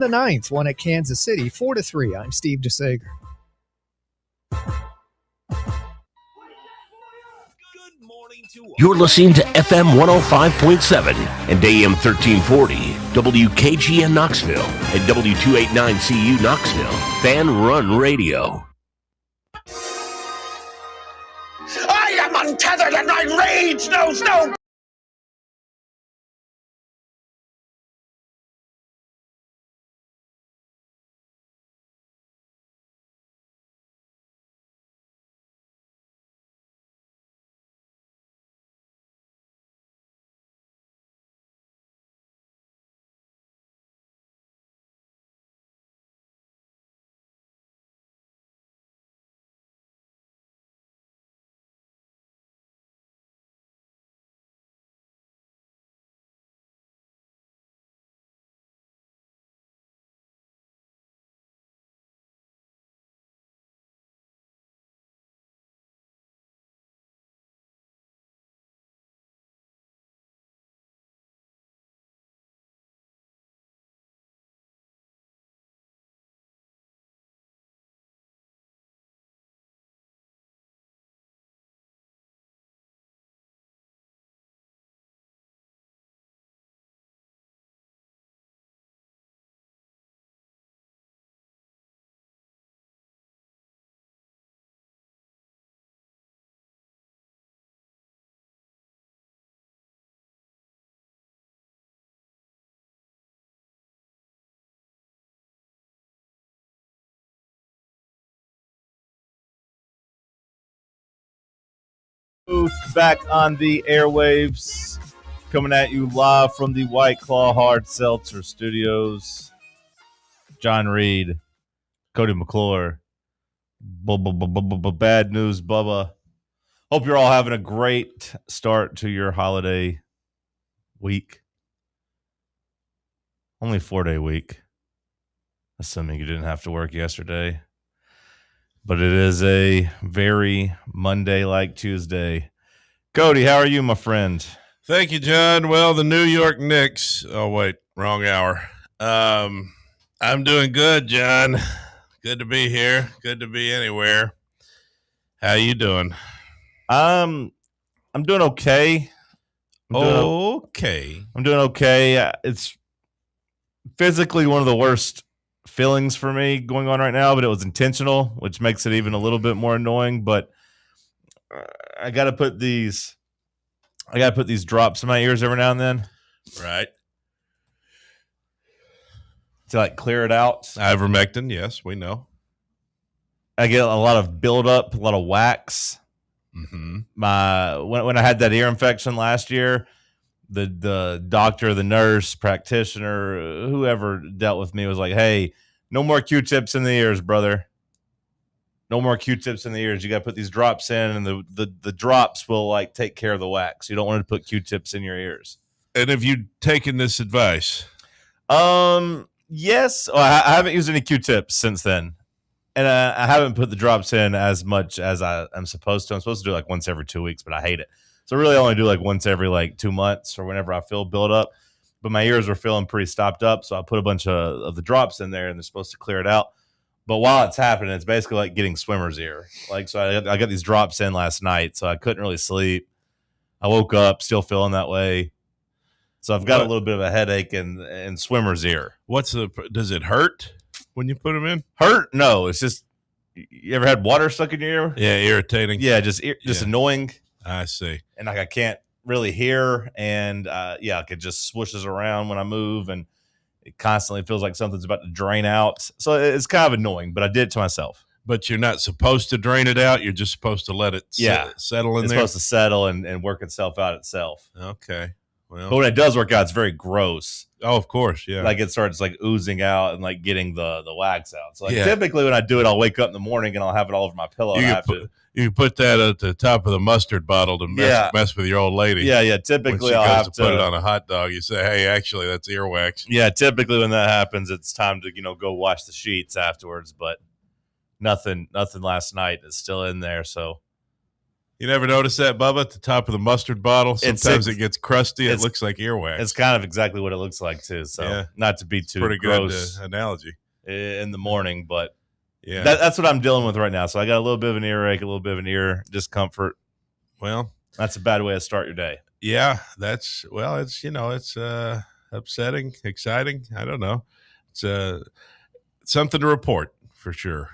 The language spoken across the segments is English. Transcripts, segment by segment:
The ninth, one at Kansas City, 4-3. I'm Steve DeSager. You're listening to FM 105.7 and AM 1340, WKGN Knoxville, and W289CU Knoxville, Fan Run Radio. I am untethered and my rage knows no... Back on the airwaves, coming at you live from the White Claw Hard Seltzer Studios. John Reed, Cody McClure, Bad News Bubba. Hope you're all having a great start to your holiday week. Only 4-day week, assuming you didn't have to work yesterday. But it is a very Monday-like Tuesday. Cody, how are you, my friend? Thank you, John. Well, the New York Knicks. Oh, wait, wrong hour. I'm doing good, John. Good to be here. Good to be anywhere. How you doing? I'm doing okay. I'm doing okay. It's physically one of the worst feelings for me going on right now, but it was intentional, which makes it even a little bit more annoying. But I got to put these drops in my ears every now and then, Right. to like clear it out. Ivermectin, yes, we know. I get a lot of buildup, a lot of wax. Mm-hmm. When I had that ear infection last year, the doctor, the nurse, practitioner, whoever dealt with me was like, "Hey, no more Q-tips in the ears, brother. No more Q-tips in the ears. You got to put these drops in, and the drops will like take care of the wax. You don't want to put Q-tips in your ears." And have you taken this advice? Yes. I haven't used any Q-tips since then, and I haven't put the drops in as much as I'm supposed to. I'm supposed to do like once every 2 weeks, but I hate it. So really, I only do like once every like 2 months or whenever I feel build up. But my ears were feeling pretty stopped up, so I put a bunch of the drops in there, and they're supposed to clear it out. But while it's happening, it's basically like getting swimmer's ear. Like, so I got these drops in last night, so I couldn't really sleep. I woke up still feeling that way. So I've got a little bit of a headache and swimmer's ear. Does it hurt when you put them in? Hurt? No, it's just, you ever had water stuck in your ear? Yeah, irritating. Yeah, just annoying. I see. And like I can't really hear, and like it just swooshes around when I move, and it constantly feels like something's about to drain out. So it's kind of annoying, but I did it to myself. But you're not supposed to drain it out. You're just supposed to let it settle in there. It's supposed to settle and work itself out itself. Okay. Well, but when it does work out, it's very gross. Oh, of course, yeah. Like it starts like oozing out and like getting the wax out. So like typically when I do it, I'll wake up in the morning and I'll have it all over my pillow. You put that at the top of the mustard bottle to mess with your old lady. Yeah. Typically I'll have to put it on a hot dog. You say, "Hey, actually, that's earwax." Yeah. Typically when that happens, it's time to go wash the sheets afterwards. But nothing last night is still in there. So You never notice that, Bubba, at the top of the mustard bottle? Sometimes it gets crusty. It looks like earwax. It's kind of exactly what it looks like, too. So not to be too pretty gross good analogy in the morning, but yeah, that's what I'm dealing with right now. So I got a little bit of an earache, a little bit of an ear discomfort. Well, that's a bad way to start your day. Yeah, it's upsetting, exciting. I don't know. It's something to report for sure.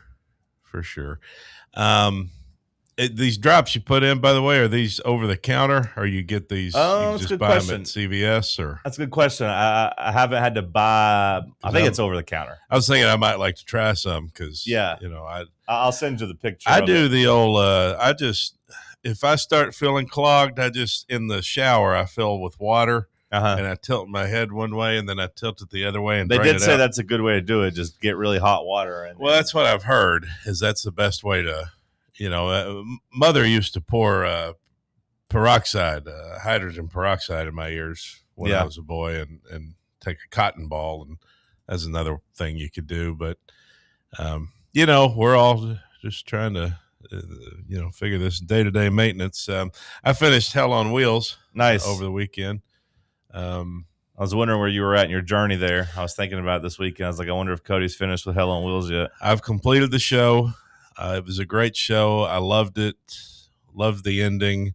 These drops you put in, by the way, are these over the counter, or you get these? Oh, you that's a just good buy question. them at CVS, or that's a good question. I haven't had to buy. I think it's over the counter. I was thinking I might like to try some because I'll send you the picture. I do the old. If I start feeling clogged, in the shower I fill with water. And I tilt my head one way, and then I tilt it the other way. And they did say out. That's a good way to do it. Just get really hot water. That's what I've heard. That's the best way to, Mother used to pour peroxide, hydrogen peroxide in my ears when I was a boy, and take a cotton ball, and that's another thing you could do. But we're all just trying to, figure this day-to-day maintenance. I finished Hell on Wheels. Nice. Over the weekend. I was wondering where you were at in your journey there. I was thinking about it this weekend. I was like, I wonder if Cody's finished with Hell on Wheels yet. I've completed the show. It was a great show. I loved it. Loved the ending.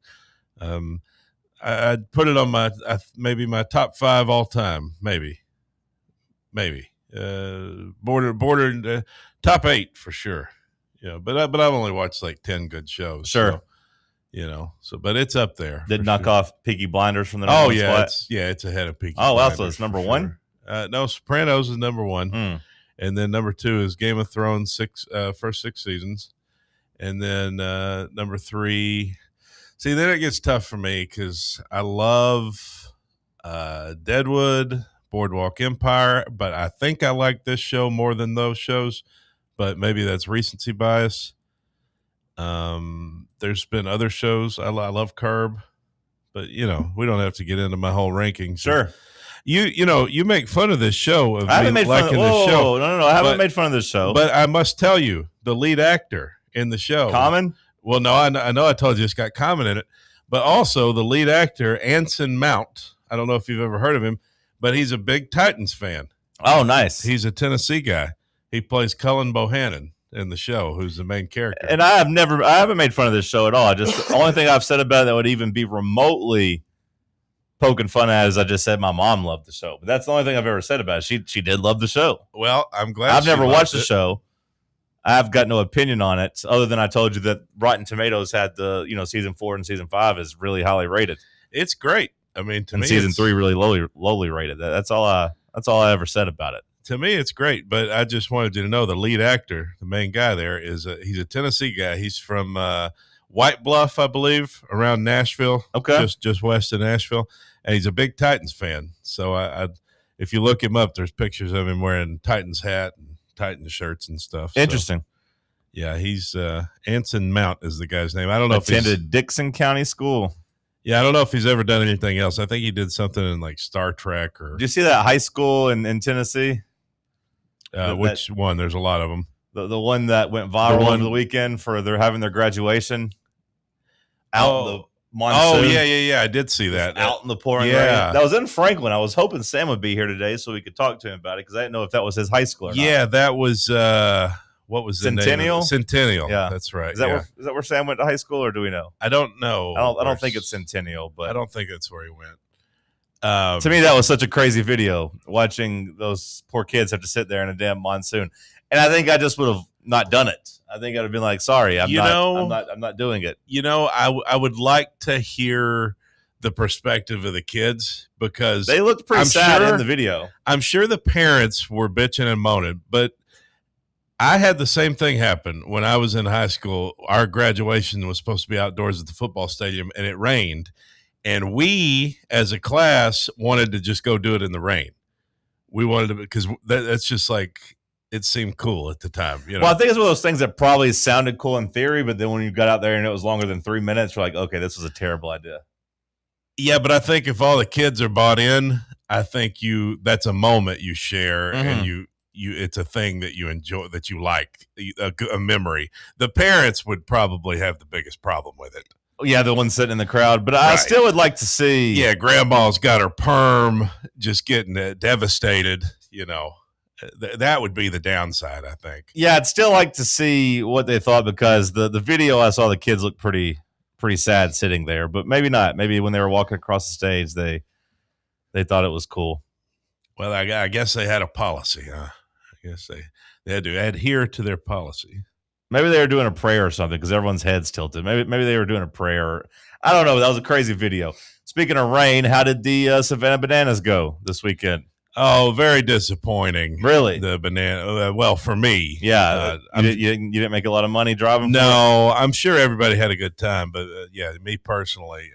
I'd put it on maybe my top 5 all time. Maybe. Border top 8 for sure. But I've only watched like 10 good shows. Sure. So, but it's up there. Did knock off Peaky Blinders from the number one spot? It's ahead of Peaky Blinders. Blinders. So it's number 1? No, Sopranos is number 1. And then number 2 is Game of Thrones, first 6 seasons. And then number 3, see, then it gets tough for me because I love Deadwood, Boardwalk Empire, but I think I like this show more than those shows, but maybe that's recency bias. There's been other shows. I love Curb, but we don't have to get into my whole ranking. Sure. You make fun of this show. I haven't made fun of this show. No. I haven't made fun of this show. But I must tell you, the lead actor in the show, Common. Well, no, I know. I told you it's got Common in it, but also the lead actor, Anson Mount. I don't know if you've ever heard of him, but he's a big Titans fan. Oh, nice. He's a Tennessee guy. He plays Cullen Bohannon in the show, who's the main character. And I haven't made fun of this show at all. The only thing I've said about it that would even be remotely poking fun at is I just said my mom loved the show. But that's the only thing I've ever said about it. She did love the show. Well, I'm glad. I've never watched the show. I've got no opinion on it other than I told you that Rotten Tomatoes had the, season 4 and season 5 is really highly rated. It's great. I mean, to me, season 3 really lowly rated. That's all I ever said about it. To me, it's great, but I just wanted you to know the lead actor, the main guy there, he's a Tennessee guy. He's from White Bluff, I believe, around Nashville. Okay, just west of Nashville, and he's a big Titans fan. So if you look him up, there's pictures of him wearing Titans hat and Titans shirts and stuff. Interesting. So, yeah, he's Anson Mount is the guy's name. I don't know if attended Dixon County School. Yeah, I don't know if he's ever done anything else. I think he did something in like Star Trek or. Did you see that high school in Tennessee? Which one? There's a lot of them. The one that went viral over the weekend for they're having their graduation out in the monsoon. Oh, yeah. I did see that. Out in the pouring rain. That was in Franklin. I was hoping Sam would be here today so we could talk to him about it because I didn't know if that was his high school or not. Yeah, that was what was the Centennial? name? Centennial. Yeah, that's right. Is that where Sam went to high school, or do we know? I don't know. I don't think it's Centennial, but I don't think that's where he went. To me, that was such a crazy video, watching those poor kids have to sit there in a damn monsoon. And I think I just would have not done it. I think I'd have been like, sorry, I'm not doing it. I would like to hear the perspective of the kids because they looked pretty sad in the video. I'm sure the parents were bitching and moaning, but I had the same thing happen when I was in high school. Our graduation was supposed to be outdoors at the football stadium, and it rained. And we, as a class, wanted to just go do it in the rain. We wanted to, because that's just like, it seemed cool at the time. Well, I think it's one of those things that probably sounded cool in theory, but then when you got out there and it was longer than 3 minutes, you're like, okay, this was a terrible idea. Yeah, but I think if all the kids are bought in, I think that's a moment you share, and you it's a thing that you enjoy, that you like, a memory. The parents would probably have the biggest problem with it. Yeah, the one sitting in the crowd. But I still would like to see. Yeah, Grandma's got her perm just getting devastated. That would be the downside, I think. Yeah, I'd still like to see what they thought because the video I saw, the kids look pretty sad sitting there. But maybe not. Maybe when they were walking across the stage, they thought it was cool. Well, I guess they had a policy, huh? I guess they had to adhere to their policy. Maybe they were doing a prayer or something because everyone's head's tilted. Maybe they were doing a prayer. I don't know. That was a crazy video. Speaking of rain, how did the Savannah Bananas go this weekend? Oh, very disappointing. Really? The banana. Well, for me, yeah. You didn't make a lot of money driving. No, I'm sure everybody had a good time, but yeah, me personally,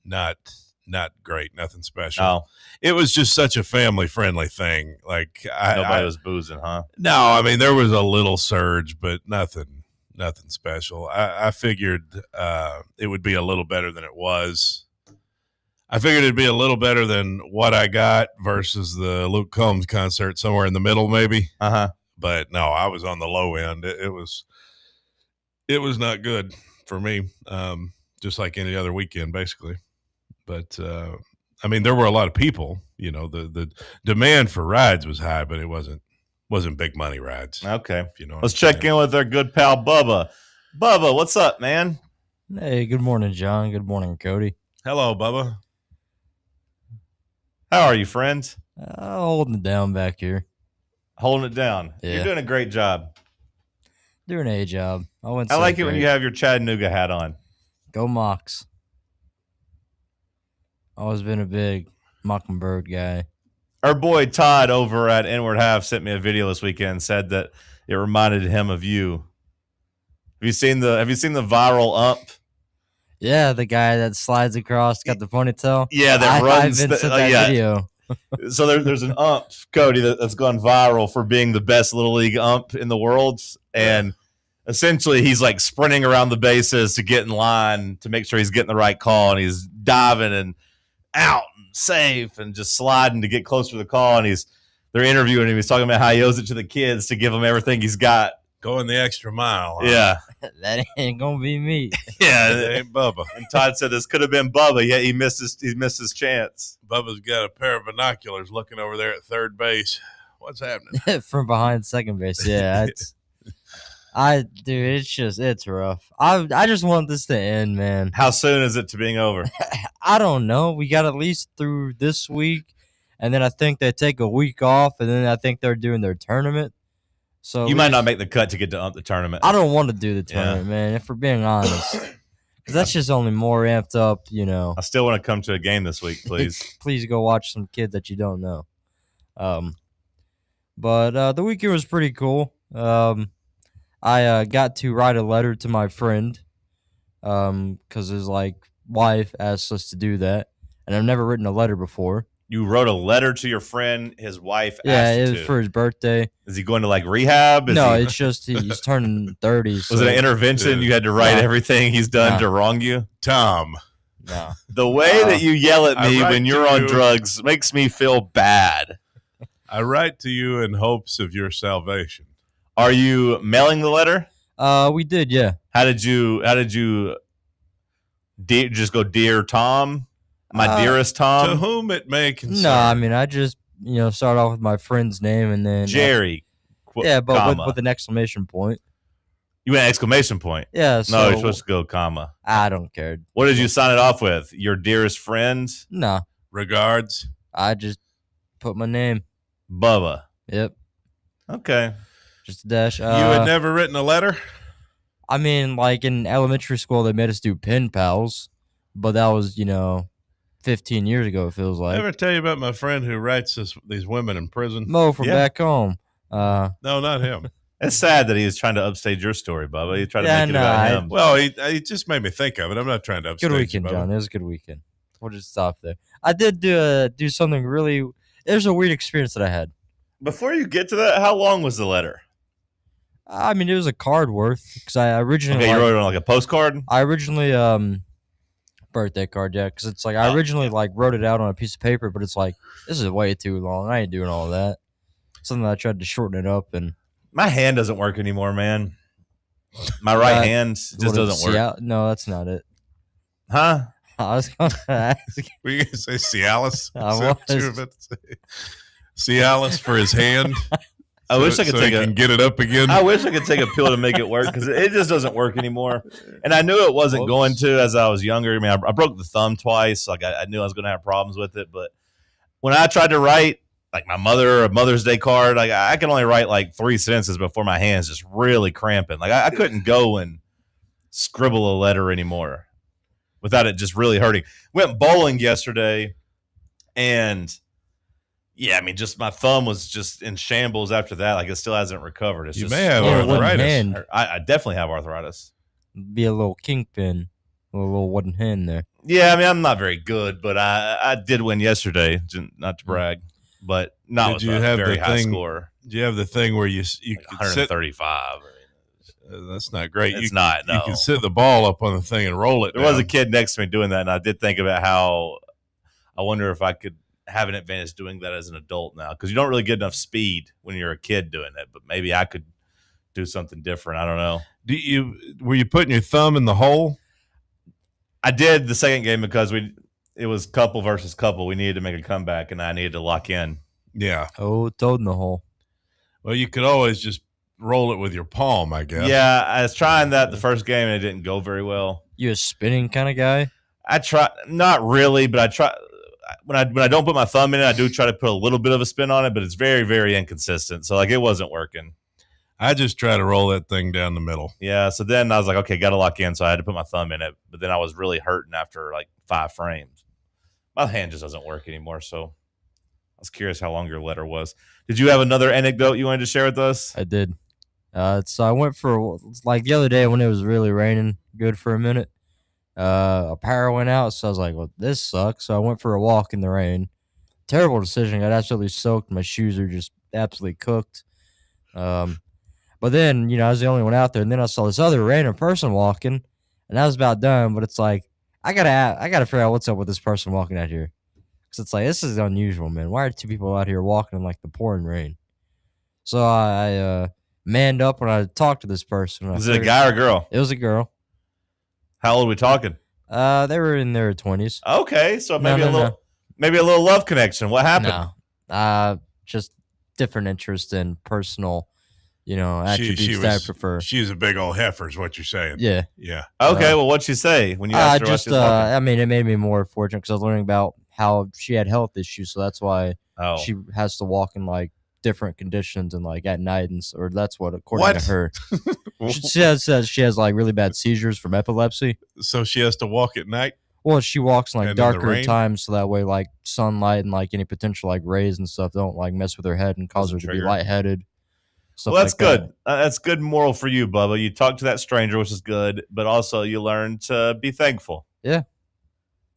not great. Nothing special. Oh. It was just such a family-friendly thing. Like nobody was boozing, huh? No, I mean there was a little surge, but nothing special. I figured it would be a little better than it was. I figured it'd be a little better than what I got versus the Luke Combs concert, somewhere in the middle, maybe. But no, I was on the low end. It was not good for me. Just like any other weekend, basically. But I mean, there were a lot of people. The demand for rides was high, but it wasn't big money rides. Okay, let's check in with our good pal Bubba. Bubba, what's up, man? Hey, good morning, John. Good morning, Cody. Hello, Bubba. How are you, friend? Holding it down back here. Holding it down. Yeah. You're doing a great job. Doing a job. I like it when you have your Chattanooga hat on. Go Mocs. Always been a big Mockingbird guy. Our boy Todd over at Inward Half sent me a video this weekend. Said that it reminded him of you. Have you seen the viral ump? Yeah, the guy that slides across, got the ponytail. Yeah, that runs. I've been sent that video. So there's an ump, Cody, that's gone viral for being the best Little League ump in the world. And essentially he's like sprinting around the bases to get in line to make sure he's getting the right call. And he's diving and out and safe and just sliding to get closer to the call. And they're interviewing him. He's talking about how he owes it to the kids to give them everything he's got. Going the extra mile. Huh? Yeah. That ain't gonna be me. Yeah, it ain't Bubba. And Todd said this could have been Bubba. Yeah, he missed his chance. Bubba's got a pair of binoculars looking over there at third base. What's happening? From behind second base. Yeah, it's rough. I just want this to end, man. How soon is it to being over? I don't know. We got at least through this week, and then I think they take a week off, and then I think they're doing their tournament. So you might not make the cut to get to the tournament. I don't want to do the tournament, man, if we're being honest. Because that's just only more amped up, I still want to come to a game this week, please. Please go watch some kids that you don't know. But the weekend was pretty cool. I got to write a letter to my friend because his wife asked us to do that. And I've never written a letter before. You wrote a letter to your friend, his wife asked you Yeah, it was for his birthday. Is he going to rehab? It's just he's turning 30. Was it an intervention? You had to write everything he's done to wrong you? Tom. No. The way that you yell at me when you're on drugs makes me feel bad. I write to you in hopes of your salvation. Are you mailing the letter? We did, yeah. How did you just go, dear Tom? My dearest Tom? To whom it may concern. No, I mean, I just, start off with my friend's name and then. Jerry. But with an exclamation point. You went exclamation point? Yeah. No, you're supposed to go comma. I don't care. What did you sign it off with? Your dearest friend? No. Regards. I just put my name. Bubba. Yep. Okay. Just a dash. You had never written a letter? I mean, in elementary school, they made us do pen pals, but that was, 15 years ago, it feels like. Did I ever tell you about my friend who writes these women in prison? Mo from back home. No, not him. It's sad that he was trying to upstage your story, Bubba. He tried to make it about him. Well, he just made me think of it. I'm not trying to upstage. Good weekend, John. It was a good weekend. We'll just stop there. I did do something really. It was a weird experience that I had. Before you get to that, how long was the letter? I mean, it was a card worth because I originally. Okay, you wrote it on a postcard. I originally birthday card, yeah, because it's I originally wrote it out on a piece of paper, but it's this is way too long. I ain't doing all that. Something I tried to shorten it up, and my hand doesn't work anymore, man. My right hand just doesn't work. No, that's not it. Huh? I was going to ask. Were you going to say Cialis? I Is that what you were was. about to say? Cialis for his hand. I wish I could take he can get it up again. I wish I could take a pill to make it work because it just doesn't work anymore. And I knew it wasn't going to as I was younger. I mean, I broke the thumb twice. Like I knew I was going to have problems with it. But when I tried to write like my mother a Mother's Day card, like I could only write like 3 sentences before my hands just really cramping. Like I couldn't go and scribble a letter anymore without it just really hurting. Went bowling yesterday, and yeah, I mean, just my thumb was just in shambles after that. Like it still hasn't recovered. It's You just may have Yeah, wooden arthritis. hand. I definitely have arthritis. Be a little kingpin, a little wooden hand there. Yeah, I mean, I'm not very good, but I did win yesterday. Not to brag, but not Did with you a have very the high thing- score. Do you have the thing where you Like can sit? 135. That's not great. It's you, not. No, You can sit the ball up on the thing and roll it. there was a down. kid next to me doing that, and I did think about how I wonder if I could have an advantage doing that as an adult now, because you don't really get enough speed when you're a kid doing it. But maybe I could do something different. I don't know. Were you putting your thumb in the hole? I did the second game because it was couple versus couple. We needed to make a comeback, and I needed to lock in. Yeah. Oh, toad in the hole. Well, you could always just roll it with your palm, I guess. Yeah, I was trying that the first game, and it didn't go very well. You a spinning kind of guy? I try, not really, but I try. When I don't put my thumb in it, I do try to put a little bit of a spin on it, but it's very, very inconsistent. So like it wasn't working. I just try to roll that thing down the middle. Yeah. So then I was like, okay, got to lock in. So I had to put my thumb in it, but then I was really hurting after like 5 frames. My hand just doesn't work anymore. So I was curious how long your letter was. Did you have another anecdote you wanted to share with us? I did. So I went for like the other day when it was really raining good for a minute. A power went out, so I was like, well, this sucks. So I went for a walk in the rain. Terrible decision. Got absolutely soaked. My shoes are just absolutely cooked. But then, I was the only one out there, and then I saw this other random person walking, and I was about done. But it's like I gotta figure out what's up with this person walking out here, because it's like this is unusual, man. Why are 2 people out here walking in like the pouring rain? So I manned up when I talked to this person. Was it a guy or a girl? It was a girl. How old are we talking? They were in their 20s. Okay, so maybe No. maybe a little love connection. What happened? No, just different interests and personal, attributes that I prefer. She's a big old heifer, is what you're saying. Yeah. Yeah. Okay, well, what'd she say when you asked her what she was talking? I mean, it made me more fortunate because I was learning about how she had health issues, so that's why Oh, she has to walk in like different conditions and like at night, or that's what according to her. She says she has like really bad seizures from epilepsy. So she has to walk at night? Well, she walks in like And in the darker rain? times, so that way like sunlight and like any potential like rays and stuff don't like mess with her head and cause her Doesn't to be trigger. lightheaded. Stuff well, that's like that. good. That's good moral for you, Bubba. You talked to that stranger, which is good, but also you learn to be thankful. Yeah.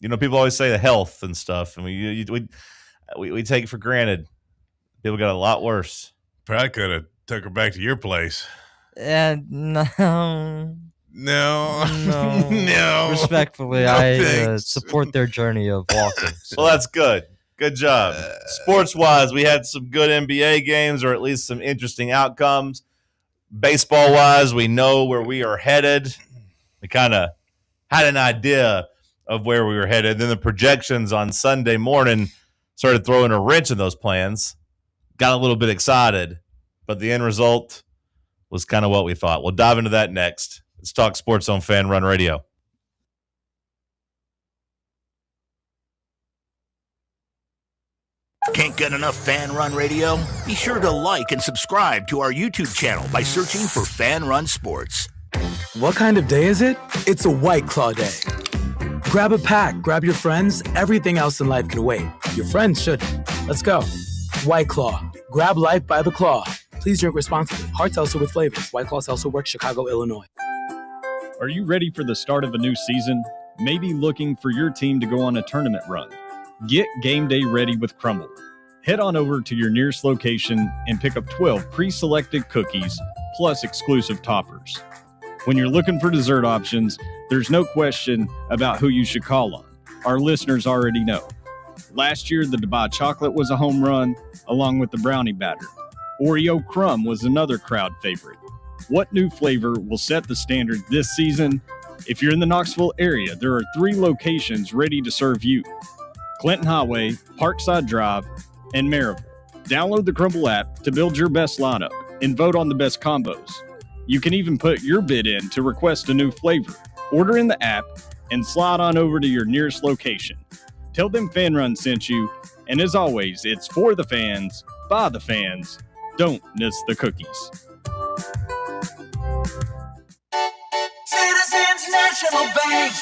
People always say the health and stuff, and we take it for granted. People got a lot worse. Probably could have took her back to your place. And no. No. No. No. Respectfully, No, I thanks. support their journey of walking. Well, that's good. Good job. Sports-wise, we had some good NBA games, or at least some interesting outcomes. Baseball-wise, we know where we are headed. We kind of had an idea of where we were headed. Then the projections on Sunday morning started throwing a wrench in those plans. Got a little bit excited, but the end result was kind of what we thought. We'll dive into that next. Let's talk sports on Fan Run Radio. Can't get enough Fan Run Radio? Be sure to like and subscribe to our YouTube channel by searching for Fan Run Sports. What kind of day is it? It's a White Claw day. Grab a pack, grab your friends, everything else in life can wait. Your friends shouldn't. Let's go. White Claw. Grab life by the claw. Please drink responsibly. Hard seltzer with flavors. White Claw Seltzer Works, Chicago, Illinois. Are you ready for the start of a new season? Maybe looking for your team to go on a tournament run? Get game day ready with Crumble. Head on over to your nearest location and pick up 12 pre-selected cookies plus exclusive toppers. When you're looking for dessert options, there's no question about who you should call on. Our listeners already know. Last year, the Dubai chocolate was a home run, along with the brownie batter. Oreo crumb was another crowd favorite. What new flavor will set the standard this season? If you're in the Knoxville area, there are 3 locations ready to serve you: Clinton Highway, Parkside Drive, and Maryville. Download the Crumble app to build your best lineup and vote on the best combos. You can even put your bid in to request a new flavor. Order in the app and slide on over to your nearest location. Tell them Fan Run sent you, and as always, it's for the fans, by the fans. Don't miss the cookies. Citizens National Bank.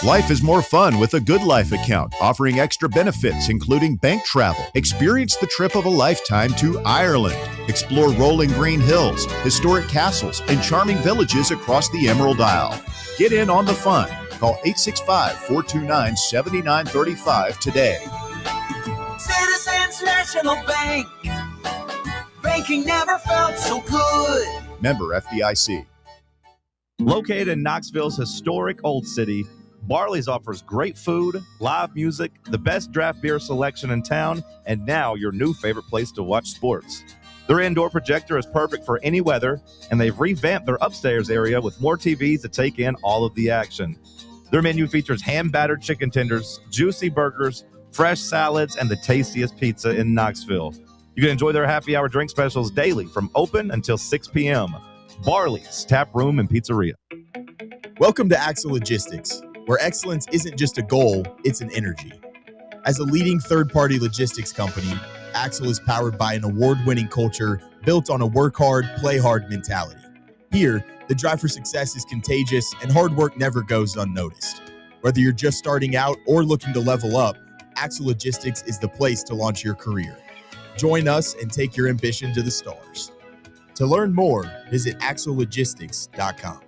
Life is more fun with a Good Life account, offering extra benefits, including bank travel. Experience the trip of a lifetime to Ireland. Explore rolling green hills, historic castles, and charming villages across the Emerald Isle. Get in on the fun. Call 865-429-7935 today. Citizens National Bank. Banking never felt so good. Member FDIC. Located in Knoxville's historic Old City, Barley's offers great food, live music, the best draft beer selection in town, and now your new favorite place to watch sports. Their indoor projector is perfect for any weather, and they've revamped their upstairs area with more TVs to take in all of the action. Their menu features hand-battered chicken tenders, juicy burgers, fresh salads, and the tastiest pizza in Knoxville. You can enjoy their happy hour drink specials daily from open until 6 p.m. Barley's Tap Room and Pizzeria. Welcome to Axle Logistics, where excellence isn't just a goal, it's an energy. As a leading third-party logistics company, Axle is powered by an award-winning culture built on a work hard, play hard mentality. Here, the drive for success is contagious and hard work never goes unnoticed. Whether you're just starting out or looking to level up, Axle Logistics is the place to launch your career. Join us and take your ambition to the stars. To learn more, visit axlelogistics.com.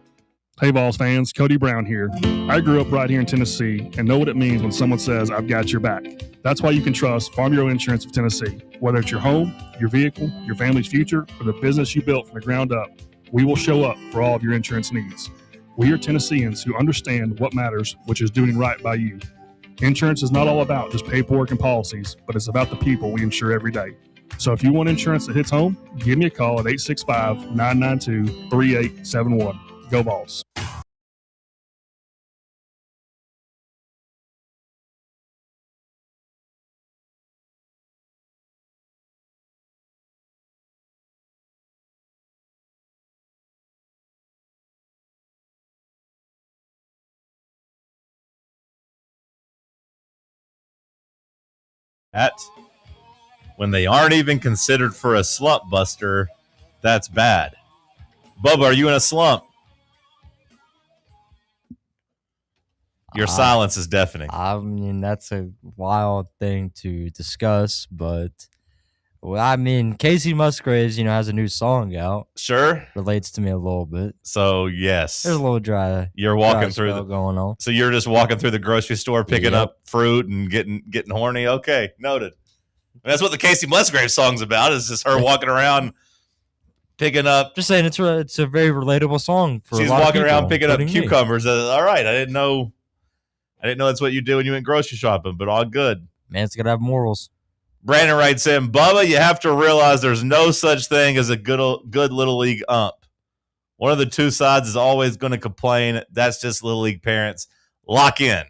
Hey, Vols fans, Cody Brown here. I grew up right here in Tennessee and know what it means when someone says, I've got your back. That's why you can trust Farm Bureau Insurance of Tennessee. Whether it's your home, your vehicle, your family's future, or the business you built from the ground up, we will show up for all of your insurance needs. We are Tennesseans who understand what matters, which is doing right by you. Insurance is not all about just paperwork and policies, but it's about the people we insure every day. So if you want insurance that hits home, give me a call at 865-992-3871. Go Vols. When they aren't even considered for a slump buster, that's bad. Bubba, are you in a slump? Your silence is deafening. I mean, that's a wild thing to discuss, but Casey Musgraves, has a new song out. Sure. Relates to me a little bit. So, yes. There's a little dry. You're walking through going on. So you're just walking through the grocery store, picking up fruit and getting horny. Okay, noted. And that's what the Casey Musgraves song's about. Is just her walking around picking up. Just saying, it's a very relatable song. She's walking around picking up cucumbers. All right, I didn't know that's what you do when you went grocery shopping, but all good. Man's gotta have morals. Brandon writes in, Bubba, you have to realize there's no such thing as a good Little League ump. One of the two sides is always going to complain. That's just Little League parents. Lock in.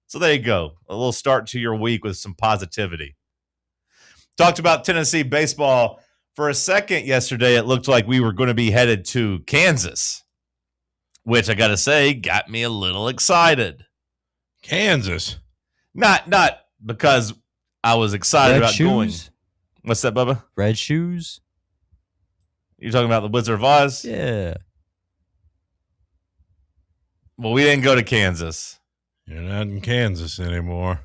So there you go. A little start to your week with some positivity. Talked about Tennessee baseball for a second yesterday. It looked like we were going to be headed to Kansas, which I got to say got me a little excited. Kansas? Not because I was excited about going. What's that, Bubba? Red shoes? You're talking about the Wizard of Oz? Yeah. Well, we didn't go to Kansas. You're not in Kansas anymore.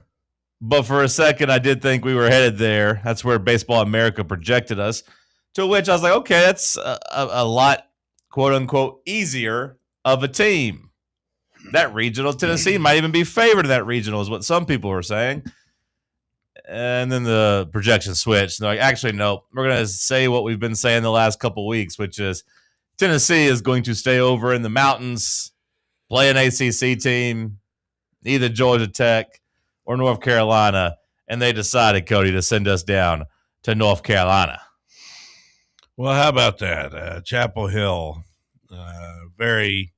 But for a second, I did think we were headed there. That's where Baseball America projected us. To which I was like, okay, that's a lot, quote unquote, easier of a team. That regional, Tennessee might even be favored in that regional, is what some people were saying. And then the projection switched. And they're like, actually, no, we're going to say what we've been saying the last couple of weeks, which is Tennessee is going to stay over in the mountains, play an ACC team, either Georgia Tech or North Carolina. And they decided, Cody, to send us down to North Carolina. Well, how about that? Chapel Hill, very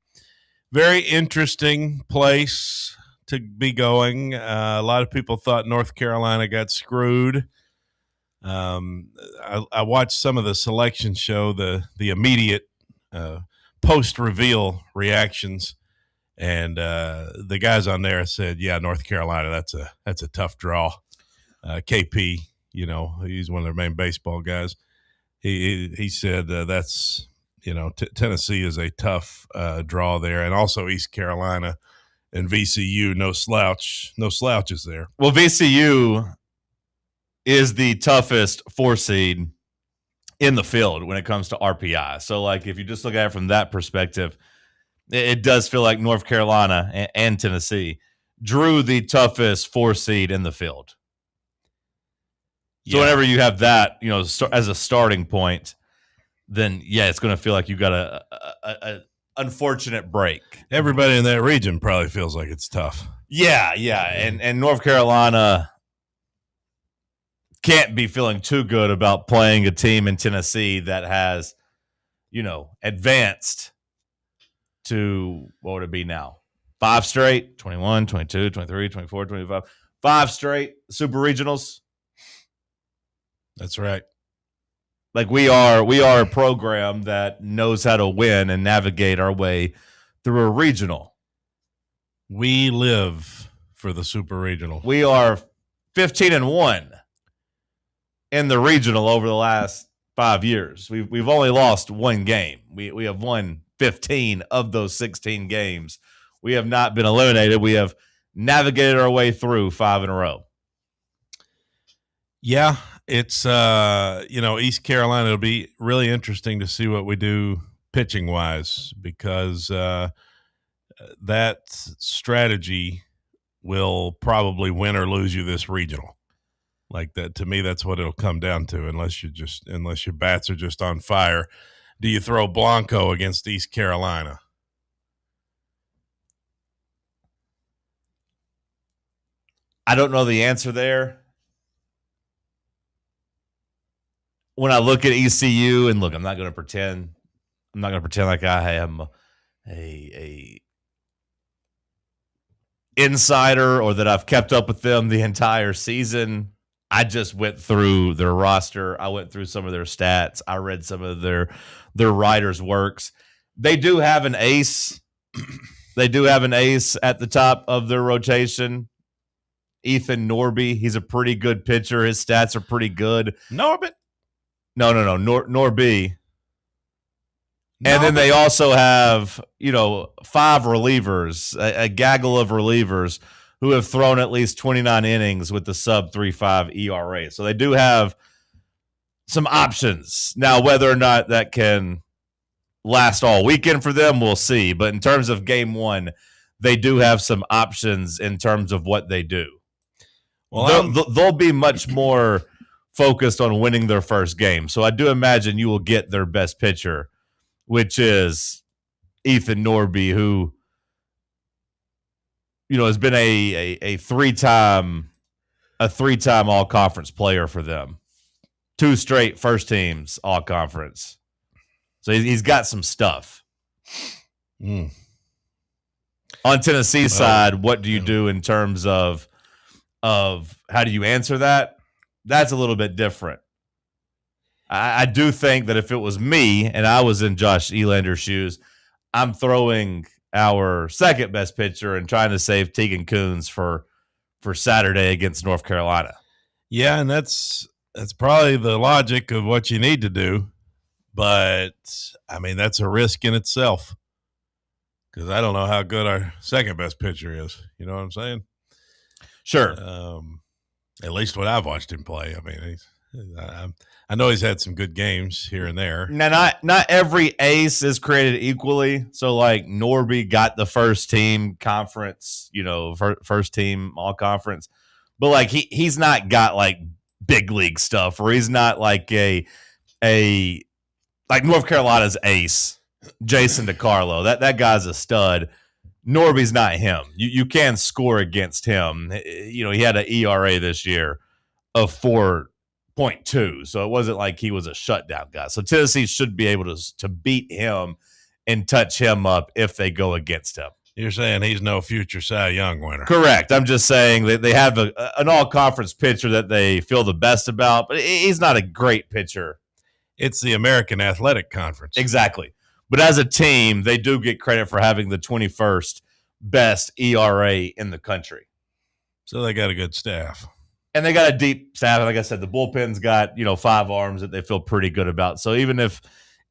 Very interesting place to be going. A lot of people thought North Carolina got screwed. I watched some of the selection show, the immediate post-reveal reactions, and the guys on there said, "Yeah, North Carolina, that's a tough draw." KP, he's one of their main baseball guys. He said that's Tennessee is a tough draw there, and also East Carolina and VCU, no slouches there. Well, VCU is the toughest 4 seed in the field when it comes to RPI. So, like, if you just look at it from that perspective, it does feel like North Carolina and Tennessee drew the toughest 4 seed in the field. So whenever you have that, as a starting point, then it's going to feel like you got a unfortunate break. Everybody in that region probably feels like it's tough. Yeah, and North Carolina can't be feeling too good about playing a team in Tennessee that has, advanced to, what would it be now? 5 straight, 21, 22, 23, 24, 25. 5 straight super regionals. That's right. Like we are a program that knows how to win and navigate our way through a regional. We live for the super regional. We are 15-1 in the regional over the last 5 years. We've only lost 1 game. We have won 15 of those 16 games. We have not been eliminated. We have navigated our way through 5 in a row. Yeah, it's East Carolina. It'll be really interesting to see what we do pitching wise, because that strategy will probably win or lose you this regional. Like that, to me, that's what it'll come down to. Unless your bats are just on fire, do you throw Blanco against East Carolina? I don't know the answer there. When I look at ECU, and look, I'm not going to pretend like I am a insider or that I've kept up with them the entire season. I just went through their roster. I went through some of their stats. I read some of their writers' works. They do have an ace. They do have an ace at the top of their rotation. Ethan Norby. He's a pretty good pitcher. His stats are pretty good. Norbit? No. Norby. And then they also have, 5 relievers, a gaggle of relievers who have thrown at least 29 innings with the sub 3.5 ERA. So they do have some options. Now, whether or not that can last all weekend for them, we'll see. But in terms of game 1, they do have some options in terms of what they do. Well, they'll be much more focused on winning their first game. So I do imagine you will get their best pitcher, which is Ethan Norby, who has been a 3-time all-conference player for them. 2 straight first teams all-conference. So he's got some stuff. On Tennessee's side, what do you do in terms of how do you answer that? That's a little bit different. I do think that if it was me and I was in Josh Elander's shoes, I'm throwing our second best pitcher and trying to save Tegan Coons for Saturday against North Carolina. Yeah, and that's probably the logic of what you need to do. But, I mean, that's a risk in itself, because I don't know how good our second best pitcher is. You know what I'm saying? Sure. At least when I've watched him play. I mean, I know he's had some good games here and there. Now, not every ace is created equally. So, like, Norby got the first team conference, first team all conference. But, like, he's not got, like, big league stuff, or he's not like like North Carolina's ace, Jason DeCarlo. That guy's a stud. Norby's not him. You can score against him. He had an ERA this year of 4.2, so it wasn't like he was a shutdown guy. So Tennessee should be able to beat him and touch him up if they go against him. You're saying he's no future Cy Young winner. Correct. I'm just saying that they have an all-conference pitcher that they feel the best about, but he's not a great pitcher. It's the American Athletic Conference. Exactly. But as a team, they do get credit for having the 21st best ERA in the country. So they got a good staff. And they got a deep staff. Like I said, the bullpen's got, 5 arms that they feel pretty good about. So even if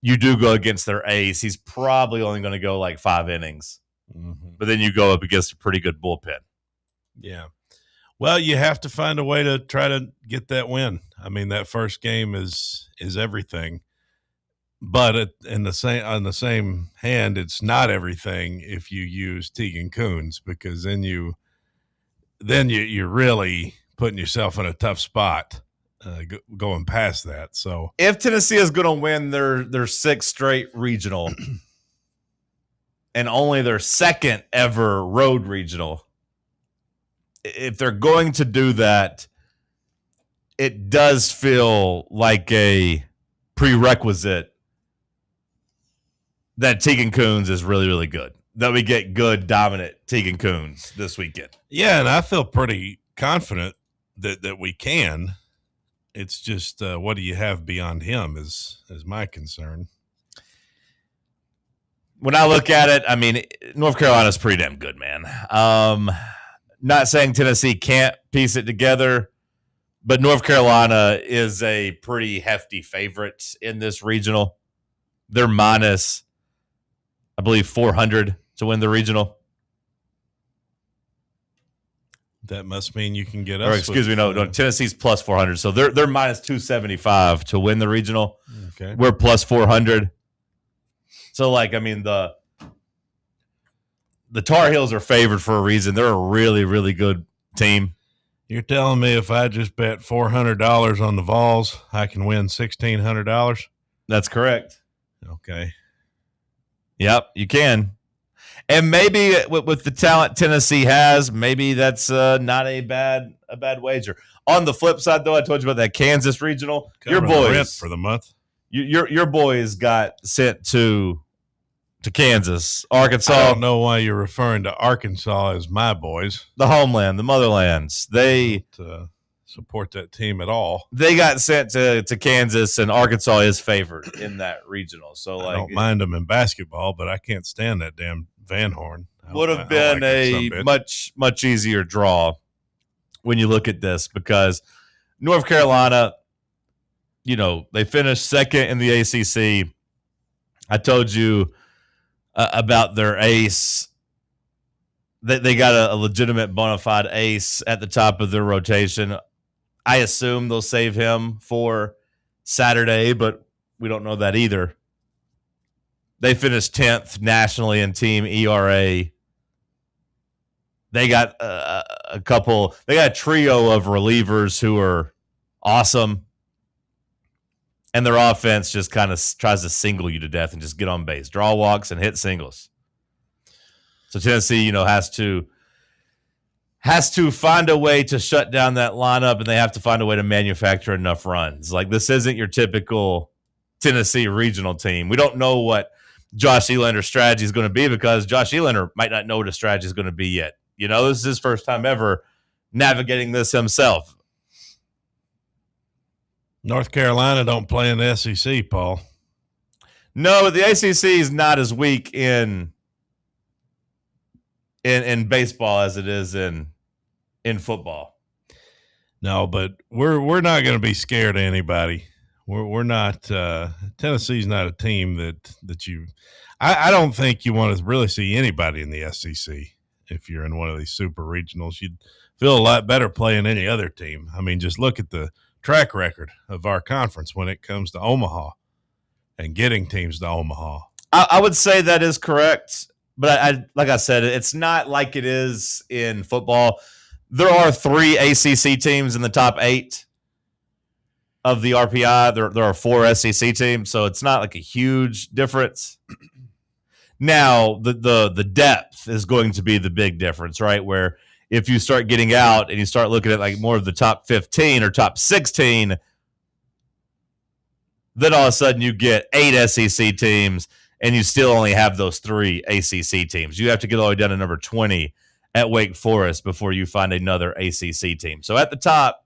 you do go against their ace, he's probably only going to go like 5 innings. Mm-hmm. But then you go up against a pretty good bullpen. Yeah. Well, you have to find a way to try to get that win. I mean, that first game is everything. But on the same hand, it's not everything if you use Tegan Coons, because then you're really putting yourself in a tough spot going past that. So if Tennessee is going to win their 6th straight regional and only their 2nd ever road regional, if they're going to do that, it does feel like a prerequisite that Tegan Coons is really, really good. That we get good, dominant Tegan Coons this weekend. Yeah, and I feel pretty confident that we can. It's just what do you have beyond him is my concern. When I look at it, I mean, North Carolina's pretty damn good, man. Not saying Tennessee can't piece it together, but North Carolina is a pretty hefty favorite in this regional. They're minus, I believe, 400 to win the regional. That must mean you can get us. Or excuse me, no, Tennessee's plus 400. So they're minus 275 to win the regional. Okay. We're plus 400. So, like, I mean, the Tar Heels are favored for a reason. They're a really, really good team. You're telling me if I just bet $400 on the Vols, I can win $1,600? That's correct. Okay. Yep, you can. And maybe with the talent Tennessee has, maybe that's not a bad wager. On the flip side, though, I told you about that Kansas regional. Your boys rent for the month. Your boys got sent to Kansas, Arkansas. I don't know why you're referring to Arkansas as my boys. The homeland, the motherlands. They don't support that team at all. They got sent to Kansas, and Arkansas is favored in that regional. So I don't mind them in basketball, but I can't stand that damn Van Horn. Would have been a much easier draw when you look at this, because North Carolina, they finished 2nd in the ACC. I told you about their ace. They got a legitimate bona fide ace at the top of their rotation. I assume they'll save him for Saturday, but we don't know that either. They finished 10th nationally in team ERA. They got a trio of relievers who are awesome. And their offense just kind of tries to single you to death and just get on base, draw walks, and hit singles. So Tennessee, has to find a way to shut down that lineup, and they have to find a way to manufacture enough runs. Like, this isn't your typical Tennessee regional team. We don't know what Josh Elander's strategy is going to be, because Josh Elander might not know what his strategy is going to be yet. This is his first time ever navigating this himself. North Carolina don't play in the SEC, Paul. No, the ACC is not as weak in baseball as it is in football. No, but we're not going to be scared of anybody. We're not. Tennessee's not a team that you. I don't think you want to really see anybody in the SEC if you're in one of these super regionals. You'd feel a lot better playing any other team. I mean, just look at the track record of our conference when it comes to Omaha and getting teams to Omaha. I would say that is correct, but like I said, it's not like it is in football. There are 3 ACC teams in the top 8 of the RPI. There are 4 SEC teams, so it's not like a huge difference. Now, the depth is going to be the big difference, right? Where if you start getting out and you start looking at like more of the top 15 or top 16, then all of a sudden you get 8 SEC teams and you still only have those 3 ACC teams. You have to get all the way down to number 20 at Wake Forest before you find another ACC team. So at the top,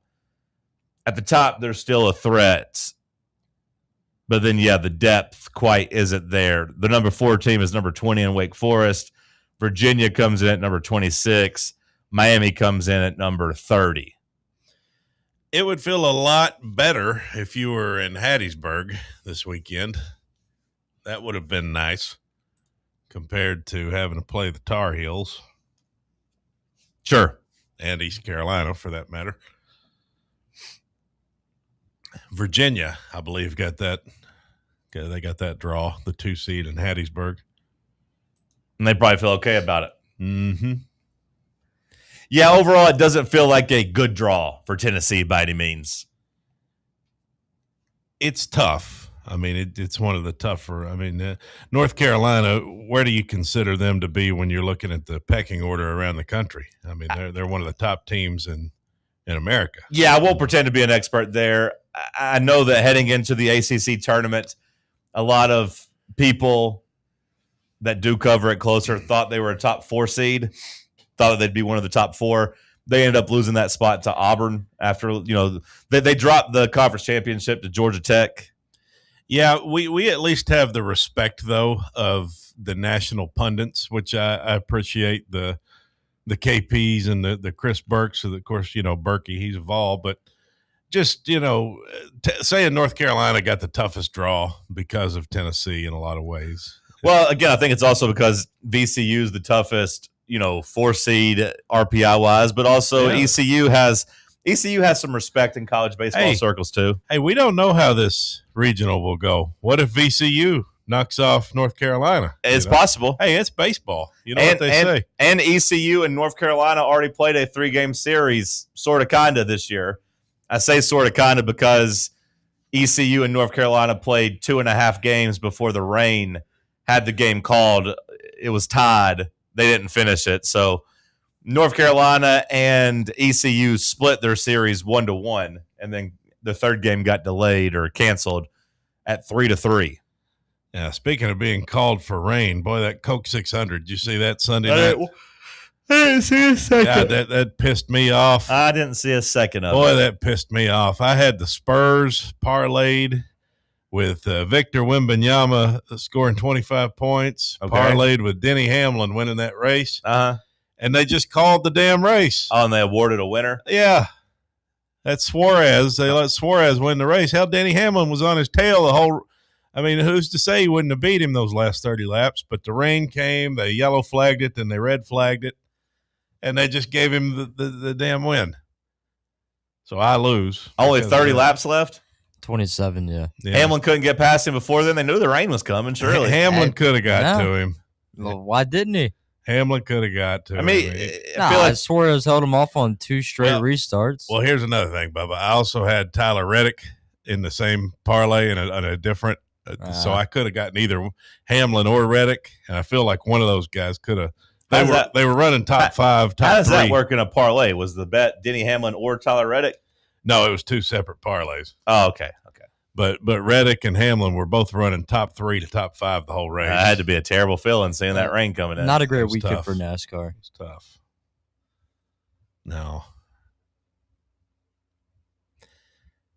there's still a threat. But then, yeah, the depth quite isn't there. The number 4 team is number 20 in Wake Forest. Virginia comes in at number 26. Miami comes in at number 30. It would feel a lot better if you were in Hattiesburg this weekend. That would have been nice compared to having to play the Tar Heels. Sure. And East Carolina, for that matter. Virginia, I believe, got that. They got that draw, the 2 seed in Hattiesburg. And they probably feel okay about it. Mm-hmm. Yeah, overall, it doesn't feel like a good draw for Tennessee by any means. It's tough. I mean, it's one of the tougher. I mean, North Carolina, where do you consider them to be when you're looking at the pecking order around the country? I mean, they're one of the top teams in America. Yeah, I won't pretend to be an expert there. I know that heading into the ACC tournament, a lot of people that do cover it closer thought they were a top 4 seed, thought that they'd be one of the top 4. They ended up losing that spot to Auburn after, they dropped the conference championship to Georgia Tech. Yeah, we at least have the respect, though, of the national pundits, which I appreciate, the KPs and the Chris Burks. Of course, Berkey, he's a Vol, but just, saying North Carolina got the toughest draw because of Tennessee in a lot of ways. Well, again, I think it's also because VCU is the toughest, 4 seed RPI wise, but also ECU has some respect in college baseball circles too. Hey, we don't know how this regional will go. What if VCU knocks off North Carolina? It's possible. Hey, it's baseball. You know what they say. And ECU and North Carolina already played a 3-game series, sort of, kind of, this year. I say sort of, kind of because ECU and North Carolina played 2.5 games before the rain had the game called. It was tied. They didn't finish it. So North Carolina and ECU split their series 1-1, and then the 3rd game got delayed or canceled at 3-3. Yeah, speaking of being called for rain, boy, that Coke 600, did you see that Sunday night? I didn't see a second. God, that pissed me off. I didn't see a second of it. Boy, that pissed me off. I had the Spurs parlayed with Victor Wembanyama scoring 25 points, parlayed with Denny Hamlin winning that race. Uh-huh. And they just called the damn race. Oh, and they awarded a winner? Yeah. That's Suarez. They let Suarez win the race. Hell, Denny Hamlin was on his tail the whole – I mean, who's to say he wouldn't have beat him those last 30 laps? But the rain came, they yellow flagged it, then they red flagged it, and they just gave him the damn win. So I lose. Only 30 laps left? 27, yeah. Hamlin couldn't get past him before then. They knew the rain was coming, surely. Hamlin could have got to him. Well, why didn't he? Hamlin could have got to him. I feel like Suarez held him off on 2 straight restarts. Well, here's another thing, Bubba. I also had Tyler Reddick in the same parlay and a different so I could have gotten either Hamlin or Reddick, and I feel like one of those guys could have. They were running top 5, top 3. How does that work in a parlay? Was the bet Denny Hamlin or Tyler Reddick? No, it was 2 separate parlays. Oh, okay. But Reddick and Hamlin were both running top 3 to top 5 the whole race. That had to be a terrible feeling seeing that rain coming in. Not a great weekend for NASCAR. It's tough. No.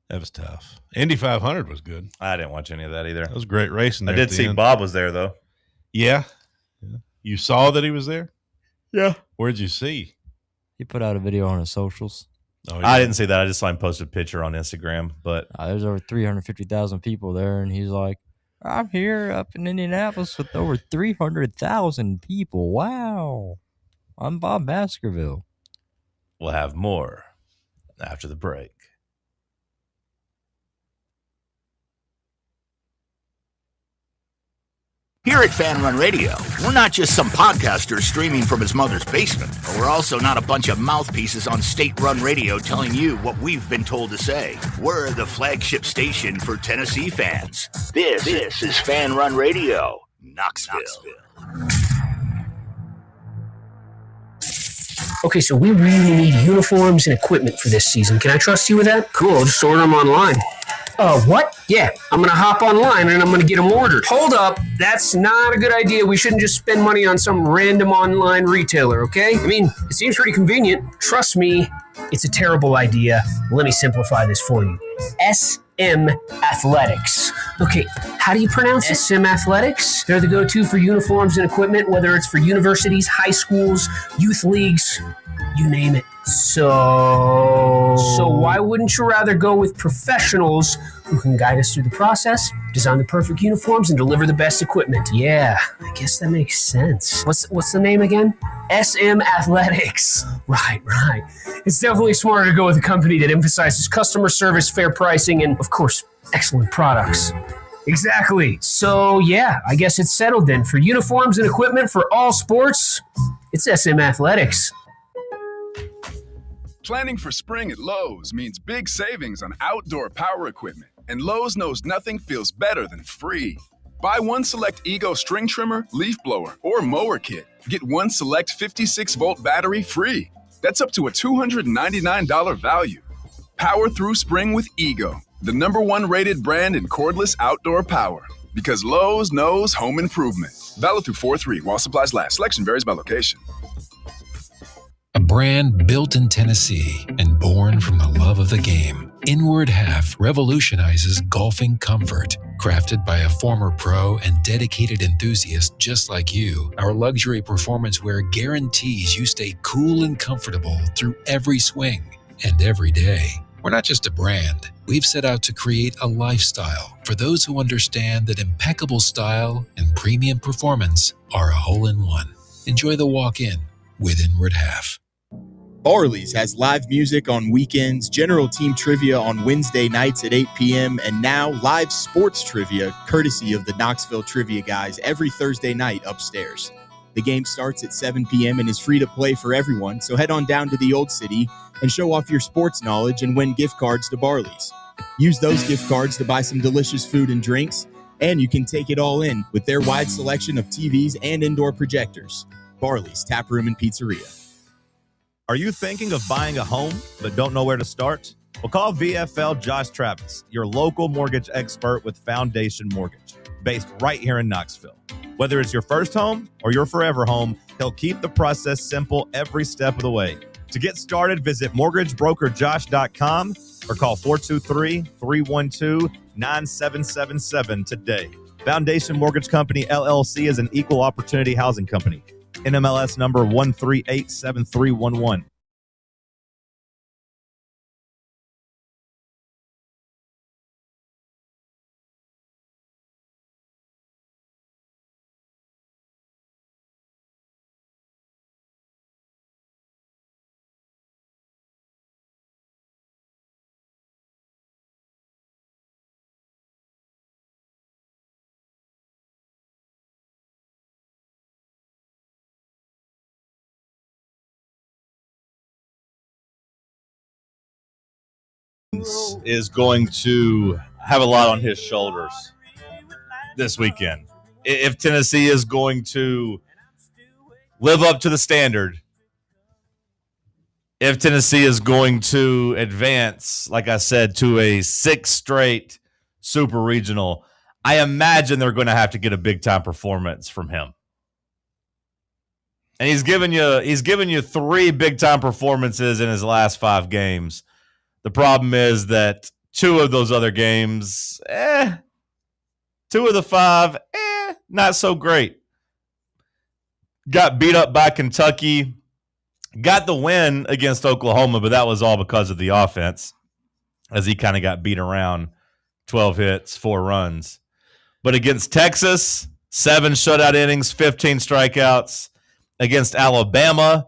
That was tough. Indy 500 was good. I didn't watch any of that either. That was great racing. I did see Bob was there, though. Yeah. You saw that he was there? Yeah. Where'd you see? He put out a video on his socials. Oh, yeah. I didn't see that. I just saw him post a picture on Instagram. But there's over 350,000 people there, and he's like, I'm here up in Indianapolis with over 300,000 people. Wow. I'm Bob Baskerville. We'll have more after the break. Here at Fan Run Radio, we're not just some podcaster streaming from his mother's basement, but we're also not a bunch of mouthpieces on state-run radio telling you what we've been told to say. We're the flagship station for Tennessee fans. This is Fan Run Radio, Knoxville. Okay, so we really need uniforms and equipment for this season. Can I trust you with that? Cool, I'll just order them online. What? Yeah, I'm going to hop online and I'm going to get them ordered. Hold up. That's not a good idea. We shouldn't just spend money on some random online retailer, okay? I mean, it seems pretty convenient. Trust me, it's a terrible idea. Let me simplify this for you. SM Athletics. Okay, how do you pronounce it? SM Athletics? They're the go-to for uniforms and equipment, whether it's for universities, high schools, youth leagues, you name it. So why wouldn't you rather go with professionals who can guide us through the process, design the perfect uniforms, and deliver the best equipment? Yeah, I guess that makes sense. What's the name again? SM Athletics. Right. It's definitely smarter to go with a company that emphasizes customer service, fair pricing, and, of course, excellent products. Exactly. So, yeah, I guess it's settled then. For uniforms and equipment for all sports, it's SM Athletics. Planning for spring at Lowe's means big savings on outdoor power equipment, and Lowe's knows nothing feels better than free. Buy one select Ego string trimmer, leaf blower, or mower kit. Get one select 56-volt battery free. That's up to a $299 value. Power through spring with Ego, the #1 rated brand in cordless outdoor power. Because Lowe's knows home improvement. Valid through 4/3 while supplies last. Selection varies by location. A brand built in Tennessee and born from the love of the game, Inward Half revolutionizes golfing comfort. Crafted by a former pro and dedicated enthusiast just like you, our luxury performance wear guarantees you stay cool and comfortable through every swing and every day. We're not just a brand. We've set out to create a lifestyle for those who understand that impeccable style and premium performance are a hole-in-one. Enjoy the walk-in with Inward Half. Barley's has live music on weekends, general team trivia on Wednesday nights at 8 p.m., and now live sports trivia, courtesy of the Knoxville Trivia Guys, every Thursday night upstairs. The game starts at 7 p.m. and is free to play for everyone, so head on down to the Old City and show off your sports knowledge and win gift cards to Barley's. Use those gift cards to buy some delicious food and drinks, and you can take it all in with their wide selection of TVs and indoor projectors. Barley's Tap Room and Pizzeria. Are you thinking of buying a home but don't know where to start? Well, call VFL Josh Travis, your local mortgage expert with Foundation Mortgage, based right here in Knoxville. Whether it's your first home or your forever home, he'll keep the process simple every step of the way. To get started, visit mortgagebrokerjosh.com or call 423-312-9777 today. Foundation Mortgage Company, LLC is an equal opportunity housing company. NMLS number 1387311. Is going to have a lot on his shoulders this weekend. If Tennessee is going to live up to the standard, if Tennessee is going to advance, like I said, to a 6th straight super regional, I imagine they're going to have to get a big time performance from him. And he's given you 3 big time performances in his last 5 games. The problem is that 2 of those other games, 2 of the 5, not so great. Got beat up by Kentucky, got the win against Oklahoma, but that was all because of the offense, as he kind of got beat around. 12 hits, 4 runs. But against Texas, 7 shutout innings, 15 strikeouts. Against Alabama,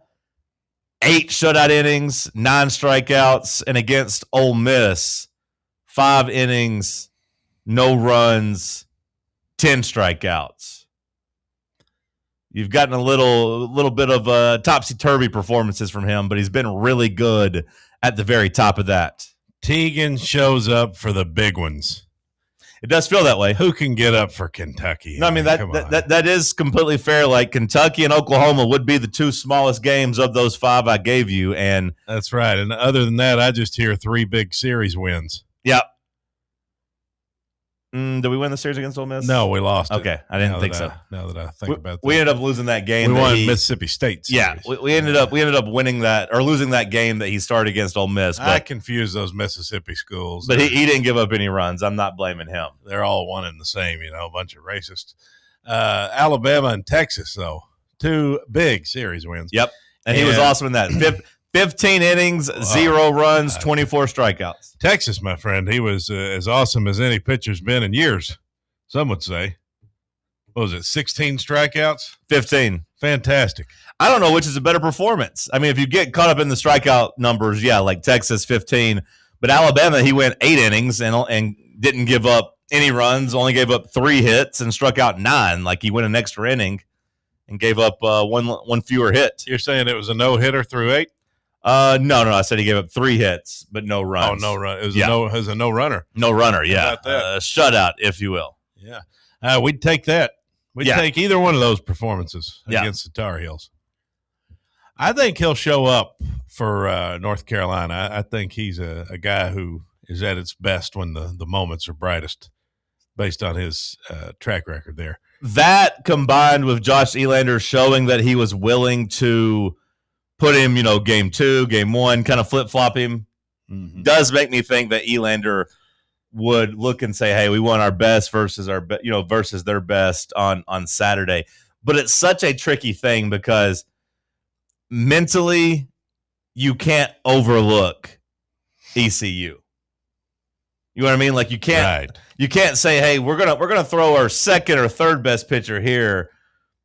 8 shutout innings, 9 strikeouts, and against Ole Miss, 5 innings, no runs, 10 strikeouts. You've gotten a little bit of topsy-turvy performances from him, but he's been really good at the very top of that. Teagan shows up for the big ones. It does feel that way. Who can get up for Kentucky? No, I mean that is completely fair. Like Kentucky and Oklahoma would be the 2 smallest games of those 5 I gave you, and that's right. And other than that, I just hear 3 big series wins. Yep. Did we win the series against Ole Miss? No, we lost. Okay, I didn't think so. Now that I think about that, we ended up losing that game. We won Mississippi State series. Yeah, we ended up winning that or losing that game that he started against Ole Miss. But, I confuse those Mississippi schools. But he didn't give up any runs. I'm not blaming him. They're all one and the same, a bunch of racists. Alabama and Texas, though, 2 big series wins. Yep, and he was awesome in that. 15 innings, 0 runs, 24 strikeouts. Texas, my friend, he was as awesome as any pitcher's been in years, some would say. What was it, 16 strikeouts? 15. Fantastic. I don't know which is a better performance. I mean, if you get caught up in the strikeout numbers, yeah, like Texas, 15. But Alabama, he went 8 innings and didn't give up any runs, only gave up 3 hits and struck out 9. Like he went an extra inning and gave up one fewer hit. You're saying it was a no-hitter through 8? No. I said he gave up 3 hits, but no runs. Oh, no run. It was a no-runner. No runner, yeah. How about that? Shutout, if you will. Yeah. We'd take that. We'd take either one of those performances against the Tar Heels. I think he'll show up for North Carolina. I think he's a guy who is at its best when the moments are brightest based on his track record there. That combined with Josh Elander showing that he was willing to put him, game 2, game 1, kind of flip-flop him, does make me think that Elander would look and say, hey, we want our best versus versus their best on Saturday. But it's such a tricky thing because mentally you can't overlook ECU. You know what I mean? Like you can't say, hey, we're gonna throw our second or third best pitcher here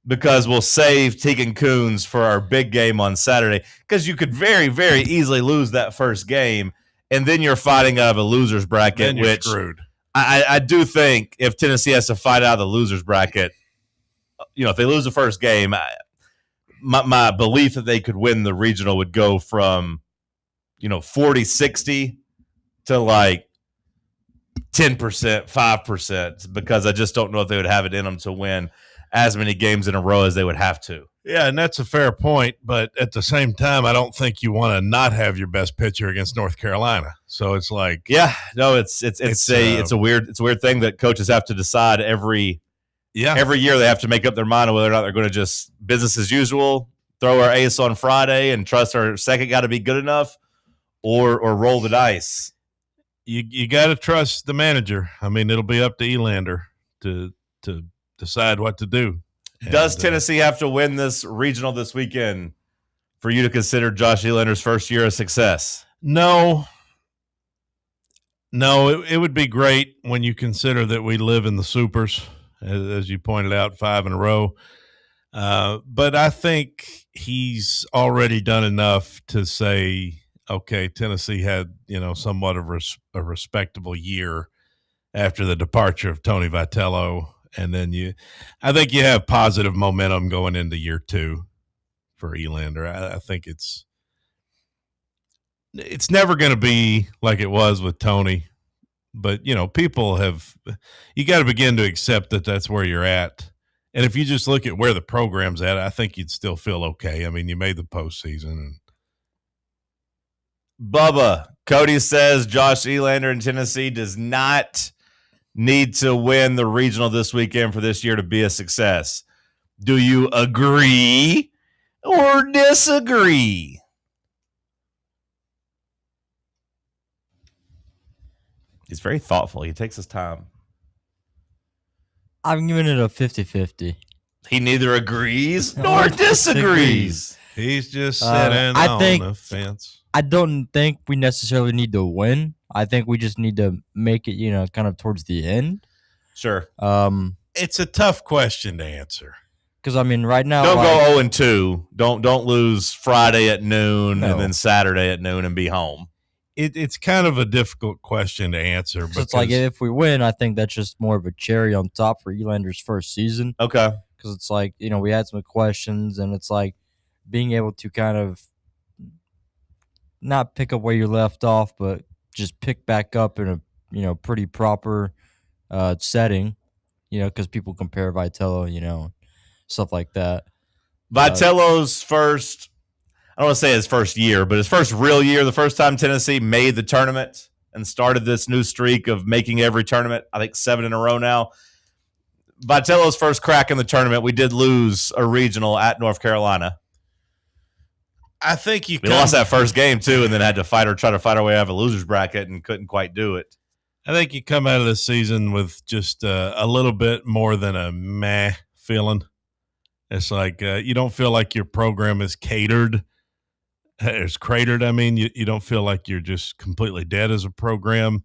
because we'll save Tegan Coons for our big game on Saturday. Because you could very, very easily lose that first game. And then you're fighting out of a loser's bracket, then you're which screwed. I do think if Tennessee has to fight out of the loser's bracket, if they lose the first game, my belief that they could win the regional would go from, 40-60 to like 10%, 5%, because I just don't know if they would have it in them to win as many games in a row as they would have to. Yeah, and that's a fair point, but at the same time, I don't think you want to not have your best pitcher against North Carolina. So it's like, it's a weird thing that coaches have to decide every year. They have to make up their mind on whether or not they're going to just business as usual, throw our ace on Friday and trust our second guy to be good enough, or roll the dice. You got to trust the manager. I mean, it'll be up to Elander to decide what to do. Does Tennessee have to win this regional this weekend for you to consider Josh Elander's first year a success? No, it would be great when you consider that we live in the supers, as you pointed out, 5 in a row. But I think he's already done enough to say, okay, Tennessee had, somewhat of a respectable year after the departure of Tony Vitello. And then I think you have positive momentum going into year 2 for Elander. I think it's never going to be like it was with Tony, but people you got to begin to accept that that's where you're at. And if you just look at where the program's at, I think you'd still feel okay. I mean, you made the postseason. Bubba, Cody says Josh Elander in Tennessee does not need to win the regional this weekend for this year to be a success. Do you agree or disagree? He's very thoughtful. He takes his time. I'm giving it a 50-50. He neither agrees nor disagrees. He's just sitting on the fence. I don't think we necessarily need to win. I think we just need to make it, kind of towards the end. Sure. It's a tough question to answer. Because, right now... Don't go 0-2. Don't lose Friday at noon and then Saturday at noon and be home. It's kind of a difficult question to answer. Because it's like, if we win, I think that's just more of a cherry on top for Elander's first season. Okay. Because it's like, we had some questions, and it's like being able to kind of not pick up where you left off, but just pick back up in a pretty proper setting, because people compare Vitello, stuff like that. Vitello's first, I don't want to say his first year, but his first real year, the first time Tennessee made the tournament and started this new streak of making every tournament, I think 7 in a row now. Vitello's first crack in the tournament, we did lose a regional at North Carolina. I think we lost that first game, too, and then had to try to fight our way out of a loser's bracket and couldn't quite do it. I think you come out of this season with just a little bit more than a meh feeling. It's like you don't feel like your program is catered. It's cratered. I mean, you don't feel like you're just completely dead as a program,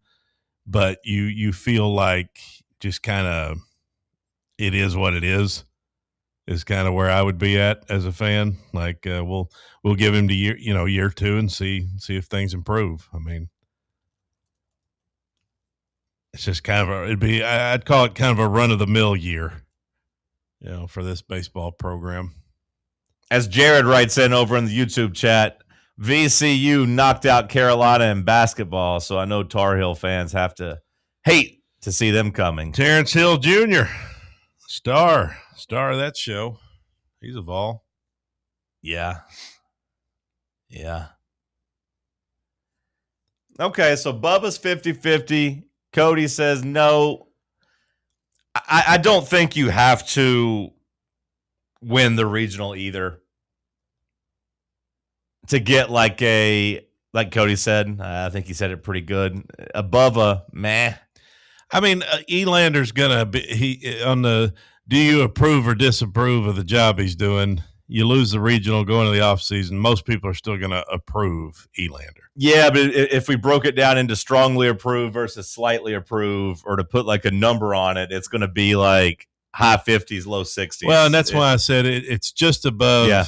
but you feel like just kind of it is what it is kind of where I would be at as a fan. Like we'll give him to year 2 and see if things improve. I mean, it's just kind of I'd call it kind of a run of the mill year, for this baseball program. As Jared writes in over in the YouTube chat, VCU knocked out Carolina in basketball, so I know Tar Heel fans have to hate to see them coming. Terrence Hill Jr., star of that show. He's a Vol. Yeah. Okay, so Bubba's 50-50. Cody says no. I don't think you have to win the regional either to get like Cody said. I think he said it pretty good. Above a meh. I mean, Elander's gonna be on the. Do you approve or disapprove of the job he's doing? You lose the regional going into the offseason, most people are still going to approve Elander. Yeah, but if we broke it down into strongly approve versus slightly approve, or to put like a number on it, it's going to be like high 50s, low 60s. Well, and that's why I said it's just above. Yeah.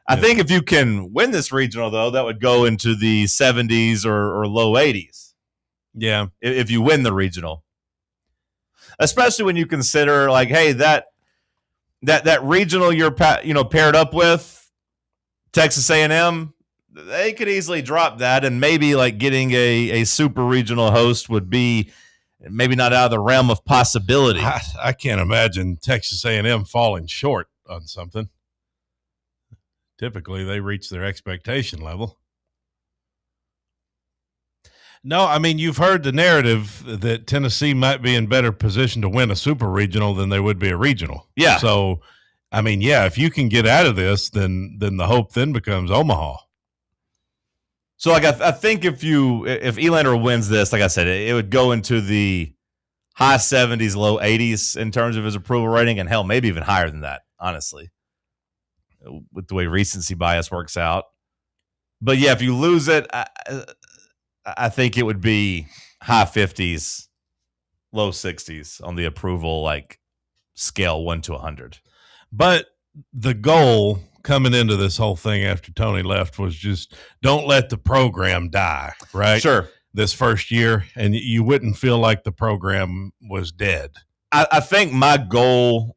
I think if you can win this regional, though, that would go into the 70s or low 80s. Yeah. If you win the regional. Especially when you consider, like, hey, that regional you're paired up with, Texas A&M, they could easily drop that, and maybe like getting a super regional host would be maybe not out of the realm of possibility. I can't imagine Texas A&M falling short on something. Typically, they reach their expectation level. No, I mean, you've heard the narrative that Tennessee might be in better position to win a super regional than they would be a regional. Yeah. So, I mean, yeah, if you can get out of this, then the hope then becomes Omaha. So, like, I think if Elander wins this, like I said, it would go into the high 70s, low 80s in terms of his approval rating, and hell, maybe even higher than that, honestly, with the way recency bias works out. But, yeah, if you lose it, I think it would be high 50s, low 60s on the approval, like, scale 1 to 100. But the goal coming into this whole thing after Tony left was just don't let the program die, right? Sure. This first year, and you wouldn't feel like the program was dead. I think my goal...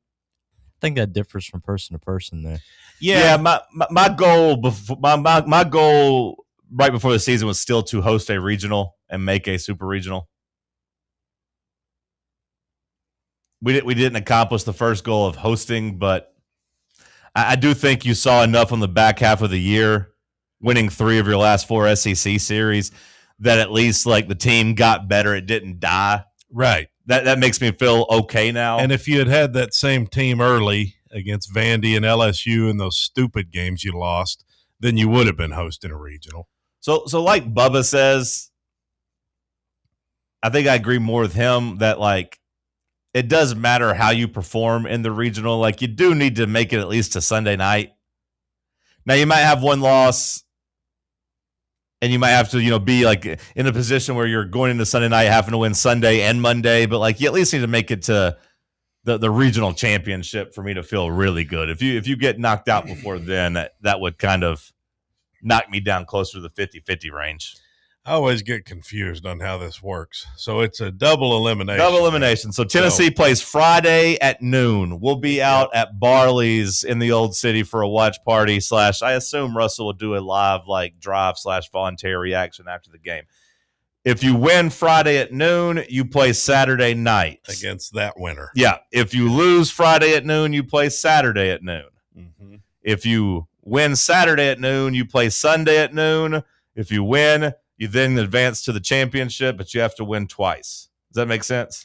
I think that differs from person to person there. Yeah, my goal my goal right before the season was still to host a regional and make a super regional. We didn't accomplish the first goal of hosting, but I do think you saw enough on the back half of the year, winning 3 of your last 4 SEC series, that at least like the team got better. It didn't die. Right. That makes me feel okay now. And if you had that same team early against Vandy and LSU in those stupid games you lost, then you would have been hosting a regional. So like Bubba says, I think I agree more with him that, like, it does matter how you perform in the regional. Like, you do need to make it at least to Sunday night. Now, you might have one loss, and you might have to, be like in a position where you're going into Sunday night having to win Sunday and Monday, but like you at least need to make it to the regional championship for me to feel really good. If you get knocked out before then, that would kind of knock me down closer to the 50-50 range. I always get confused on how this works. So it's a double elimination. Double elimination. So Tennessee plays Friday at noon. We'll be out at Barley's in the Old City for a watch party / I assume Russell will do a live like drive / voluntary reaction after the game. If you win Friday at noon, you play Saturday night. Against that winner. Yeah. If you lose Friday at noon, you play Saturday at noon. Mm-hmm. If you win Saturday at noon, you play Sunday at noon. If you win, You then advance to the championship, but you have to win twice. Does that make sense?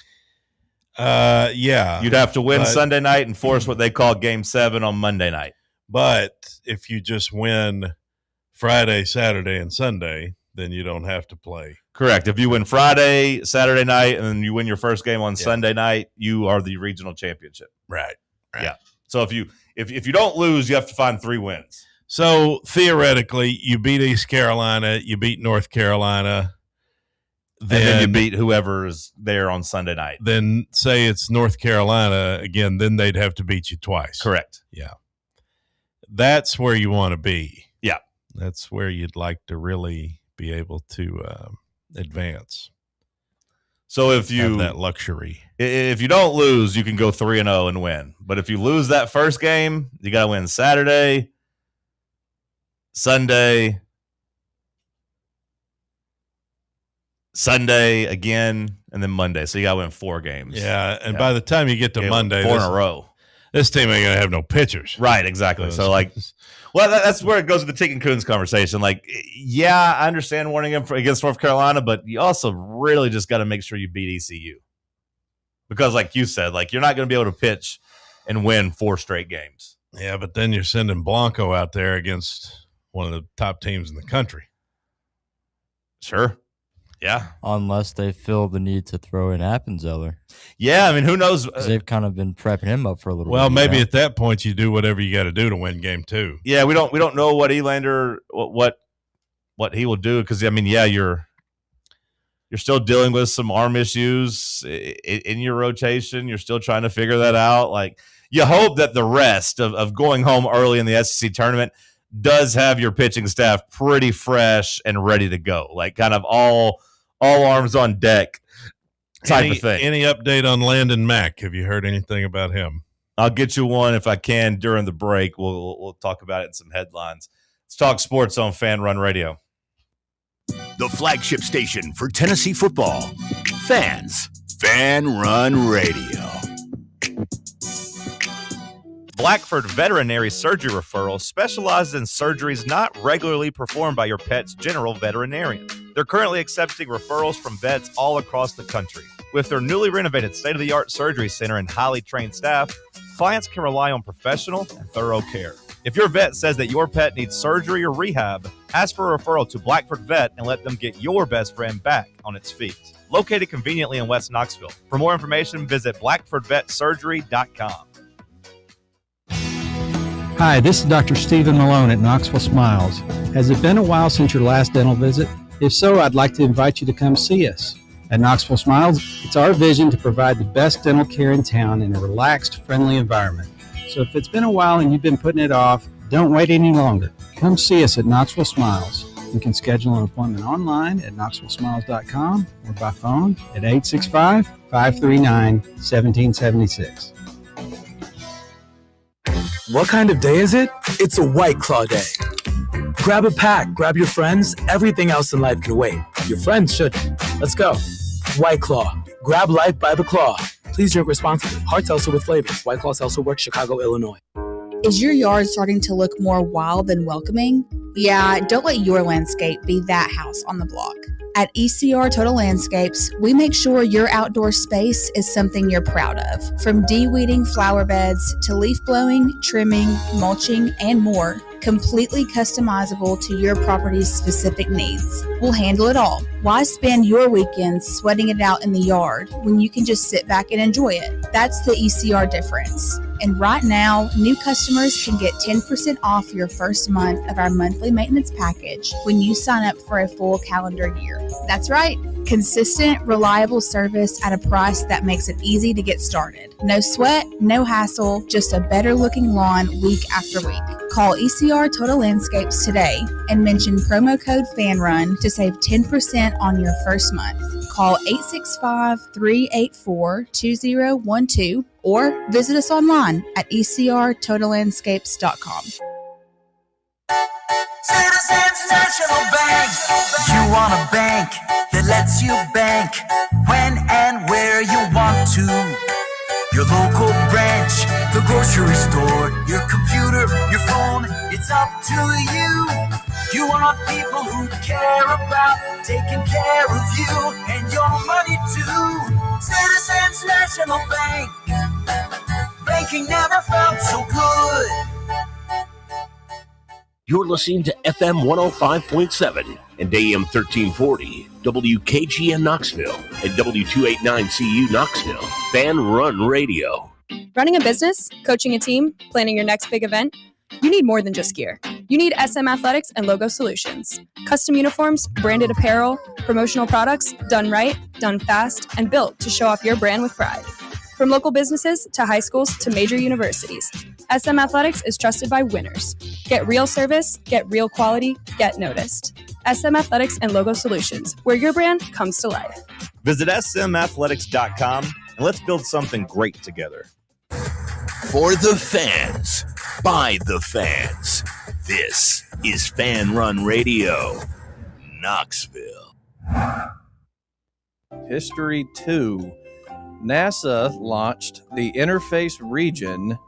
Yeah. You'd have to win Sunday night and force what they call Game 7 on Monday night. But if you just win Friday, Saturday, and Sunday, then you don't have to play. Correct. If you win Friday, Saturday night, and then you win your first game on Sunday night, you are the regional championship. Right. Yeah. So if you don't lose, you have to find 3 wins. So theoretically, you beat East Carolina, you beat North Carolina, then you beat whoever's there on Sunday night. Then say it's North Carolina again, then they'd have to beat you twice. Correct. Yeah. That's where you want to be. Yeah. That's where you'd like to really be able to advance. So if you have that luxury, if you don't lose, you can go 3-0 and win. But if you lose that first game, you got to win Saturday, Sunday again, and then Monday. So you got to win 4 games. Yeah, and by the time you get to Monday, 4 in a row. This team ain't gonna have no pitchers. Right, exactly. So that's where it goes with the Tick and Coons conversation. Like, yeah, I understand warning him against North Carolina, but you also really just got to make sure you beat ECU. Because like you said, like you're not going to be able to pitch and win 4 straight games. Yeah, but then you're sending Blanco out there against one of the top teams in the country. Sure. Yeah. Unless they feel the need to throw in Appenzeller. Yeah, I mean, who knows? They've kind of been prepping him up for a little Well, bit. maybe at that point you do whatever you got to do to win game 2. Yeah, we don't know what Elander what he will do because I mean, yeah, you're still dealing with some arm issues in your rotation. You're still trying to figure that out. Like you hope that the rest of going home early in the SEC tournament does have your pitching staff pretty fresh and ready to go. Like kind of all arms on deck type of thing. Any update on Landon Mack? Have you heard anything about him? I'll get you one if I can during the break. We'll talk about it in some headlines. Let's talk sports on Fan Run Radio. The flagship station for Tennessee football. Fans. Fan Run Radio. Blackford Veterinary Surgery Referral specializes in surgeries not regularly performed by your pet's general veterinarian. They're currently accepting referrals from vets all across the country. With their newly renovated state-of-the-art surgery center and highly trained staff, clients can rely on professional and thorough care. If your vet says that your pet needs surgery or rehab, ask for a referral to Blackford Vet and let them get your best friend back on its feet. Located conveniently in West Knoxville. For more information, visit blackfordvetsurgery.com. Hi, this is Dr. Stephen Malone at Knoxville Smiles. Has it been a while since your last dental visit? If so, I'd like to invite you to come see us. At Knoxville Smiles, it's our vision to provide the best dental care in town in a relaxed, friendly environment. So if it's been a while and you've been putting it off, don't wait any longer. Come see us at Knoxville Smiles. You can schedule an appointment online at knoxvillesmiles.com or by phone at 865-539-1776. What kind of day is it? It's a White Claw day. Grab a pack, grab your friends, everything else in life can wait. Your friends shouldn't. Let's go. White Claw. Grab life by the claw. Please drink responsibly. Hard seltzer with flavors. White Claw Seltzer Works, Chicago, Illinois. Is your yard starting to look more wild than welcoming? Yeah, don't let your landscape be that house on the block. At ECR Total Landscapes, we make sure your outdoor space is something you're proud of. From de-weeding flower beds to leaf blowing, trimming, mulching, and more, completely customizable to your property's specific needs. We'll handle it all. Why spend your weekends sweating it out in the yard when you can just sit back and enjoy it? That's the ECR difference. And right now, new customers can get 10% off your first month of our monthly maintenance package when you sign up for a full calendar year. That's right. Consistent, reliable service at a price that makes it easy to get started. No sweat, no hassle, just a better looking lawn week after week. Call ECR Total Landscapes today and mention promo code FANRUN to save 10% on your first month. Call 865-384-2012 or visit us online at ecrtotallandscapes.com. Citizens National Bank. You want a bank that lets you bank when and where you want to. Your local branch, the grocery store, your computer, your phone, it's up to you. You want people who care about taking care of you and your money too. Citizens National Bank, banking never felt so good. You're listening to FM 105.7 and AM 1340, WKGN Knoxville, and W289CU Knoxville, Fan Run Radio. Running a business, coaching a team, planning your next big event, you need more than just gear. You need SM Athletics and Logo Solutions. Custom uniforms, branded apparel, promotional products, done right, done fast, and built to show off your brand with pride. From local businesses to high schools to major universities, SM Athletics is trusted by winners. Get real service, get real quality, get noticed. SM Athletics and Logo Solutions, where your brand comes to life. Visit smathletics.com and let's build something great together. For the fans, by the fans, this is Fan Run Radio, Knoxville. History 2. NASA launched the Interface Region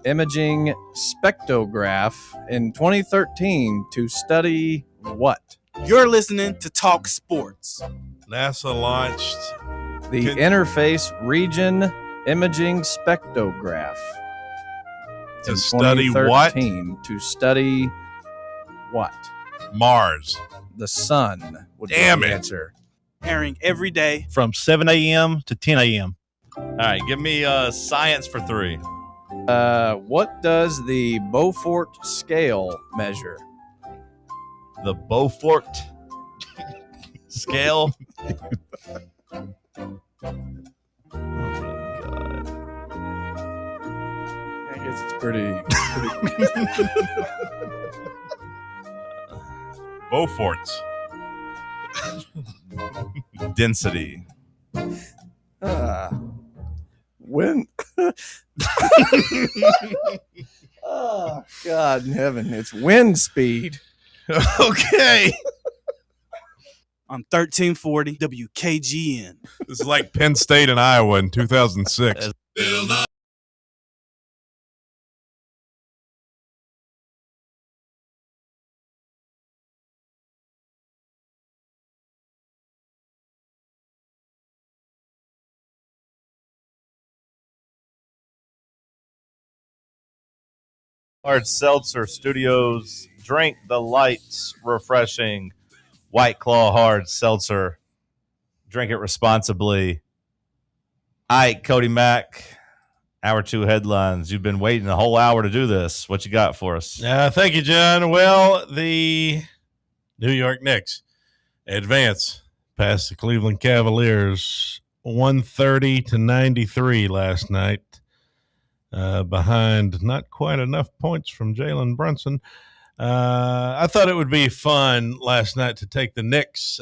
Imaging Spectrograph in 2013 to study what? You're listening to TalkSports. NASA launched the Interface Region Imaging Spectrograph. To study what? To study what? Mars. The sun would be Damn the it. answer. Airing every day from 7 a.m. to 10 a.m. All right, give me science for 3. What does the Beaufort scale measure? The Beaufort scale? I guess it's pretty Beaufort's. Density. When? Oh, God in heaven. It's wind speed. Okay. on 1340 WKGN. This is like Penn State and Iowa in 2006. Hard Seltzer Studios. Drink the lights, refreshing White Claw Hard Seltzer. Drink it responsibly. All right, Cody Mack, hour 2 headlines. You've been waiting a whole hour to do this. What you got for us? Thank you, John. Well, the New York Knicks advance past the Cleveland Cavaliers 130-93 last night. Behind not quite enough points from Jalen Brunson. I thought it would be fun last night to take the Knicks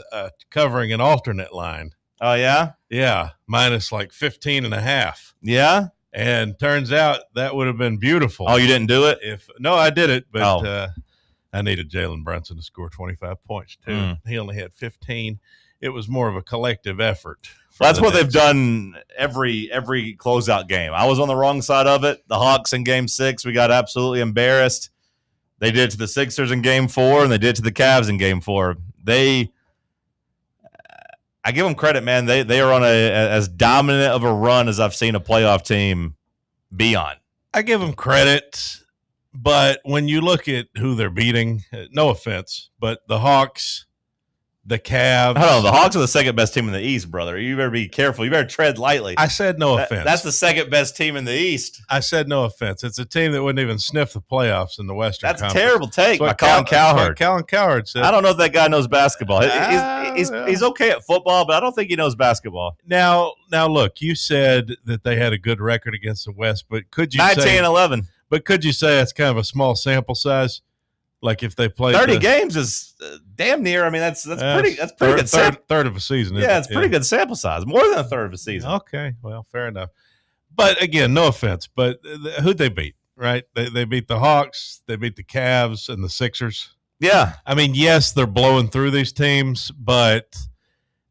covering an alternate line. Oh, yeah? Yeah, minus like 15.5. Yeah? And turns out that would have been beautiful. Oh, you didn't do it? No, I did it, but I needed Jalen Brunson to score 25 points, too. He only had 15. It was more of a collective effort. That's what they've done every closeout game. I was on the wrong side of it. The Hawks in Game 6, we got absolutely embarrassed. They did it to the Sixers in Game 4, and they did it to the Cavs in Game 4. I give them credit, man. They are on as dominant of a run as I've seen a playoff team be on. I give them credit, but when you look at who they're beating, no offense, but the Hawks, the Cavs. Hold on, the Hawks are the second best team in the East, brother. You better be careful. You better tread lightly. I said no offense. That's the second best team in the East. I said no offense. It's a team that wouldn't even sniff the playoffs in the Western That's Conference. a terrible take by Colin Colin Cowherd. Colin Cowherd said. I don't know if that guy knows basketball. He's okay at football, but I don't think he knows basketball. Now, look, you said that they had a good record against the West, but could you 19-11? But could you say it's kind of a small sample size? Like if they played 30 games is damn near. I mean, that's pretty good. Third of a season. Yeah, it's pretty good sample size. More than a third of a season. Okay, well, fair enough. But again, no offense, but who'd they beat? Right? They beat the Hawks, they beat the Cavs, and the Sixers. Yeah. I mean, yes, they're blowing through these teams, but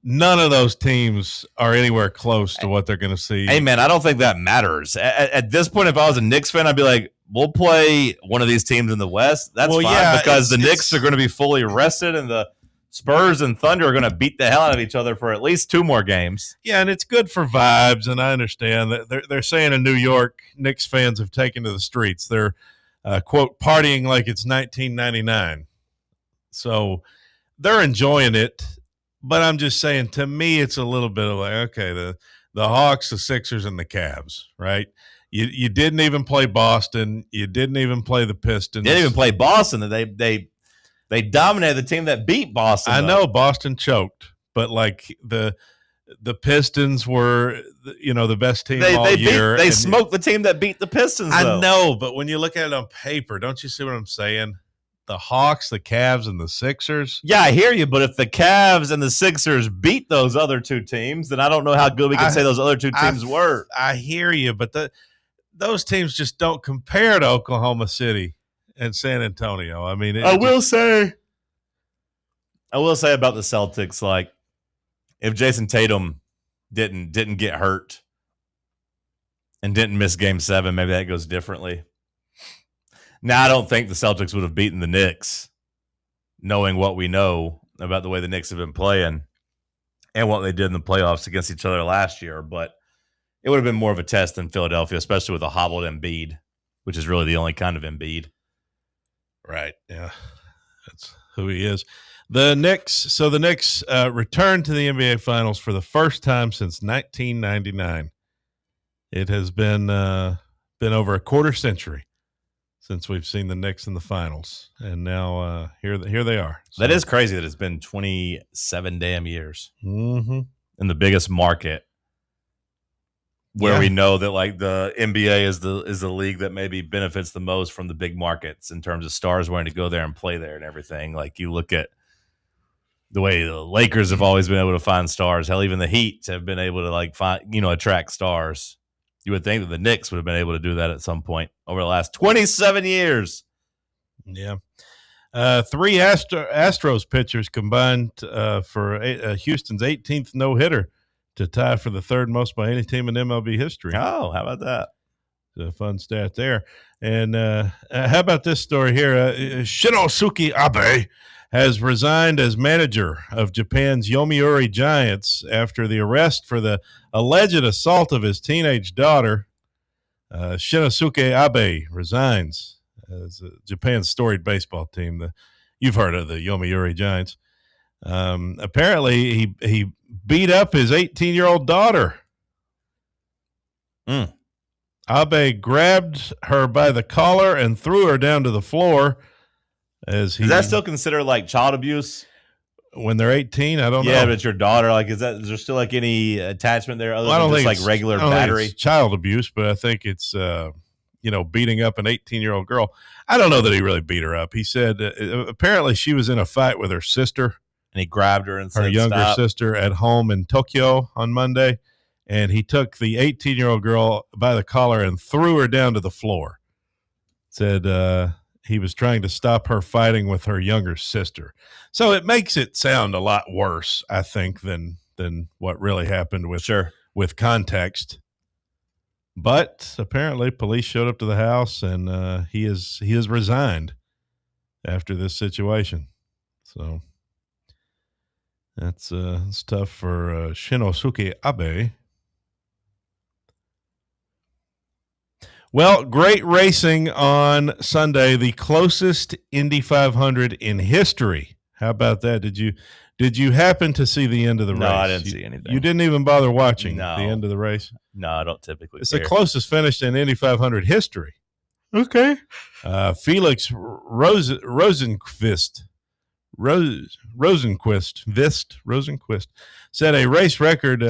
none of those teams are anywhere close to what they're going to see. Hey, man, I don't think that matters. At this point, if I was a Knicks fan, I'd be like, we'll play one of these teams in the West. That's fine because the Knicks are going to be fully rested and the Spurs and Thunder are going to beat the hell out of each other for at least 2 more games. Yeah, and it's good for vibes, and I understand that they're saying in New York, Knicks fans have taken to the streets. They're, quote, partying like it's 1999. So they're enjoying it, but I'm just saying, to me, it's a little bit of like, okay, the Hawks, the Sixers, and the Cavs, right? You didn't even play Boston. You didn't even play the Pistons. They didn't even play Boston. They dominated the team that beat Boston. I know Boston choked, but like the Pistons were, the best team all year. They smoked the team that beat the Pistons, though. I know, but when you look at it on paper, don't you see what I'm saying? The Hawks, the Cavs, and the Sixers. Yeah, I hear you, but if the Cavs and the Sixers beat those other 2 teams, then I don't know how good we can say those other 2 teams were. I hear you, but those teams just don't compare to Oklahoma City and San Antonio. I mean, I will say about the Celtics, like, if Jason Tatum didn't get hurt and didn't miss Game 7, maybe that goes differently. Now, I don't think the Celtics would have beaten the Knicks, knowing what we know about the way the Knicks have been playing and what they did in the playoffs against each other last year, but it would have been more of a test than Philadelphia, especially with a hobbled Embiid, which is really the only kind of Embiid. Right, yeah. That's who he is. The Knicks returned to the NBA Finals for the first time since 1999. It has been over a quarter century since we've seen the Knicks in the finals, and now here they are. So, that is crazy that it's been 27 damn years in the biggest market, where we know that like the NBA is the league that maybe benefits the most from the big markets in terms of stars wanting to go there and play there and everything. Like, you look at the way the Lakers have always been able to find stars. Hell, even the Heat have been able to like find, attract stars. You would think that the Knicks would have been able to do that at some point over the last 27 years. Yeah. 3 Astros pitchers combined for Houston's 18th no-hitter to tie for the 3rd most by any team in MLB history. Oh, how about that? It's a fun stat there. And how about this story here? Shinosuke Abe has resigned as manager of Japan's Yomiuri Giants after the arrest for the alleged assault of his teenage daughter. Shinosuke Abe resigns as Japan's storied baseball team. You've heard of the Yomiuri Giants. Apparently, he beat up his 18-year-old daughter. Abe grabbed her by the collar and threw her down to the floor. Is that still considered like child abuse when they're 18? I don't know. Yeah, but it's your daughter. Like, is there still like any attachment there other than just like regular battery? It's child abuse, but I think it's beating up an 18-year-old girl. I don't know that he really beat her up. He said apparently she was in a fight with her sister, and he grabbed her and her said, younger "Stop." sister at home in Tokyo on Monday, and he took the 18-year-old girl by the collar and threw her down to the floor. Said he was trying to stop her fighting with her younger sister. So it makes it sound a lot worse, I think, than what really happened with context. But apparently police showed up to the house, and he has resigned after this situation. So that's it's tough for Shinosuke Abe. Well, great racing on Sunday, the closest Indy 500 in history. How about that? Did you happen to see the end of the race? No, I didn't see anything. You didn't even bother watching the end of the race? No, I don't typically. It's the closest finish in Indy 500 history. Okay. Felix Rosenqvist set a race record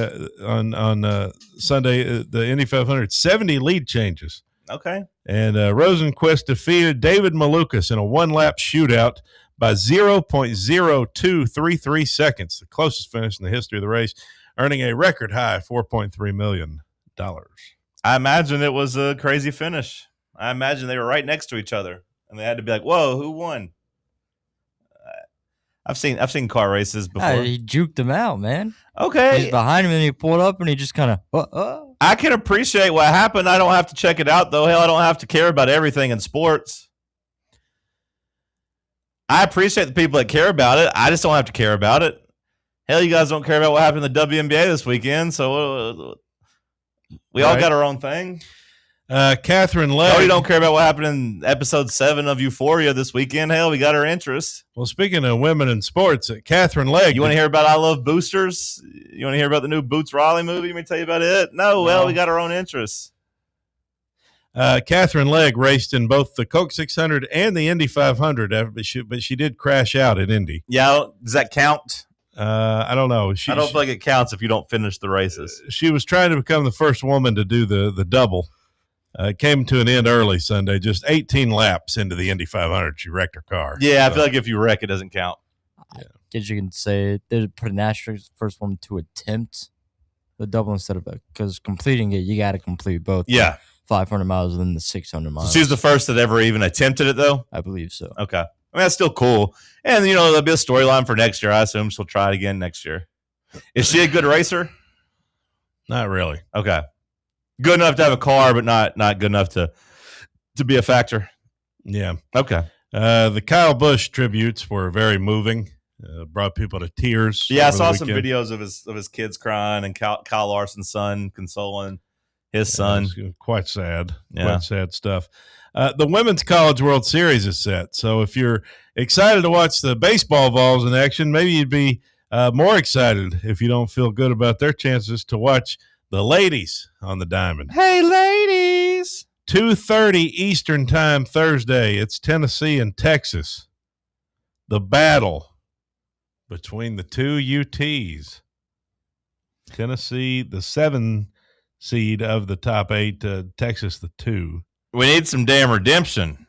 on Sunday. The Indy 500, 70 lead changes. Okay. And Rosenqvist defeated David Malukas in a one-lap shootout by 0.0233 seconds, the closest finish in the history of the race, earning a record high $4.3 million. I imagine it was a crazy finish. I imagine they were right next to each other, and they had to be like, whoa, who won? I've seen car races before. He juked him out, man. Okay. He's behind him and he pulled up and he just kind of. I can appreciate what happened. I don't have to check it out, though. Hell, I don't have to care about everything in sports. I appreciate the people that care about it. I just don't have to care about it. Hell, you guys don't care about what happened in the WNBA this weekend, so we all got our own thing. Catherine Legg. Cody don't care about what happened in episode 7 of Euphoria this weekend. Hell, we got our interest. Well, speaking of women in sports, Catherine Legg. You want to hear about I Love Boosters? You want to hear about the new Boots Riley movie? Let me tell you about it. No, well, we got our own interests. Catherine Legg raced in both the Coke 600 and the Indy 500, but she did crash out at Indy. Yeah, does that count? I don't know. I don't feel like it counts if you don't finish the races. She was trying to become the first woman to do the double. It came to an end early Sunday, just 18 laps into the Indy 500. She wrecked her car. Yeah, I feel like if you wreck, it doesn't count. I guess you can say they put an asterisk first one to attempt the double instead of because completing it, you got to complete both. Yeah. 500 miles and then the 600 miles. So she's the first that ever even attempted it, though? I believe so. Okay. I mean, that's still cool. And, there'll be a storyline for next year. I assume she'll try it again next year. Is she a good racer? Not really. Okay. Good enough to have a car, but not good enough to be a factor. Yeah. Okay. The Kyle Busch tributes were very moving. Brought people to tears. Yeah, I saw some videos of his kids crying and Kyle Larson's son consoling his son. Quite sad. Yeah. Quite sad stuff. The Women's College World Series is set. So if you're excited to watch the baseball Vols in action, maybe you'd be more excited if you don't feel good about their chances to watch the ladies on the diamond. Hey, ladies. 2:30 Eastern time Thursday. It's Tennessee and Texas. The battle between the two UTs. Tennessee, the 7 seed of the top 8, Texas, the 2. We need some damn redemption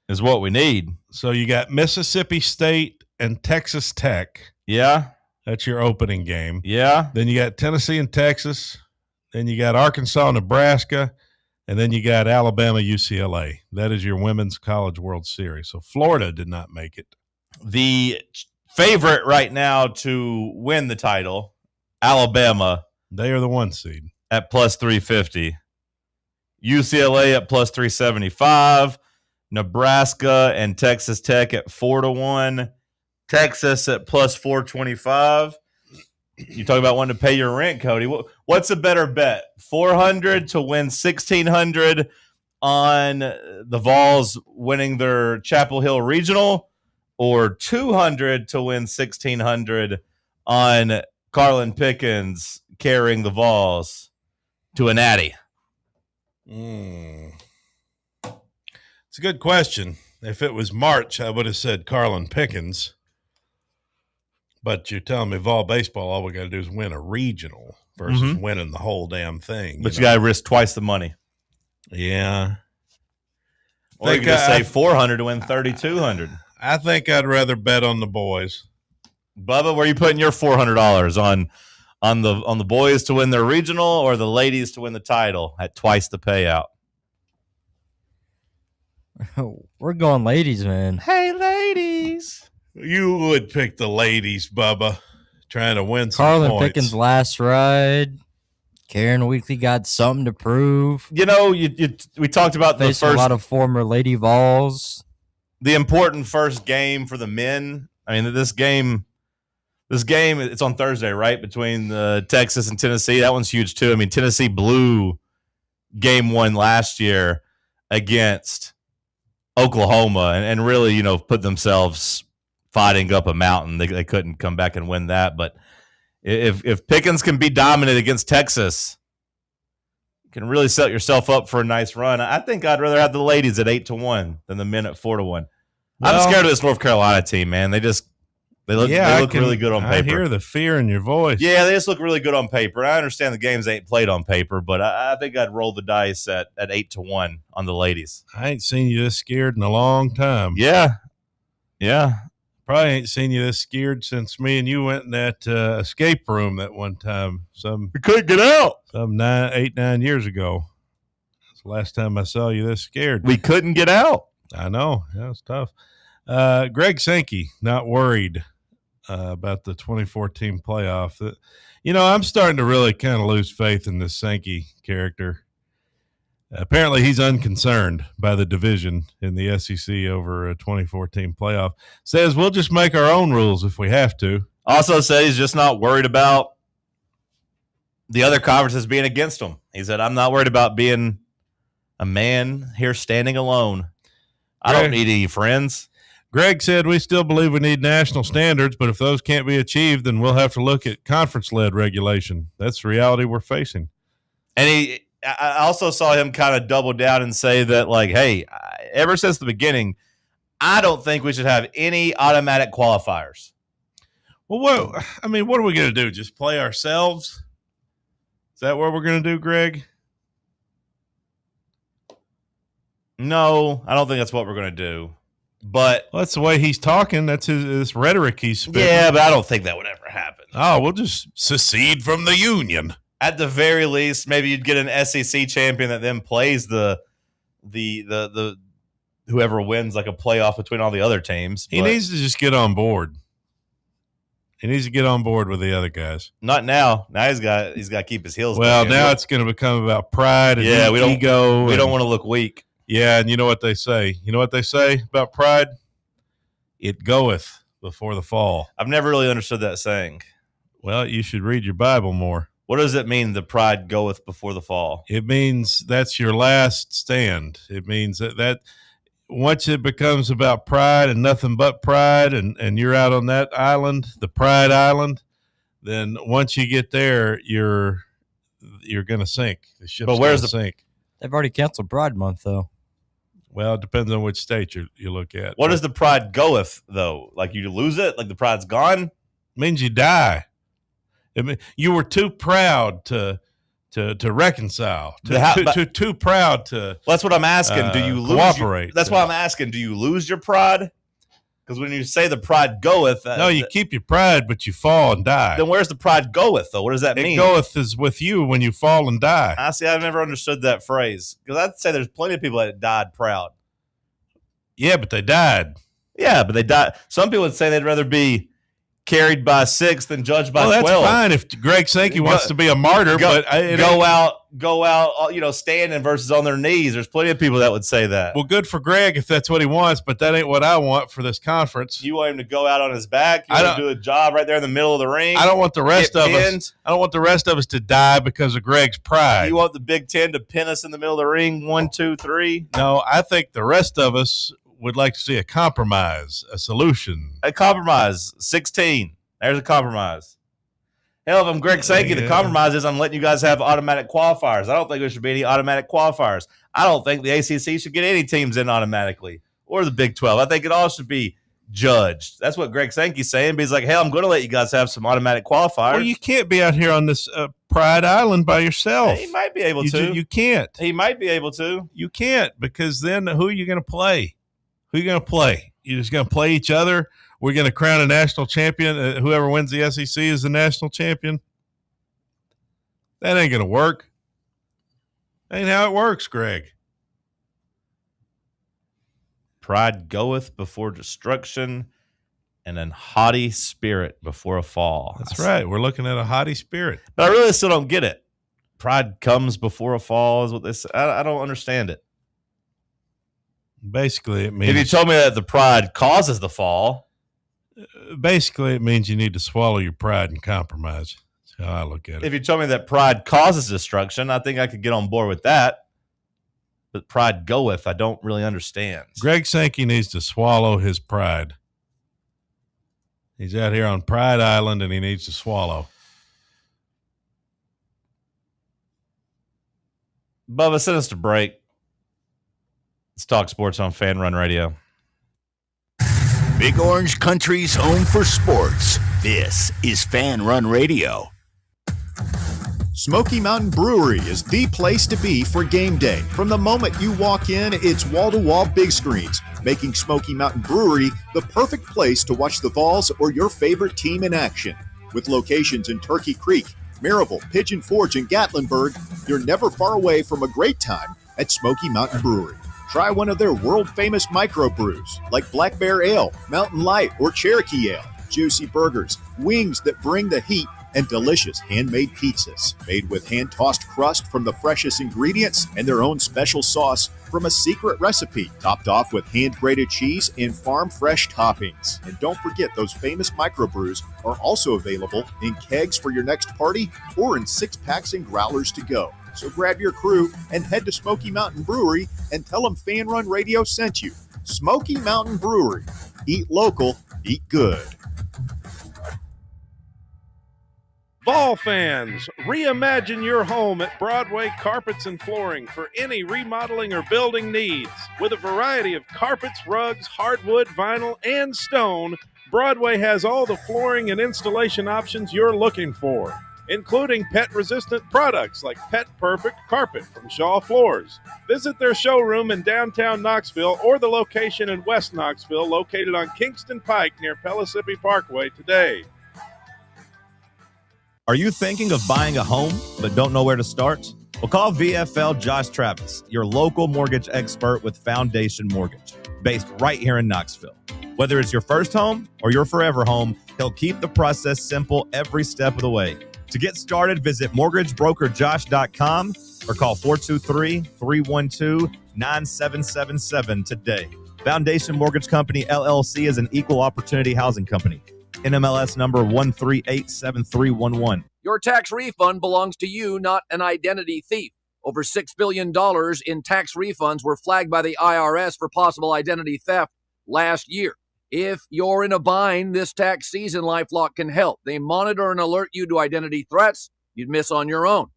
is what we need. So you got Mississippi State and Texas Tech. Yeah. That's your opening game. Yeah. Then you got Tennessee and Texas. Then you got Arkansas, Nebraska. And then you got Alabama, UCLA. That is your Women's College World Series. So Florida did not make it. The favorite right now to win the title, Alabama. They are the 1 seed. At plus 350. UCLA at plus 375. Nebraska and Texas Tech at 4-1. Texas at plus 425. You talk about wanting to pay your rent, Cody. What's a better bet? 400 to win 1,600 on the Vols winning their Chapel Hill Regional, or 200 to win 1,600 on Carlin Pickens carrying the Vols to a natty? It's a good question. If it was March, I would have said Carlin Pickens. But you're telling me Vol baseball, all we got to do is win a regional versus winning the whole damn thing. But you got to risk twice the money. Yeah. Or you can just say 400 to win 3,200. I think I'd rather bet on the boys. Bubba, where are you putting your $400 on the boys to win their regional or the ladies to win the title at twice the payout? We're going ladies, man. Hey, ladies. You would pick the ladies, Bubba, trying to win some Carlin points. Pickens' last ride. Karen Weekly got something to prove. We talked about the Faced first, a lot of former Lady Vols. The important first game for the men. I mean, this game, it's on Thursday, right? Between Texas and Tennessee. That one's huge too. I mean, Tennessee blew game 1 last year against Oklahoma and really, put themselves fighting up a mountain. They couldn't come back and win that. But if Pickens can be dominant against Texas, you can really set yourself up for a nice run. I think I'd rather have the ladies at 8-1 than the men at 4-1. I'm scared of this North Carolina team, man. They look really good on paper. I hear the fear in your voice. Yeah, they just look really good on paper. I understand the games ain't played on paper, but I think I'd roll the dice at 8-1 on the ladies. I ain't seen you this scared in a long time. Yeah. Probably ain't seen you this scared since me and you went in that escape room that one time. We couldn't get out. Some 9 years ago. That's the last time I saw you this scared. We couldn't get out. I know. Yeah, it's tough. Greg Sankey, not worried about the 2014 playoff. I'm starting to really kind of lose faith in this Sankey character. Apparently, he's unconcerned by the division in the SEC over a 2014 playoff. Says we'll just make our own rules if we have to. Also said he's just not worried about the other conferences being against him. He said, I'm not worried about being a man here standing alone. I don't need any friends. Greg said we still believe we need national standards, but if those can't be achieved, then we'll have to look at conference-led regulation. That's the reality we're facing. And I also saw him kind of double down and say that, like, hey, ever since the beginning, I don't think we should have any automatic qualifiers. Well, what are we going to do? Just play ourselves? Is that what we're going to do, Greg? No, I don't think that's what we're going to do. But that's the way he's talking. That's his rhetoric he's spitting. Yeah, but I don't think that would ever happen. Oh, we'll just secede from the union. At the very least, maybe you'd get an SEC champion that then plays the whoever wins, like a playoff between all the other teams. He needs to just get on board. He needs to get on board with the other guys. Not now. Now he's got to keep his heels. Well, now it's going to become about pride and ego. We don't want to look weak. Yeah, and you know what they say. You know what they say about pride? It goeth before the fall. I've never really understood that saying. Well, you should read your Bible more. What does it mean, the pride goeth before the fall? It means that's your last stand. It means that once it becomes about pride and nothing but pride, and you're out on that island, the Pride Island, then once you get there, you're going to sink. The ship's going to sink. They've already canceled Pride Month, though. Well, it depends on which state you look at. What does the pride goeth, though? Like you lose it? Like the pride's gone? It means you die. You were too proud to reconcile. Too proud to. Well, that's what I'm asking. Do you lose? Cooperate? That's why I'm asking. Do you lose your pride? Because when you say the pride goeth, no, you keep your pride, but you fall and die. Then where's the pride goeth, though? What does that mean? It goeth is with you when you fall and die. I see. I've never understood that phrase because I'd say there's plenty of people that died proud. Yeah, but they died. Yeah, but they died. Some people would say they'd rather be carried by 6 than judged by 12. That's fine if Greg Sankey wants to be a martyr, but go out, standing versus on their knees. There's plenty of people that would say that. Well, good for Greg if that's what he wants, but that ain't what I want for this conference. You want him to go out on his back? You want him to do a job right there in the middle of the ring? I don't want the rest of us. I don't want the rest of us to die because of Greg's pride. You want the Big Ten to pin us in the middle of the ring? 1, 2, 3. No, I think the rest of us would like to see a compromise, a solution. A compromise. 16. There's a compromise. Hell, if I'm Greg Sankey, the compromise is I'm letting you guys have automatic qualifiers. I don't think there should be any automatic qualifiers. I don't think the ACC should get any teams in automatically or the Big 12. I think it all should be judged. That's what Greg Sankey's saying. But he's like, hell, I'm going to let you guys have some automatic qualifiers. Well, you can't be out here on this Pride Island by yourself. He might be able to. You can't. He might be able to. You can't because then who are you going to play? Who are you going to play? You're just going to play each other? We're going to crown a national champion. Whoever wins the SEC is the national champion. That ain't going to work. That ain't how it works, Greg. Pride goeth before destruction, and an haughty spirit before a fall. That's right. We're looking at a haughty spirit. But I really still don't get it. Pride comes before a fall is what they say. I don't understand it. Basically, it means... If you told me that the pride causes the fall... Basically, it means you need to swallow your pride and compromise. That's how I look at it. If you told me that pride causes destruction, I think I could get on board with that. But pride goeth, I don't really understand. Greg Sankey needs to swallow his pride. He's out here on Pride Island, and he needs to swallow. Bubba, send us to break. Let's talk sports on Fan Run Radio. Big Orange Country's home for sports. This is Fan Run Radio. Smoky Mountain Brewery is the place to be for game day. From the moment you walk in, it's wall-to-wall big screens, making Smoky Mountain Brewery the perfect place to watch the Vols or your favorite team in action. With locations in Turkey Creek, Maryville, Pigeon Forge, and Gatlinburg, you're never far away from a great time at Smoky Mountain Brewery. Try one of their world-famous microbrews like Black Bear Ale, Mountain Light, or Cherokee Ale. Juicy burgers, wings that bring the heat, and delicious handmade pizzas made with hand-tossed crust from the freshest ingredients and their own special sauce from a secret recipe, topped off with hand-grated cheese and farm-fresh toppings. And don't forget, those famous microbrews are also available in kegs for your next party or in 6-packs and growlers to go. So grab your crew and head to Smoky Mountain Brewery and tell them Fan Run Radio sent you. Smoky Mountain Brewery. Eat local, eat good. Vol fans, reimagine your home at Broadway Carpets and Flooring for any remodeling or building needs. With a variety of carpets, rugs, hardwood, vinyl, and stone, Broadway has all the flooring and installation options you're looking for, including pet-resistant products like Pet Perfect Carpet from Shaw Floors. Visit their showroom in downtown Knoxville or the location in West Knoxville located on Kingston Pike near Pellissippi Parkway today. Are you thinking of buying a home but don't know where to start? Well, call VFL Josh Travis, your local mortgage expert with Foundation Mortgage, based right here in Knoxville. Whether it's your first home or your forever home, he'll keep the process simple every step of the way. To get started, visit mortgagebrokerjosh.com or call 423-312-9777 today. Foundation Mortgage Company, LLC is an equal opportunity housing company. NMLS number 1387311. Your tax refund belongs to you, not an identity thief. Over $6 billion in tax refunds were flagged by the IRS for possible identity theft last year. If you're in a bind this tax season, LifeLock can help. They monitor and alert you to identity threats you'd miss on your own,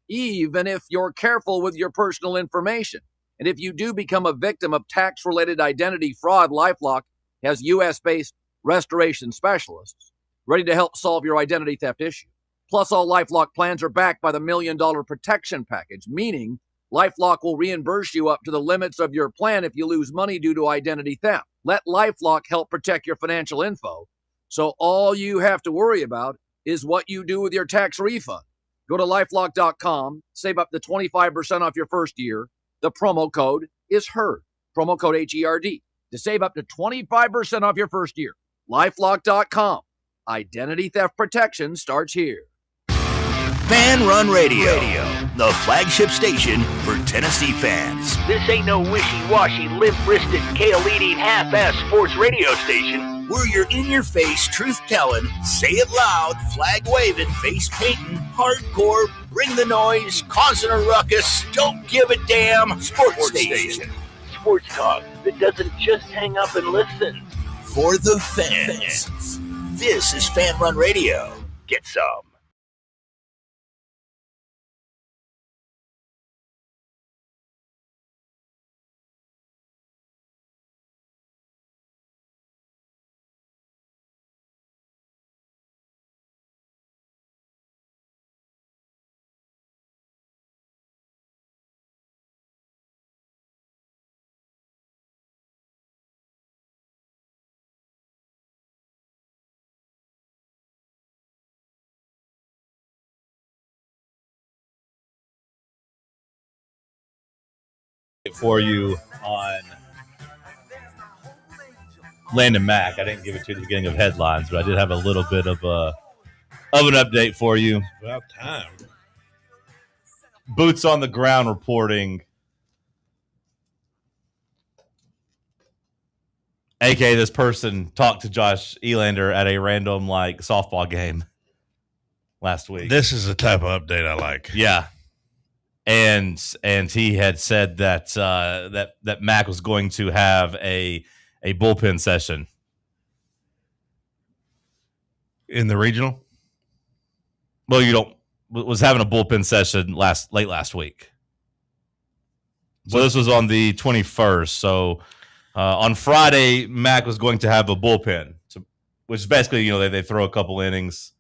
even if you're careful with your personal information. And if you do become a victim of tax-related identity fraud, LifeLock has U.S.-based restoration specialists ready to help solve your identity theft issue. Plus, all LifeLock plans are backed by the $1 Million Protection Package, meaning LifeLock will reimburse you up to the limits of your plan if you lose money due to identity theft. Let LifeLock help protect your financial info, so all you have to worry about is what you do with your tax refund. Go to LifeLock.com, save up to 25% off your first year. The promo code is HERD, promo code HERD, to save up to 25% off your first year. LifeLock.com. Identity theft protection starts here. Fan Run Radio, the flagship station for Tennessee fans. This ain't no wishy-washy, limp-wristed, kale-eating, half-ass sports radio station. We're your in-your-face, truth-telling, say it loud, flag-waving, face-painting, hardcore, bring the noise, causing a ruckus, don't give a damn sports station. Sports talk that doesn't just hang up and listen. For the fans. This is Fan Run Radio. Get some. For you on Landon Mack. I didn't give it to you at the beginning of headlines, but I did have a little bit of an update for you. About time. Boots on the ground reporting. AK, this person talked to Josh Elander at a random softball game last week. This is the type of update I like. Yeah. And he had said that that Mac was going to have a bullpen session in the regional. Well, was having a bullpen session late last week. So this was on the 21st. So on Friday, Mac was going to have a bullpen, which is basically they throw a couple innings,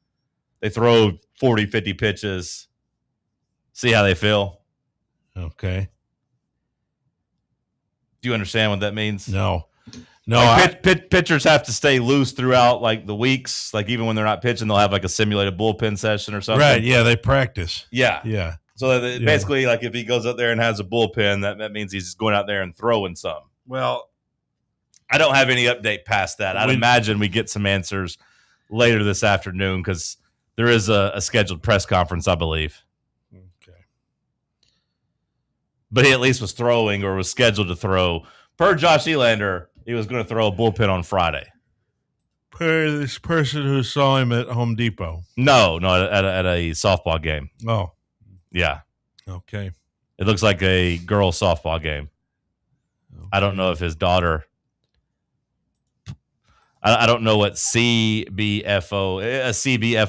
they throw 40, 50 pitches. See how they feel. Okay. Do you understand what that means? No. Pitchers have to stay loose throughout the weeks. Even when they're not pitching, they'll have a simulated bullpen session or something. Right. Yeah. They practice. Yeah. Yeah. So basically, like if he goes out there and has a bullpen, that means he's just going out there and throwing some. Well, I don't have any update past that. I'd imagine we get some answers later this afternoon because there is a scheduled press conference, I believe. Okay. But he at least was throwing or was scheduled to throw. Per Josh Elander, he was going to throw a bullpen on Friday. Per this person who saw him at Home Depot. No, at a softball game. Oh. Yeah. Okay. It looks like a girls' softball game. Okay. I don't know if his daughter... I don't know what a CBFO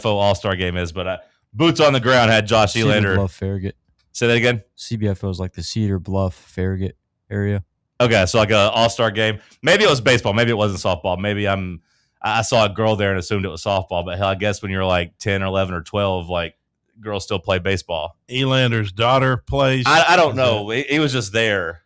All-Star game is, but boots on the ground had Josh Cedar Elander. Bluff, Farragut. Say that again? CBFO is like the Cedar Bluff, Farragut area. Okay, so like an All-Star game. Maybe it was baseball. Maybe it wasn't softball. Maybe I saw a girl there and assumed it was softball, but hell, I guess when you're like 10 or 11 or 12, like girls still play baseball. Elander's daughter plays. I don't know. He was just there.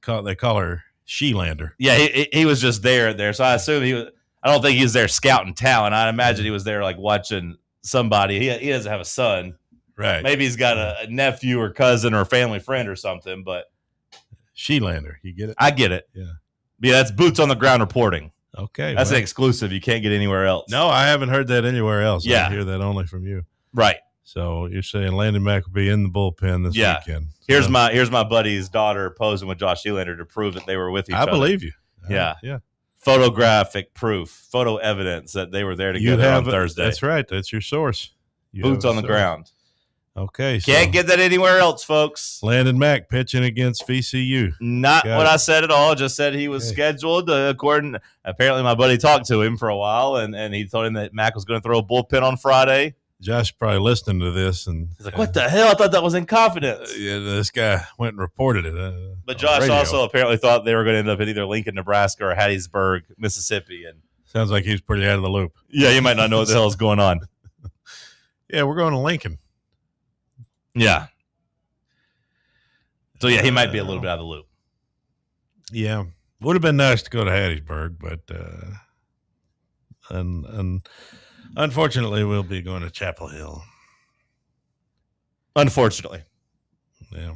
They call her Shelander. Yeah, he was just there. So I assume he was. I don't think he was there scouting talent. I imagine he was there like watching somebody. He doesn't have a son, right? Maybe he's got a nephew or cousin or family friend or something. But Shelander, you get it? I get it. Yeah, that's boots on the ground reporting. Okay, that's an exclusive. You can't get anywhere else. No, I haven't heard that anywhere else. Yeah, I hear that only from you. Right. So you're saying Landon Mack will be in the bullpen this weekend. Here's my buddy's daughter posing with Josh Elander to prove that they were with each other. I believe you. Yeah. Yeah. Photographic proof, photo evidence that they were there together on Thursday. That's right. That's your source. Boots on the ground. Okay. Can't get that anywhere else, folks. Landon Mack pitching against VCU. Not what I said at all. Just said he was scheduled. Apparently my buddy talked to him for a while, and he told him that Mack was going to throw a bullpen on Friday. Josh probably listening to this, and he's like, "What the hell? I thought that was in confidence." Yeah, this guy went and reported it. But Josh also apparently thought they were going to end up in either Lincoln, Nebraska, or Hattiesburg, Mississippi. And sounds like he's pretty out of the loop. Yeah, you might not know what the hell is going on. Yeah, we're going to Lincoln. Yeah. So yeah, he might be a little bit out of the loop. Yeah, would have been nice to go to Hattiesburg, but and unfortunately, we'll be going to Chapel Hill. Unfortunately. Yeah.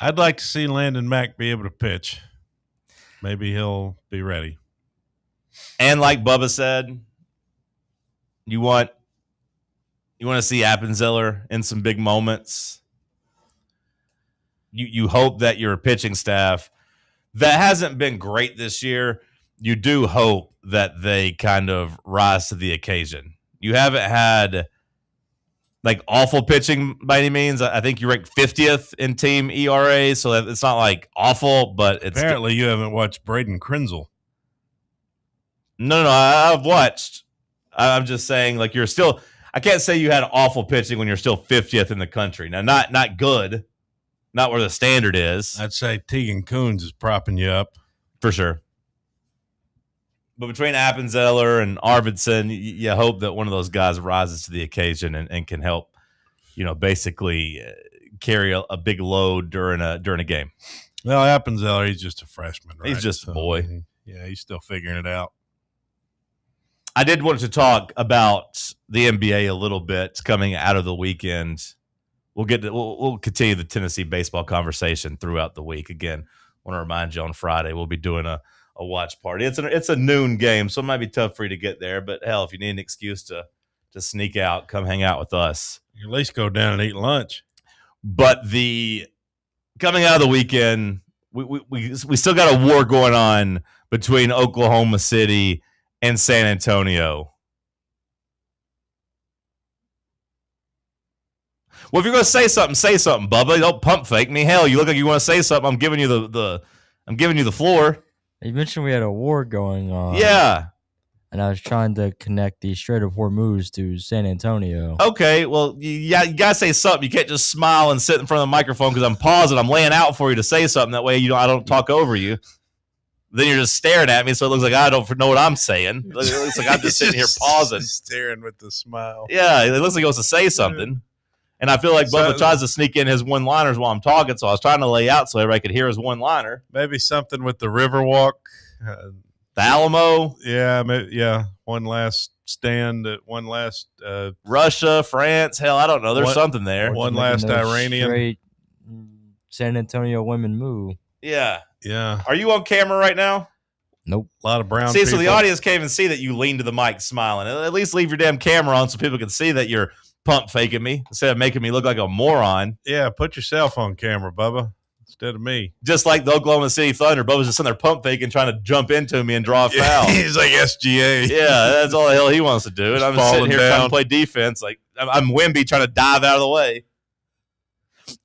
I'd like to see Landon Mack be able to pitch. Maybe he'll be ready. And like Bubba said, you want to see Appenzeller in some big moments. You hope that your pitching staff that hasn't been great this year, you do hope that they kind of rise to the occasion. You haven't had like awful pitching by any means. I think you ranked 50th in team ERA, so it's not like awful, but it's apparently you haven't watched Braden Krenzel. No, I've watched. I'm just saying, like you're still. I can't say you had awful pitching when you're still 50th in the country. Now, not good, not where the standard is. I'd say Tegan Coons is propping you up for sure. But between Appenzeller and Arvidsson, you hope that one of those guys rises to the occasion and can help, basically carry a big load during a game. Well, Appenzeller, he's just a freshman, right? He's just a boy. He's still figuring it out. I did want to talk about the NBA a little bit coming out of the weekend. We'll continue the Tennessee baseball conversation throughout the week. Again, I want to remind you on Friday we'll be doing a watch party. It's a noon game, so it might be tough for you to get there. But hell, if you need an excuse to sneak out, come hang out with us. You at least go down and eat lunch. But the coming out of the weekend, we still got a war going on between Oklahoma City and San Antonio. Well, if you're going to say something, Bubba. Don't pump fake me. Hell, you look like you want to say something. I'm giving you the floor. You mentioned we had a war going on. Yeah. And I was trying to connect the Strait of Hormuz to San Antonio. Okay, well, you got to say something. You can't just smile and sit in front of the microphone because I'm pausing. I'm laying out for you to say something. That way I don't talk over you. Then you're just staring at me, so it looks like I don't know what I'm saying. It looks like I'm just sitting here pausing. Staring with the smile. Yeah, it looks like he wants to say something. And I feel like Bubba tries to sneak in his one-liners while I'm talking, so I was trying to lay out so everybody could hear his one-liner. Maybe something with the Riverwalk. The Alamo. Yeah, maybe, yeah. One last stand at one last Russia, France, hell, I don't know. There's something there. One last Iranian. Straight San Antonio women move. Yeah. Yeah. Are you on camera right now? Nope. A lot of brown See, people. so the audience can't even see that you lean to the mic smiling. At least leave your damn camera on so people can see that you're pump faking me instead of making me look like a moron. Yeah, put yourself on camera, Bubba, instead of me. Just like the Oklahoma City Thunder. Bubba's just in there pump faking, trying to jump into me and draw a foul. He's like SGA. Yeah, that's all the hell he wants to do. And I'm just sitting here trying to play defense. Like I'm Wemby trying to dive out of the way.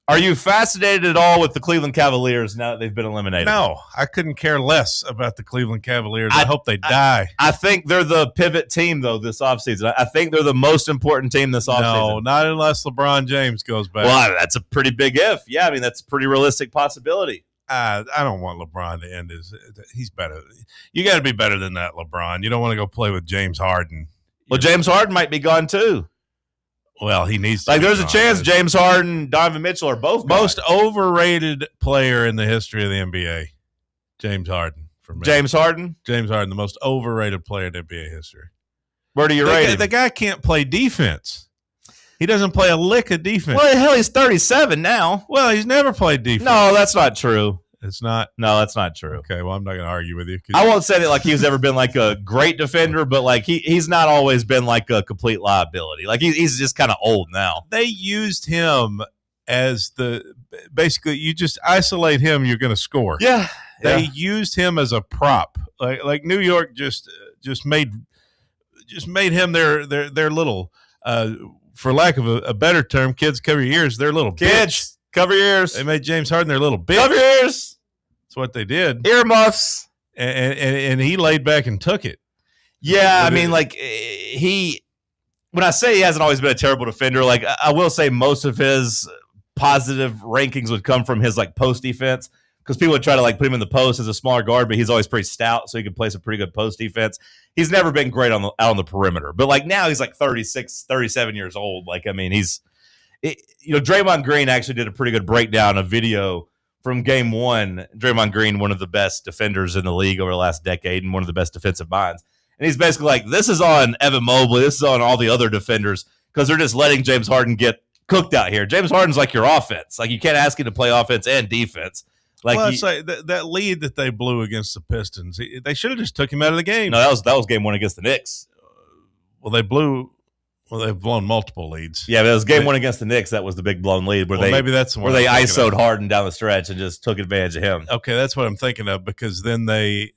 Are you fascinated at all with the Cleveland Cavaliers now that they've been eliminated? No, I couldn't care less about the Cleveland Cavaliers. I hope they die. I think they're the pivot team, though, this offseason. I think they're the most important team this offseason. No, not unless LeBron James goes back. Well, that's a pretty big if. Yeah, I mean, that's a pretty realistic possibility. I don't want LeBron to end his – he's better. You got to be better than that, LeBron. You don't want to go play with James Harden. Well, James Harden might be gone, too. Well, he needs to. Like, there's a chance James Harden, Donovan Mitchell are both gone. Most overrated player in the history of the NBA, James Harden. For me. James Harden? James Harden, the most overrated player in NBA history. Where do you rate him? The guy can't play defense. He doesn't play a lick of defense. Well, hell, he's 37 now. Well, he's never played defense. No, that's not true. It's not? No, that's not true. Okay, well, I'm not going to argue with you. I won't say that like he's ever been like a great defender, but like he's not always been like a complete liability. Like he's just kind of old now. They used him as basically you just isolate him, you're going to score. Yeah. They used him as a prop. Like New York just made him their little for lack of a better term, kids cover your ears, their little kids. Bitch. Cover your ears. They made James Harden their little bitch. Cover your ears. That's what they did. Earmuffs. And he laid back and took it. Yeah, I mean, like when I say he hasn't always been a terrible defender, like I will say most of his positive rankings would come from his like post defense because people would try to like put him in the post as a smaller guard, but he's always pretty stout, so he can play some pretty good post defense. He's never been great out on the perimeter, but like now he's like 36, 37 years old. Like, I mean, Draymond Green actually did a pretty good breakdown of video from game one. Draymond Green, one of the best defenders in the league over the last decade and one of the best defensive minds. And he's basically like, this is on Evan Mobley. This is on all the other defenders because they're just letting James Harden get cooked out here. James Harden's like your offense. Like, you can't ask him to play offense and defense. Like, well, it's like that lead that they blew against the Pistons, they should have just took him out of the game. No, that was game one against the Knicks. They've blown multiple leads. Yeah, but it was game one against the Knicks. That was the big blown lead where maybe that's the one where they ISO'd Harden down the stretch and just took advantage of him. Okay, that's what I'm thinking of because then they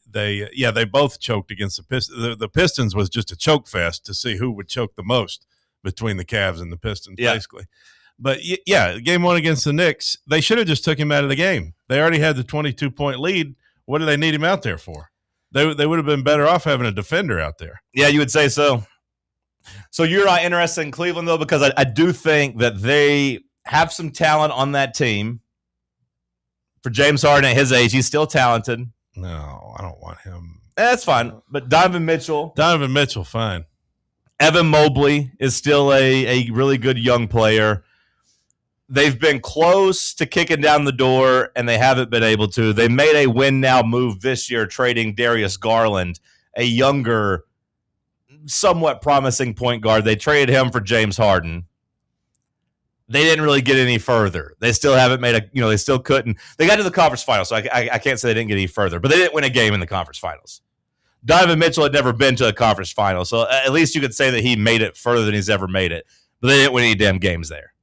both choked against the Pistons. The Pistons was just a choke fest to see who would choke the most between the Cavs and the Pistons, basically. But yeah, game one against the Knicks, they should have just took him out of the game. They already had the 22-point lead. What do they need him out there for? They would have been better off having a defender out there. Yeah, you would say so. So you're not interested in Cleveland, though, because I do think that they have some talent on that team. For James Harden at his age, he's still talented. No, I don't want him. That's fine. But Donovan Mitchell, fine. Evan Mobley is still a really good young player. They've been close to kicking down the door, and they haven't been able to. They made a win-now move this year, trading Darius Garland, a younger, somewhat promising point guard. They traded him for James Harden. They didn't really get any further. They still haven't made they still couldn't. They got to the conference finals, so I can't say they didn't get any further, but they didn't win a game in the conference finals. Donovan Mitchell had never been to a conference final, so at least you could say that he made it further than he's ever made it, but they didn't win any damn games there.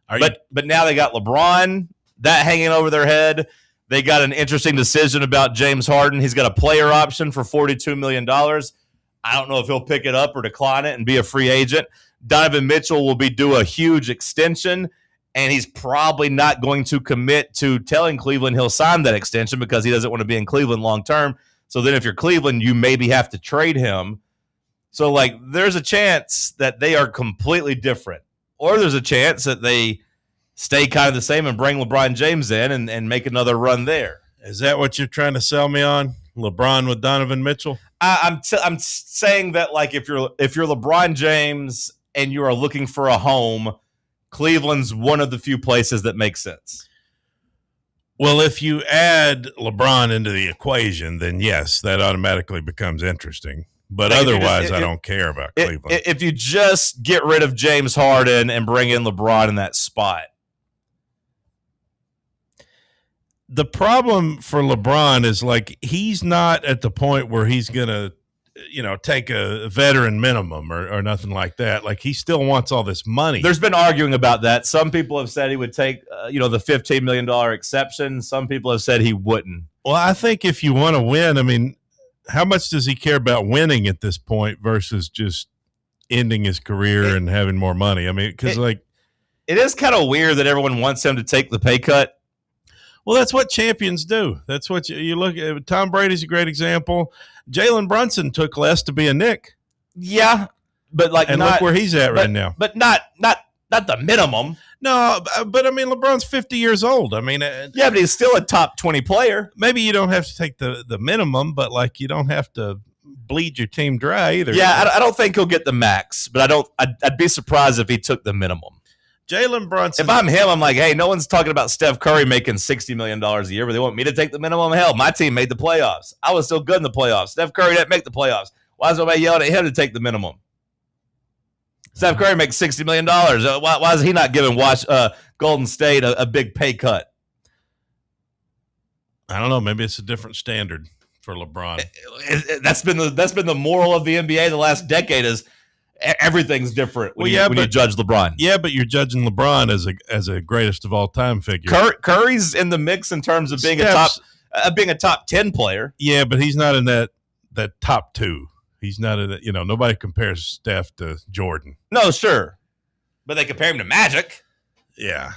But now they got LeBron, that hanging over their head. They got an interesting decision about James Harden. He's got a player option for $42 million. I don't know if he'll pick it up or decline it and be a free agent. Donovan Mitchell will be due a huge extension, and he's probably not going to commit to telling Cleveland he'll sign that extension because he doesn't want to be in Cleveland long term. So then if you're Cleveland, you maybe have to trade him. So, like, there's a chance that they are completely different. Or there's a chance that they stay kind of the same and bring LeBron James in and make another run there. Is that what you're trying to sell me on? LeBron with Donovan Mitchell? I'm saying that, like, if you're LeBron James and you are looking for a home, Cleveland's one of the few places that makes sense. Well, if you add LeBron into the equation, then yes, that automatically becomes interesting. But Like, otherwise, I don't care about Cleveland. If you just get rid of James Harden and bring in LeBron in that spot. The problem for LeBron is like he's not at the point where he's going to, take a veteran minimum or nothing like that. Like he still wants all this money. There's been arguing about that. Some people have said he would take, the $15 million exception. Some people have said he wouldn't. Well, I think if you want to win, I mean, how much does he care about winning at this point versus just ending his career and having more money? I mean, because it is kind of weird that everyone wants him to take the pay cut. Well, that's what champions do. That's what you look at. Tom Brady's a great example. Jalen Brunson took less to be a Nick. Yeah, but look where he's at right now. But not the minimum. No, but I mean, LeBron's 50 years old. I mean, yeah, but he's still a top 20 player. Maybe you don't have to take the minimum, but you don't have to bleed your team dry either. Yeah, I don't think he'll get the max, but I'd be surprised if he took the minimum. Jalen Brunson. If I'm him, I'm like, hey, no one's talking about Steph Curry making $60 million a year, but they want me to take the minimum. Hell, my team made the playoffs. I was still good in the playoffs. Steph Curry didn't make the playoffs. Why is nobody yelling at him to take the minimum? Steph Curry makes $60 million. Why is he not giving Golden State a big pay cut? I don't know. Maybe it's a different standard for LeBron. That's been the moral of the NBA the last decade is everything's different when you judge LeBron. Yeah, but you're judging LeBron as a greatest of all time figure. Curry's in the mix in terms of being a top 10 player. Yeah, but he's not in that top 2. He's not in that. Nobody compares Steph to Jordan. No, sure, but they compare him to Magic. Yeah.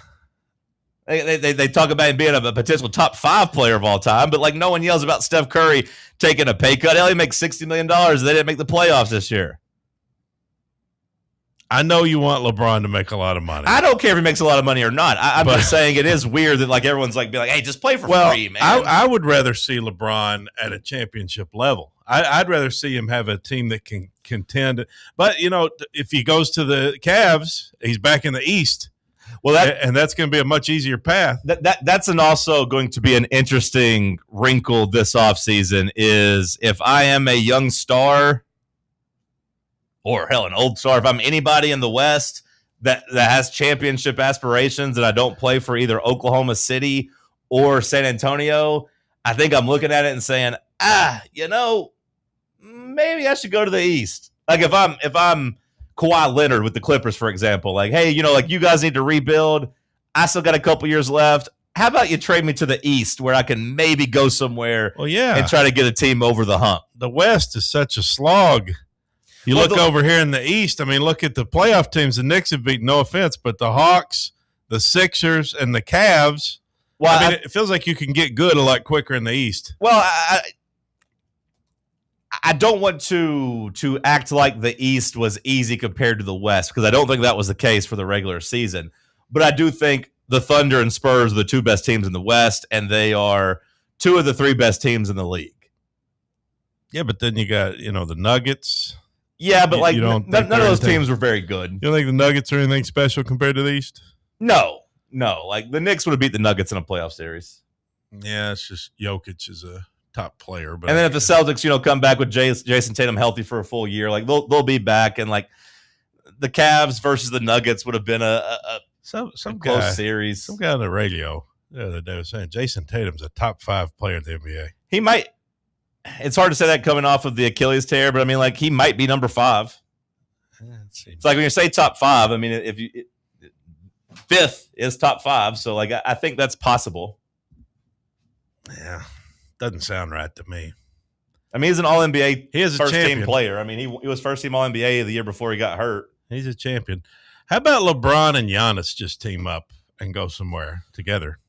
They talk about him being a potential top 5 player of all time, but no one yells about Steph Curry taking a pay cut. Hell, he makes $60 million. They didn't make the playoffs this year. I know you want LeBron to make a lot of money. I don't care if he makes a lot of money or not. I'm just saying it is weird that everyone's be like, hey, just play for free, man. I would rather see LeBron at a championship level. I'd rather see him have a team that can contend. But, if he goes to the Cavs, he's back in the East. Well, that's going to be a much easier path. That's also going to be an interesting wrinkle this offseason is if I am a young star or, hell, an old star, if I'm anybody in the West that has championship aspirations and I don't play for either Oklahoma City or San Antonio, I think I'm looking at it and saying, maybe I should go to the East. If I'm Kawhi Leonard with the Clippers, for example, hey, you guys need to rebuild. I still got a couple years left. How about you trade me to the East where I can maybe go somewhere and try to get a team over the hump? The West is such a slog. You look over here in the East, I mean, look at the playoff teams. The Knicks have beaten, no offense, but the Hawks, the Sixers, and the Cavs. Well, it feels like you can get good a lot quicker in the East. Well, I don't want to act like the East was easy compared to the West because I don't think that was the case for the regular season. But I do think the Thunder and Spurs are the 2 best teams in the West, and they are 2 of the 3 best teams in the league. Yeah, but then you got, the Nuggets. Yeah, but none of those teams were very good. You don't think the Nuggets are anything special compared to the East? No. The Knicks would have beat the Nuggets in a playoff series. Yeah, it's just Jokic is a top player. But and then if the Celtics, come back with Jason Tatum healthy for a full year, they'll be back. And the Cavs versus the Nuggets would have been a close series. Some guy on the radio the other day was saying Jason Tatum's a top 5 player in the NBA. He might. It's hard to say that coming off of the Achilles tear, but I mean, he might be number 5. It's when you say top 5. I mean, if you 5th is top 5, so I think that's possible. Yeah, doesn't sound right to me. I mean, he's an All NBA. He is a first champion. Team player. I mean, he was first team All NBA the year before he got hurt. He's a champion. How about LeBron and Giannis just team up and go somewhere together?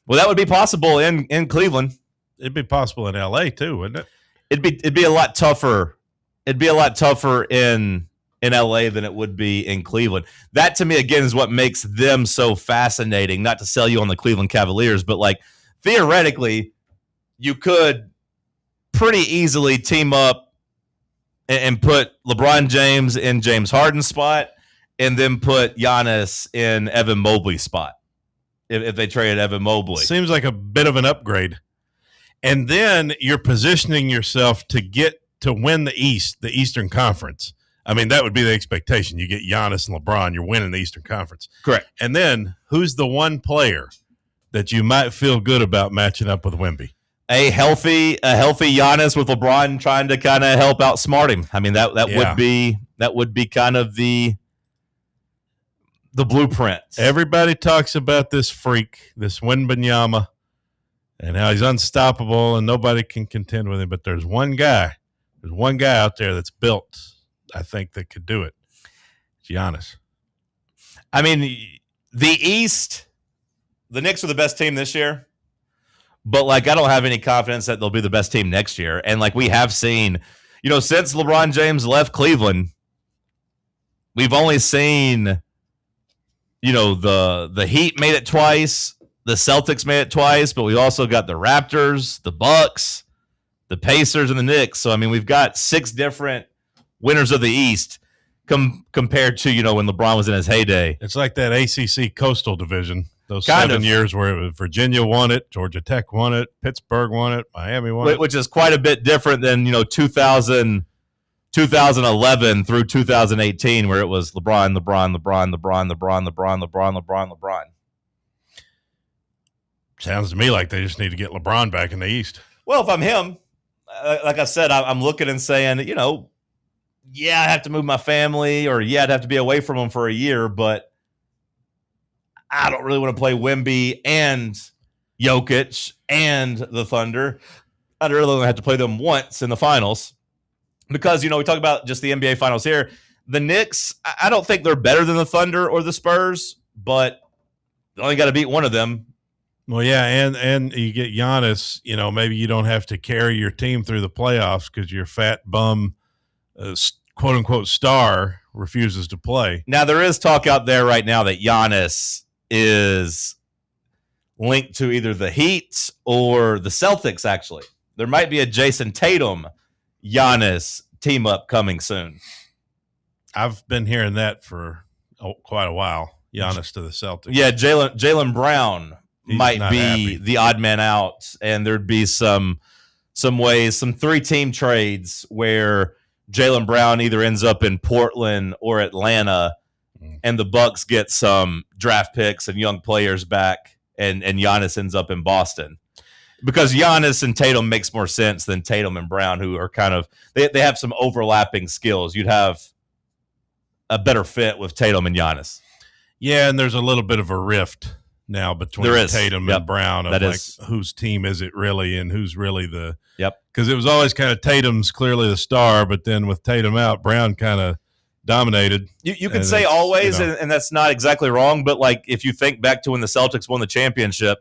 Well, that would be possible in Cleveland. It'd be possible in LA too, wouldn't it? It'd be a lot tougher. It'd be a lot tougher in LA than it would be in Cleveland. That to me again is what makes them so fascinating. Not to sell you on the Cleveland Cavaliers, but theoretically, you could pretty easily team up and put LeBron James in James Harden's spot, and then put Giannis in Evan Mobley's spot if they traded Evan Mobley. Seems like a bit of an upgrade. And then you're positioning yourself to get to win the Eastern Conference. I mean, that would be the expectation. You get Giannis and LeBron, you're winning the Eastern Conference. Correct. And then who's the one player that you might feel good about matching up with Wemby? A healthy Giannis with LeBron trying to kind of help outsmart him. I mean, that would be kind of the blueprint. Everybody talks about this freak, this Wembanyama, and how he's unstoppable and nobody can contend with him. But there's one guy out there that's built, I think, that could do it. It's Giannis. I mean, the East, the Knicks are the best team this year, but like I don't have any confidence that they'll be the best team next year. And like we have seen, since LeBron James left Cleveland, we've only seen, the Heat made it twice, the Celtics made it twice, but we also got the Raptors, the Bucks, the Pacers, and the Knicks. So I mean, we've got 6 different winners of the East compared to, when LeBron was in his heyday. It's like that ACC Coastal Division. Those 7 years where it was Virginia won it, Georgia Tech won it, Pittsburgh won it, Miami won it. Which is quite a bit different than, 2011 through 2018, where it was LeBron. Sounds to me like they just need to get LeBron back in the East. Well, if I'm him, like I said, I'm looking and saying, I have to move my family, or I'd have to be away from them for a year, but I don't really want to play Wemby and Jokic and the Thunder. I'd really only have to play them once in the finals because, we talk about just the NBA finals here. The Knicks, I don't think they're better than the Thunder or the Spurs, but they only got to beat one of them. Well, yeah, and you get Giannis, maybe you don't have to carry your team through the playoffs because your fat bum, quote-unquote, star refuses to play. Now, there is talk out there right now that Giannis is linked to either the Heat or the Celtics, actually. There might be a Jason Tatum Giannis team up coming soon. I've been hearing that for quite a while, Giannis to the Celtics. Yeah, Jaylen Brown might be happy. The odd man out, and there'd be some 3-team trades where Jaylen Brown either ends up in Portland or Atlanta, and the Bucks get some draft picks and young players back, and Giannis ends up in Boston. Because Giannis and Tatum makes more sense than Tatum and Brown, who are kind of they have some overlapping skills. You'd have a better fit with Tatum and Giannis. Yeah, and there's a little bit of a rift now between Tatum and Brown of whose team is it really and who's really the – because it was always kind of Tatum's clearly the star, but then with Tatum out, Brown kind of dominated. You could say always, and that's not exactly wrong, but like if you think back to when the Celtics won the championship,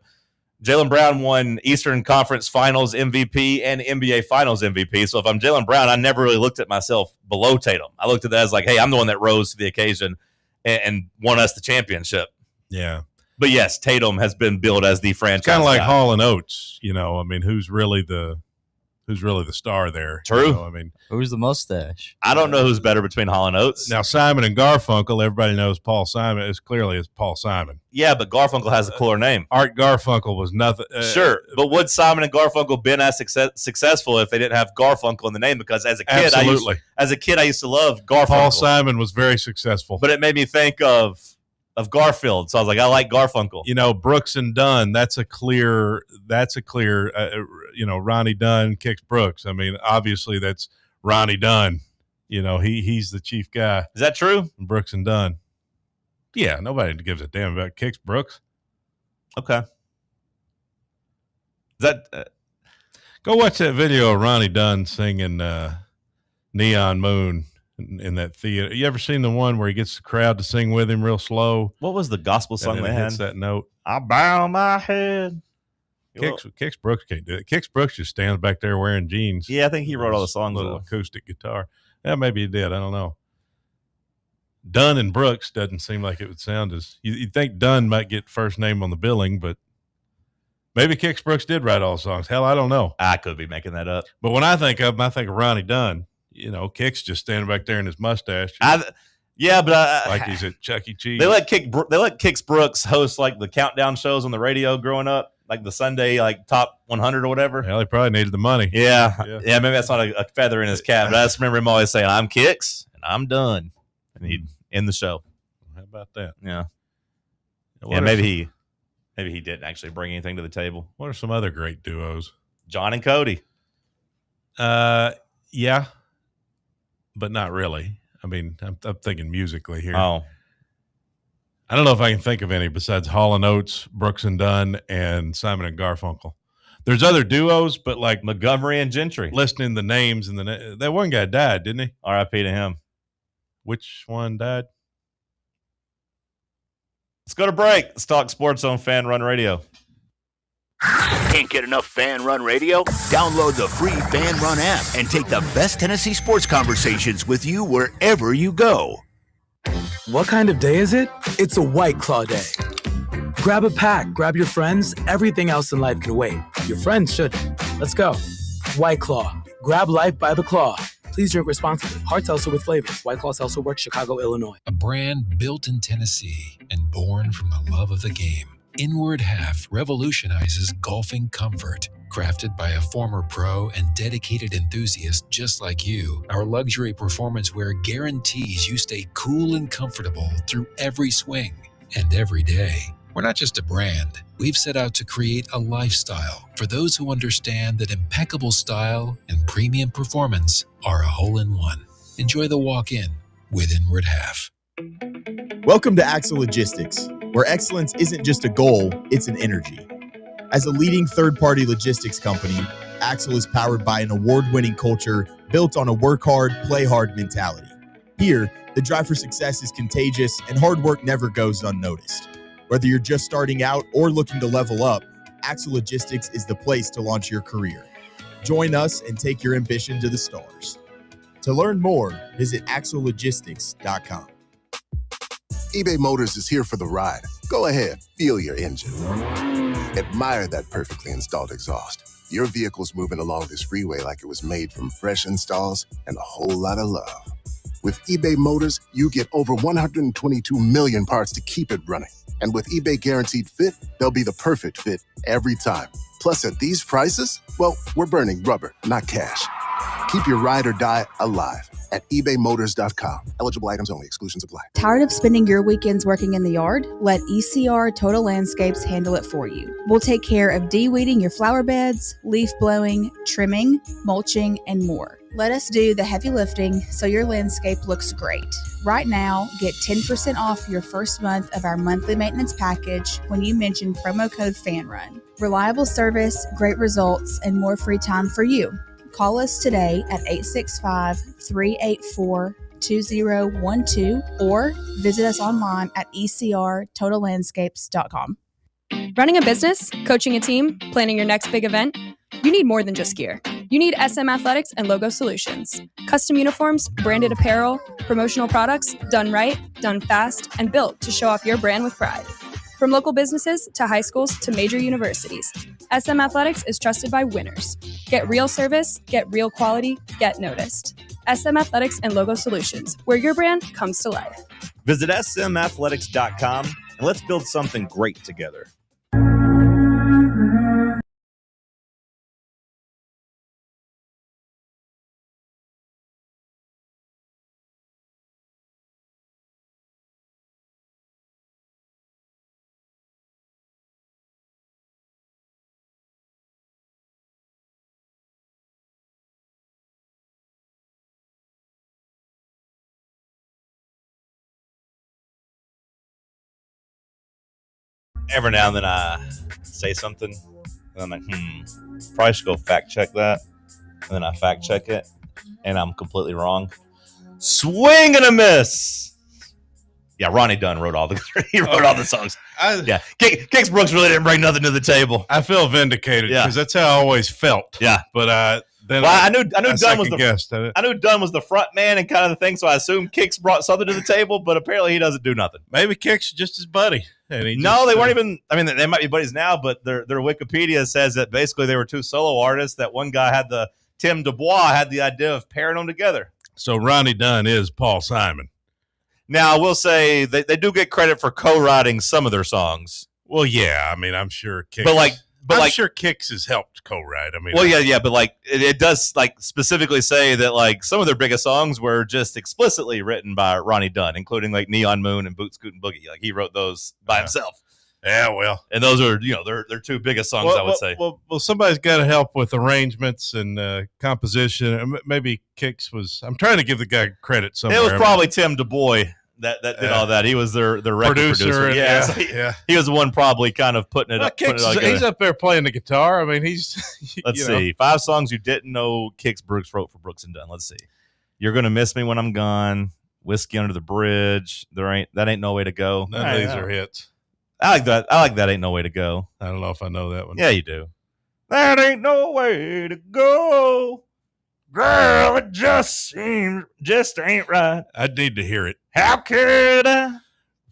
Jaylen Brown won Eastern Conference Finals MVP and NBA Finals MVP. So if I'm Jaylen Brown, I never really looked at myself below Tatum. I looked at that as like, hey, I'm the one that rose to the occasion and won us the championship. Yeah. But yes, Tatum has been billed as the franchise. Kind of like guy. Hall and Oates, I mean, who's really the star there? True. I mean, who's the mustache? I don't know who's better between Hall and Oates. Now, Simon and Garfunkel, everybody knows Paul Simon is clearly Paul Simon. Yeah, but Garfunkel has a cooler name. Art Garfunkel was nothing. Sure, but would Simon and Garfunkel been as successful if they didn't have Garfunkel in the name? Because as a kid, I used to love Garfunkel. Paul Simon was very successful, but it made me think of Garfield. So I was like, I like Garfunkel. Brooks and Dunn. That's a clear. Ronnie Dunn kicks Brooks. I mean, obviously that's Ronnie Dunn. He's the chief guy. Is that true? Brooks and Dunn. Yeah, nobody gives a damn about kicks Brooks. Okay. Is that go watch that video of Ronnie Dunn singing Neon Moon in that theater. You ever seen the one where he gets the crowd to sing with him real slow? What was the gospel song they had? Hits that note. I bow my head. Kix Brooks can't do it. Kix Brooks just stands back there wearing jeans. Yeah, I think he wrote all the songs. Little acoustic guitar. Yeah, maybe he did. I don't know. Dunn and Brooks doesn't seem like it would sound as you'd think Dunn might get first name on the billing, but maybe Kix Brooks did write all the songs. Hell, I don't know. I could be making that up. But when I think of him, I think of Ronnie Dunn. Kix just standing back there in his mustache. Yeah, but like he's at Chuck E. Cheese. They let Kix Brooks host like the countdown shows on the radio growing up. like the Sunday like top 100 or whatever. Well, he probably needed the money. Yeah. Maybe that's not a feather in his cap. But I just remember him always saying, "I'm Kix and I'm done," and he'd end the show. How about that? Yeah. What Maybe he didn't actually bring anything to the table. What are some other great duos? John and Cody. Yeah, but not really. I mean, I'm thinking musically here. Oh. I don't know if I can think of any besides Hall & Oates, Brooks and Dunn, and Simon and Garfunkel. There's other duos, but like Montgomery and Gentry. Listening to the names and that one guy died, didn't he? R.I.P. to him. Which one died? Let's go to break. Let's talk sports on Fan Run Radio. Can't get enough Fan Run Radio? Download the free Fan Run app and take the best Tennessee sports conversations with you wherever you go. What kind of day is it? It's a White Claw day. Grab a pack, grab your friends. Everything else in life can wait. Your friends shouldn't. Let's go. White Claw. Grab life by the claw. Please drink responsibly. Hard seltzer with flavors. White Claw Seltzer Works, Chicago, Illinois. A brand built in Tennessee and born from the love of the game. Inward Half revolutionizes golfing comfort. Crafted by a former pro and dedicated enthusiast just like you, our luxury performance wear guarantees you stay cool and comfortable through every swing and every day. We're not just a brand. We've set out to create a lifestyle for those who understand that impeccable style and premium performance are a hole-in-one. Enjoy the walk-in with Inward Half. Welcome to Axle Logistics, where excellence isn't just a goal, it's an energy. As a leading third-party logistics company, Axle is powered by an award-winning culture built on a work hard, play hard mentality. Here, the drive for success is contagious and hard work never goes unnoticed. Whether you're just starting out or looking to level up, Axle Logistics is the place to launch your career. Join us and take your ambition to the stars. To learn more, visit axlelogistics.com. eBay Motors is here for the ride. Go ahead, feel your engine. Admire that perfectly installed exhaust. Your vehicle's moving along this freeway like it was made from fresh installs and a whole lot of love. With eBay Motors, you get over 122 million parts to keep it running. And with eBay Guaranteed Fit, they'll be the perfect fit every time. Plus, at these prices, well, we're burning rubber, not cash. Keep your ride or die alive at ebaymotors.com. Eligible items only. Exclusions apply. Tired of spending your weekends working in the yard? Let ECR Total Landscapes handle it for you. We'll take care of de-weeding your flower beds, leaf blowing, trimming, mulching, and more. Let us do the heavy lifting so your landscape looks great. Right now, get 10% off your first month of our monthly maintenance package when you mention promo code FANRUN. Reliable service, great results, and more free time for you. Call us today at 865-384-2012 or visit us online at ecrtotallandscapes.com. Running a business, coaching a team, planning your next big event, you need more than just gear. You need SM Athletics and Logo Solutions. Custom uniforms, branded apparel, promotional products, done right, done fast, and built to show off your brand with pride. From local businesses to high schools to major universities, SM Athletics is trusted by winners. Get real service, get real quality, get noticed. SM Athletics and Logo Solutions, where your brand comes to life. Visit smathletics.com and let's build something great together. Every now and then I say something, and I'm like, probably should go fact check that. And then I fact check it, and I'm completely wrong. Swing and a miss. Yeah, Ronnie Dunn wrote all the all the songs. Kix Brooks really didn't bring nothing to the table. I feel vindicated because that's how I always felt. Yeah, but then I knew Dunn was I knew Dunn was the front man and kind of the thing, so I assumed Kix brought something to the table, but apparently he doesn't do nothing. Maybe Kix just his buddy. They weren't even. I mean, they might be buddies now, but their Wikipedia says that basically they were two solo artists. That one guy had Tim Dubois had the idea of pairing them together. So Ronnie Dunn is Paul Simon. Now, I will say they do get credit for co-writing some of their songs. Well, yeah, I mean, I'm sure Kix. But like But I'm like, sure Kicks has helped co-write. I mean, well, yeah, but like it does like specifically say that like some of their biggest songs were just explicitly written by Ronnie Dunn, including like Neon Moon and Boot Scootin' Boogie. Like he wrote those by himself. Yeah, well, and those are their two biggest songs, I would say. Well, somebody's got to help with arrangements and composition. Maybe Kicks was. I'm trying to give the guy credit somewhere. It was probably Tim DuBois that did all that. He was their record producer. Yeah, so he was the one probably kind of putting it up. Kicks, he's up there playing the guitar. I mean, he's. Let's see, 5 songs you didn't know Kix Brooks wrote for Brooks and Dunn. Let's see, You're Gonna Miss Me When I'm Gone, Whiskey Under the Bridge. That ain't no way to go. None of these are hits. I like that. I like That Ain't No Way to Go. I don't know if I know that one. Yeah, you do. That ain't no way to go, girl. It just ain't right. I'd need to hear it. How could I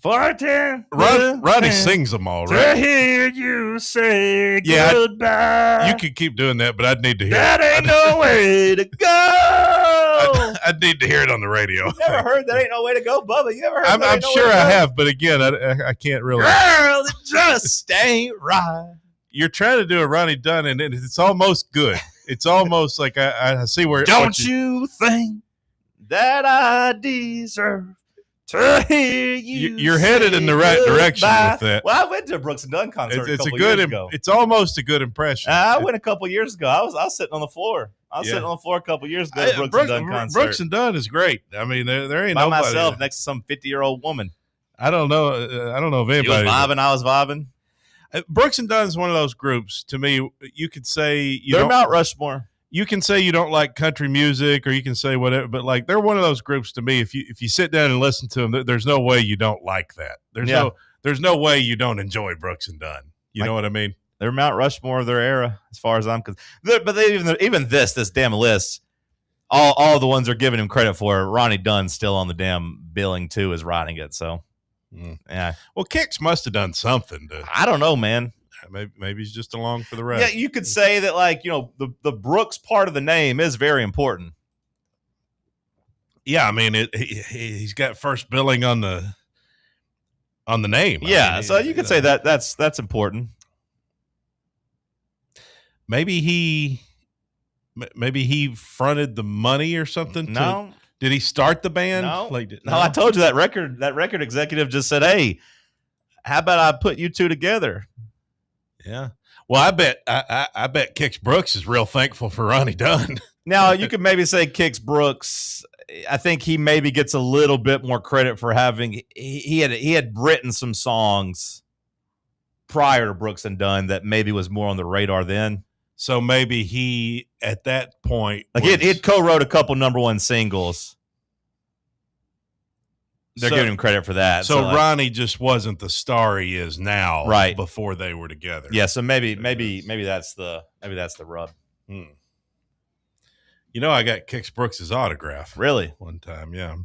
pretend? Ronnie sings them all, right? To hear you say goodbye. You could keep doing that, but I'd need to hear that it. Ain't no way to go. I'd need to hear it on the radio. You never heard That Ain't No Way to Go, Bubba? You ever heard I'm That Ain't No sure Way to I Go? have, but again, I can't really. Girl, it just ain't right. You're trying to do a Ronnie Dunn, and it's almost good. It's almost like I see where. Don't you think that I deserve to hear you? You're headed in the right direction with that. Well, I went to a Brooks and Dunn concert It's a a couple good. years ago. It's almost a good impression. I went a couple years ago. I was sitting on the floor. I was sitting on the floor a couple years ago. At Brooks and Dunn concert. Brooks and Dunn is great. I mean, there ain't by nobody myself next to some 50-year-old woman. I don't know. I don't know if anybody. You was vibing. I was vibing. Brooks and Dunn is one of those groups. To me, you could say they're Mount Rushmore. You can say you don't like country music, or you can say whatever, but like they're one of those groups to me. If you sit down and listen to them, there's no way you don't like that. There's no way you don't enjoy Brooks and Dunn. You know what I mean? They're Mount Rushmore of their era, as far as I'm concerned. But even this damn list, all the ones they're giving him credit for, Ronnie Dunn's still on the damn billing too, is writing it. So, yeah. Well, Kix must have done something to. I don't know, man. Maybe he's just along for the ride. Yeah, you could say that, like, the Brooks part of the name is very important. Yeah, I mean, he's got first billing on the name. Yeah, I mean, so you could say that's important. Maybe he fronted the money or something. No. Did he start the band? No. No, I told you that record executive just said, "Hey, how about I put you two together?" Yeah. Well, I bet Kix Brooks is real thankful for Ronnie Dunn. Now, you could maybe say Kix Brooks. I think he maybe gets a little bit more credit for having he had written some songs prior to Brooks and Dunn that maybe was more on the radar then. So maybe he at that point he had co-wrote a couple #1 singles. They're giving him credit for that. So Ronnie just wasn't the star he is now, right? Before they were together. Yeah. So maybe that's the rub. You know, I got Kix Brooks' autograph. Really? One time, yeah.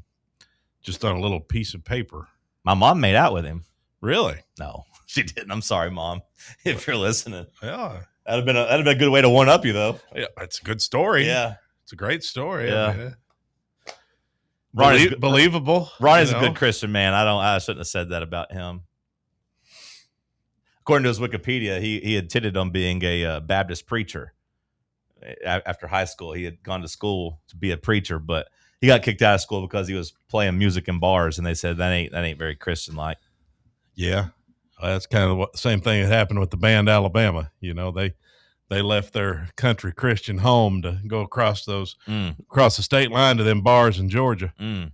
Just on a little piece of paper. My mom made out with him. Really? No, she didn't. I'm sorry, Mom, if you're listening. Yeah. That'd have been a good way to one up you, though. Yeah, it's a good story. Yeah. It's a great story. Yeah. Believable. Ronnie's a good Christian man. I shouldn't have said that about him. According to his Wikipedia, he intended on being a Baptist preacher. After high school, he had gone to school to be a preacher, but he got kicked out of school because he was playing music in bars, and they said that ain't very Christian-like. Yeah, well, that's kind of the same thing that happened with the band Alabama. You know, they left their country Christian home to go across across the state line to them bars in Georgia. You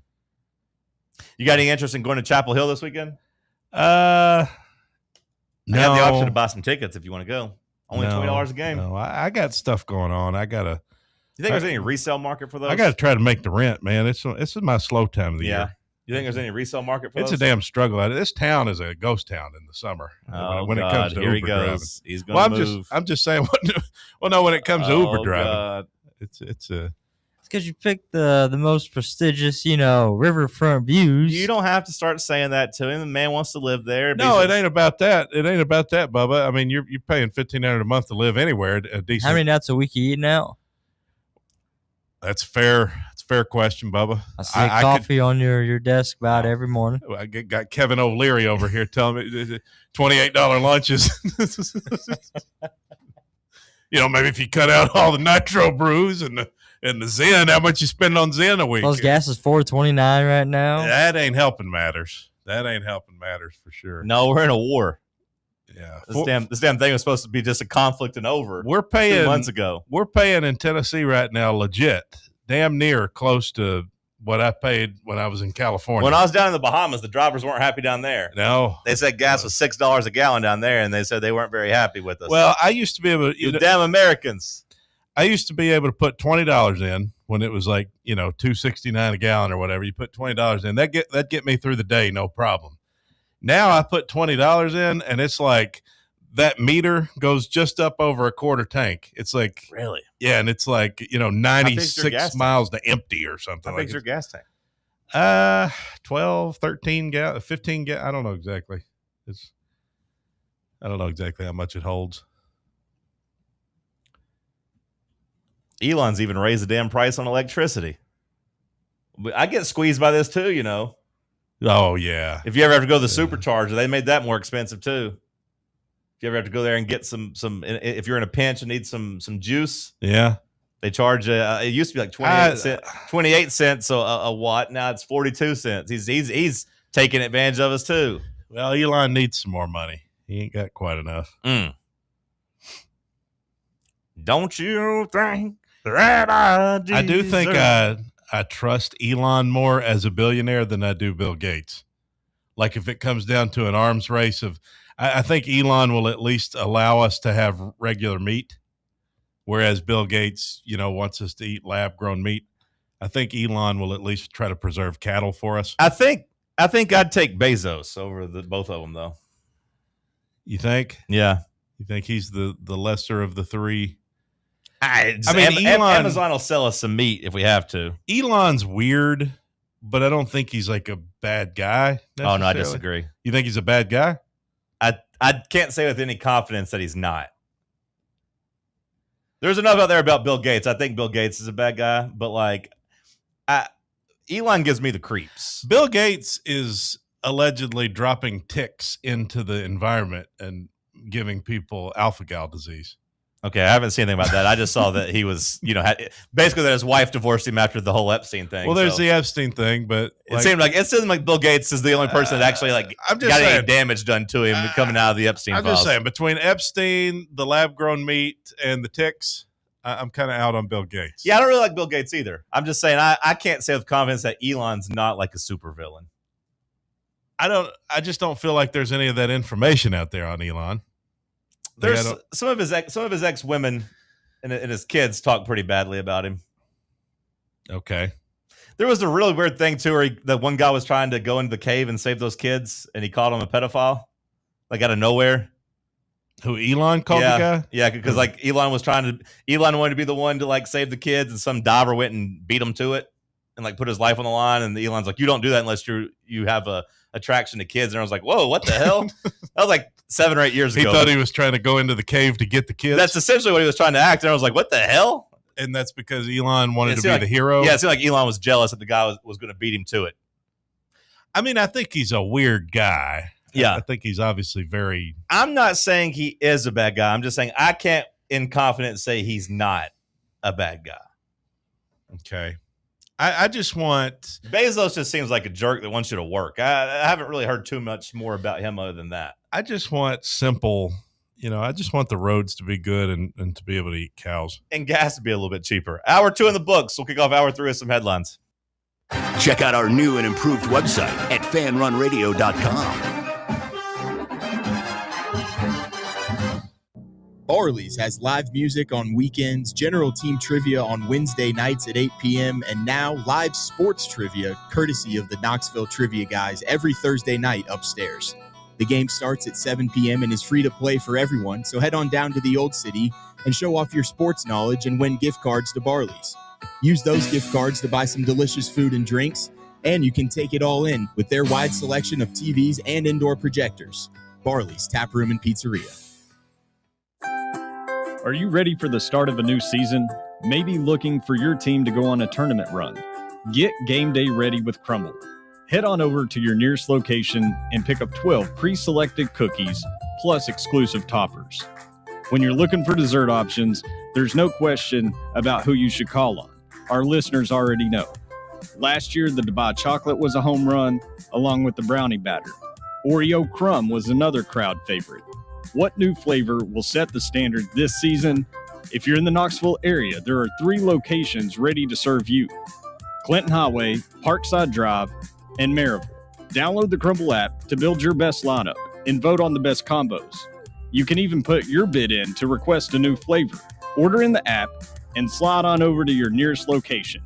got any interest in going to Chapel Hill this weekend? No. I have the option to buy some tickets if you want to go. Only $20 a game. No, I got stuff going on. You think there's any resale market for those? I got to try to make the rent, man. This is my slow time of the year. You think there's any resale market for those? It's a damn struggle. This town is a ghost town in the summer. When it comes to Here Uber he goes. driving. He's going to move. I'm just saying. When it comes to Uber driving, God. it's because you picked the most prestigious, riverfront views. You don't have to start saying that to him. The man wants to live there. No, it ain't about that. It ain't about that, Bubba. I mean, you're paying $1,500 a month to live anywhere. A decent. How many nights a week you eating out? That's fair. It's fair question, Bubba. I see coffee on your desk about every morning. I got Kevin O'Leary over here telling me $28 lunches. Maybe if you cut out all the nitro brews and the Zen, how much you spend on Zen a week? Those gas is $4.29 right now. That ain't helping matters. That ain't helping matters for sure. No, we're in a war. Yeah, this damn thing was supposed to be just a conflict and over. We're paying 2 months ago. We're paying in Tennessee right now, legit, damn near close to what I paid when I was in California. When I was down in the Bahamas, the drivers weren't happy down there. No, they said gas was $6 a gallon down there, and they said they weren't very happy with us. Well, I used to be able to. You damn Americans! I used to be able to put $20 in when it was like $2.69 a gallon or whatever. You put $20 in, that get me through the day, no problem. Now I put $20 in, and it's like that meter goes just up over a quarter tank. It's like, really? Yeah, and it's like 96 miles to empty or something. How big's your gas tank? 12, 13 15 I don't know exactly. I don't know exactly how much it holds. Elon's even raised the damn price on electricity. I get squeezed by this too, Oh, yeah. If you ever have to go to the supercharger, they made that more expensive too. If you ever have to go there and get some if you're in a pinch and need some juice, yeah, they charge. It used to be like 28 cents a watt. Now it's 42 cents. He's taking advantage of us too. Well, Elon needs some more money. He ain't got quite enough. Don't you think that I do think I trust Elon more as a billionaire than I do Bill Gates. Like if it comes down to an arms race I think Elon will at least allow us to have regular meat, whereas Bill Gates, wants us to eat lab-grown meat. I think Elon will at least try to preserve cattle for us. I think I'd take Bezos over both of them, though. You think? Yeah. You think he's the lesser of the three? Elon, Amazon will sell us some meat if we have to. Elon's weird, but I don't think he's like a bad guy. Oh, no, I disagree. You think he's a bad guy? I can't say with any confidence that he's not. There's enough out there about Bill Gates. I think Bill Gates is a bad guy, but Elon gives me the creeps. Bill Gates is allegedly dropping ticks into the environment and giving people alpha-gal disease. Okay, I haven't seen anything about that. I just saw that he was, basically that his wife divorced him after the whole Epstein thing. Well, there's the Epstein thing, but it seemed like Bill Gates is the only person that actually got any damage done to him coming out of the Epstein files. I'm just saying, between Epstein, the lab-grown meat, and the ticks, I'm kind of out on Bill Gates. Yeah, I don't really like Bill Gates either. I'm just saying I can't say with confidence that Elon's not like a supervillain. I just don't feel like there's any of that information out there on Elon. There's some of his ex women and his kids talk pretty badly about him. Okay. There was a really weird thing too, where that one guy was trying to go into the cave and save those kids, and he called him a pedophile, like out of nowhere. Who, Elon called the guy? Yeah, because Elon wanted to be the one to save the kids, and some diver went and beat him to it, and put his life on the line. And Elon's like, "You don't do that unless you have a attraction to kids." And I was like, "Whoa, what the hell?" That was 7 or 8 years ago. He thought he was trying to go into the cave to get the kids. That's essentially what he was trying to act. And I was like, "What the hell?" And that's because Elon wanted to be the hero. Yeah, it seemed like Elon was jealous that the guy was going to beat him to it. I think he's a weird guy. Yeah. I think he's obviously very... I'm not saying he is a bad guy. I'm just saying I can't in confidence say he's not a bad guy. Okay. I just want... Bezos just seems like a jerk that wants you to work. I haven't really heard too much more about him other than that. I just want simple... I just want the roads to be good and to be able to eat cows. And gas to be a little bit cheaper. Hour 2 in the books. We'll kick off hour 3 with some headlines. Check out our new and improved website at fanrunradio.com. Barley's has live music on weekends, general team trivia on Wednesday nights at 8 p.m., and now live sports trivia courtesy of the Knoxville Trivia Guys every Thursday night upstairs. The game starts at 7 p.m. and is free to play for everyone, so head on down to the Old City and show off your sports knowledge and win gift cards to Barley's. Use those gift cards to buy some delicious food and drinks, and you can take it all in with their wide selection of TVs and indoor projectors. Barley's Tap Room and Pizzeria. Are you ready for the start of a new season? Maybe looking for your team to go on a tournament run? Get game day ready with Crumble. Head on over to your nearest location and pick up 12 pre-selected cookies plus exclusive toppers. When you're looking for dessert options, there's no question about who you should call on. Our listeners already know. Last year, the Dubai chocolate was a home run, along with the brownie batter. Oreo crumb was another crowd favorite. What new flavor will set the standard this season? If you're in the Knoxville area, there are 3 locations ready to serve you: Clinton Highway, Parkside Drive, and Maryville. Download the Crumble app to build your best lineup and vote on the best combos. You can even put your bid in to request a new flavor. Order in the app and slide on over to your nearest location.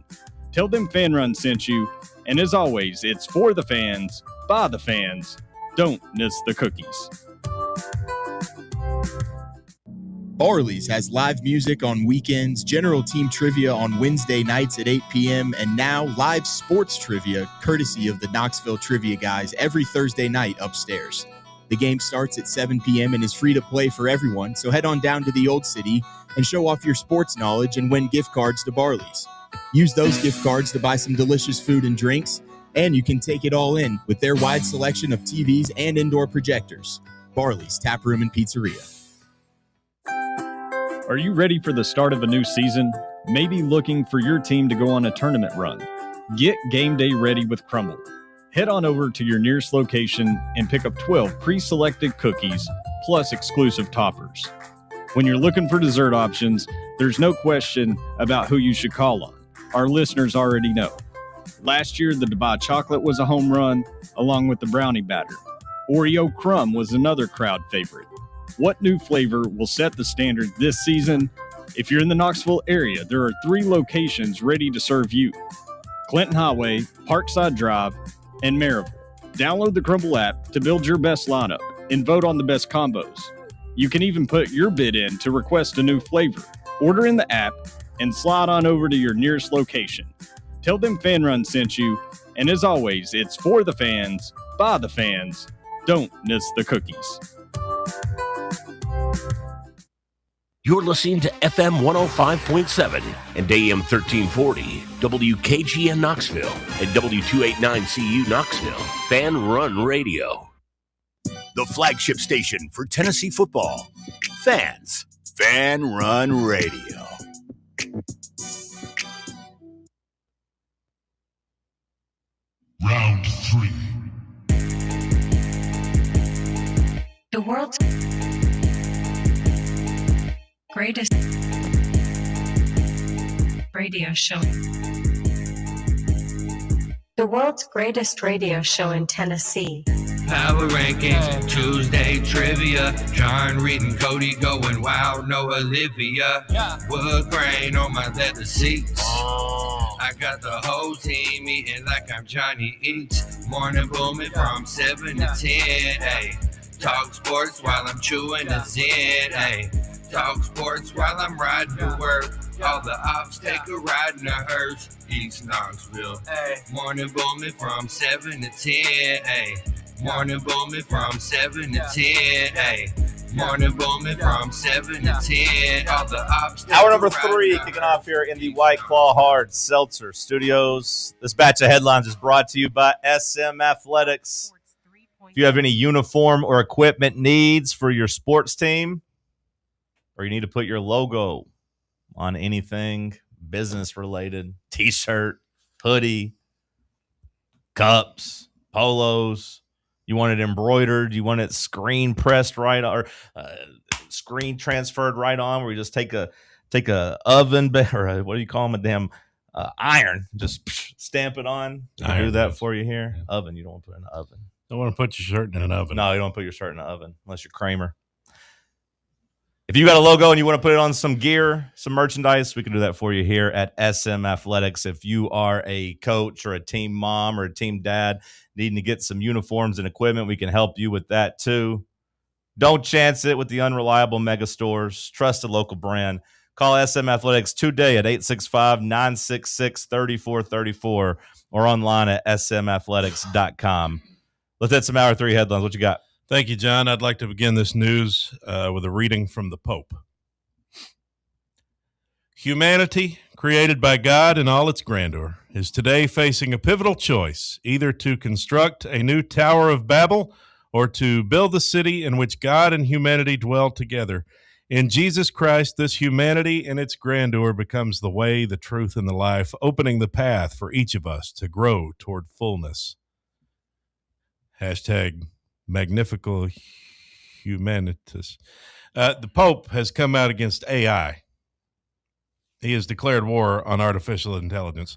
Tell them Fan Run sent you, and as always, it's for the fans, by the fans. Don't miss the cookies. Barley's has live music on weekends, general team trivia on Wednesday nights at 8 p.m., and now live sports trivia courtesy of the Knoxville Trivia Guys every Thursday night upstairs. The game starts at 7 p.m. and is free to play for everyone, so head on down to the Old City and show off your sports knowledge and win gift cards to Barley's. Use those gift cards to buy some delicious food and drinks, and you can take it all in with their wide selection of TVs and indoor projectors. Barley's Tap Room and Pizzeria. Are you ready for the start of a new season? Maybe looking for your team to go on a tournament run? Get game day ready with Crumble. Head on over to your nearest location and pick up 12 pre-selected cookies plus exclusive toppers. When you're looking for dessert options, there's no question about who you should call on. Our listeners already know. Last year, the Dubai chocolate was a home run, along with the brownie batter. Oreo crumb was another crowd favorite. What new flavor will set the standard this season? If you're in the Knoxville area, there are 3 locations ready to serve you: Clinton Highway, Parkside Drive, and Maryville. Download the Crumble app to build your best lineup and vote on the best combos. You can even put your bid in to request a new flavor. Order in the app and slide on over to your nearest location. Tell them Fan Run sent you, and as always, it's for the fans, by the fans. Don't miss the cookies. You're listening to FM 105.7 and AM 1340, WKGN Knoxville, and W289CU Knoxville, Fan Run Radio. The flagship station for Tennessee football. Fans. Fan Run Radio. Round 3. The world's greatest radio show. The world's greatest radio show in Tennessee. Power Rankings, Tuesday Trivia. John Reed and Cody going wild, no Olivia. Wood grain on my leather seats. I got the whole team eating like I'm Johnny Eats. Morning booming from 7 to 10, ayy. Talk sports while I'm chewing a Zen, ayy. Talk sports while I'm riding to work. All the ops take a ride in a hearse. East Knoxville. Morning booming from 7 to 10, ayy. Morning booming from 7 to 10, ayy. Morning booming from 7 to 10. All the ops take Hour number a ride 3 kicking off here in the White Claw Hard Seltzer Studios. This batch of headlines is brought to you by SM Athletics. If you have any uniform or equipment needs for your sports team, or you need to put your logo on anything business related, t-shirt, hoodie, cups, polos, you want it embroidered, you want it screen pressed right or screen transferred right on, where you just take a oven or what do you call them, a damn iron, just stamp it on. I do that for you here. Yeah. Oven, you don't want to put in an oven. Don't want to put your shirt in an oven. No, you don't put your shirt in an oven unless you're Kramer. If you got a logo and you want to put it on some gear, some merchandise, we can do that for you here at SM Athletics. If you are a coach or a team mom or a team dad needing to get some uniforms and equipment, we can help you with that too. Don't chance it with the unreliable mega stores. Trust a local brand. Call SM Athletics today at 865-966-3434 or online at smathletics.com. Let's hit some Hour 3 headlines. What you got? Thank you, John. I'd like to begin this news with a reading from the Pope. Humanity created by God in all its grandeur, is today facing a pivotal choice, either to construct a new Tower of Babel or to build the city in which God and humanity dwell together. In Jesus Christ, this humanity in its grandeur becomes the way, the truth, and the life, opening the path for each of us to grow toward fullness. Hashtag Magnifico Humanitas. The Pope has come out against AI. He has declared war on artificial intelligence.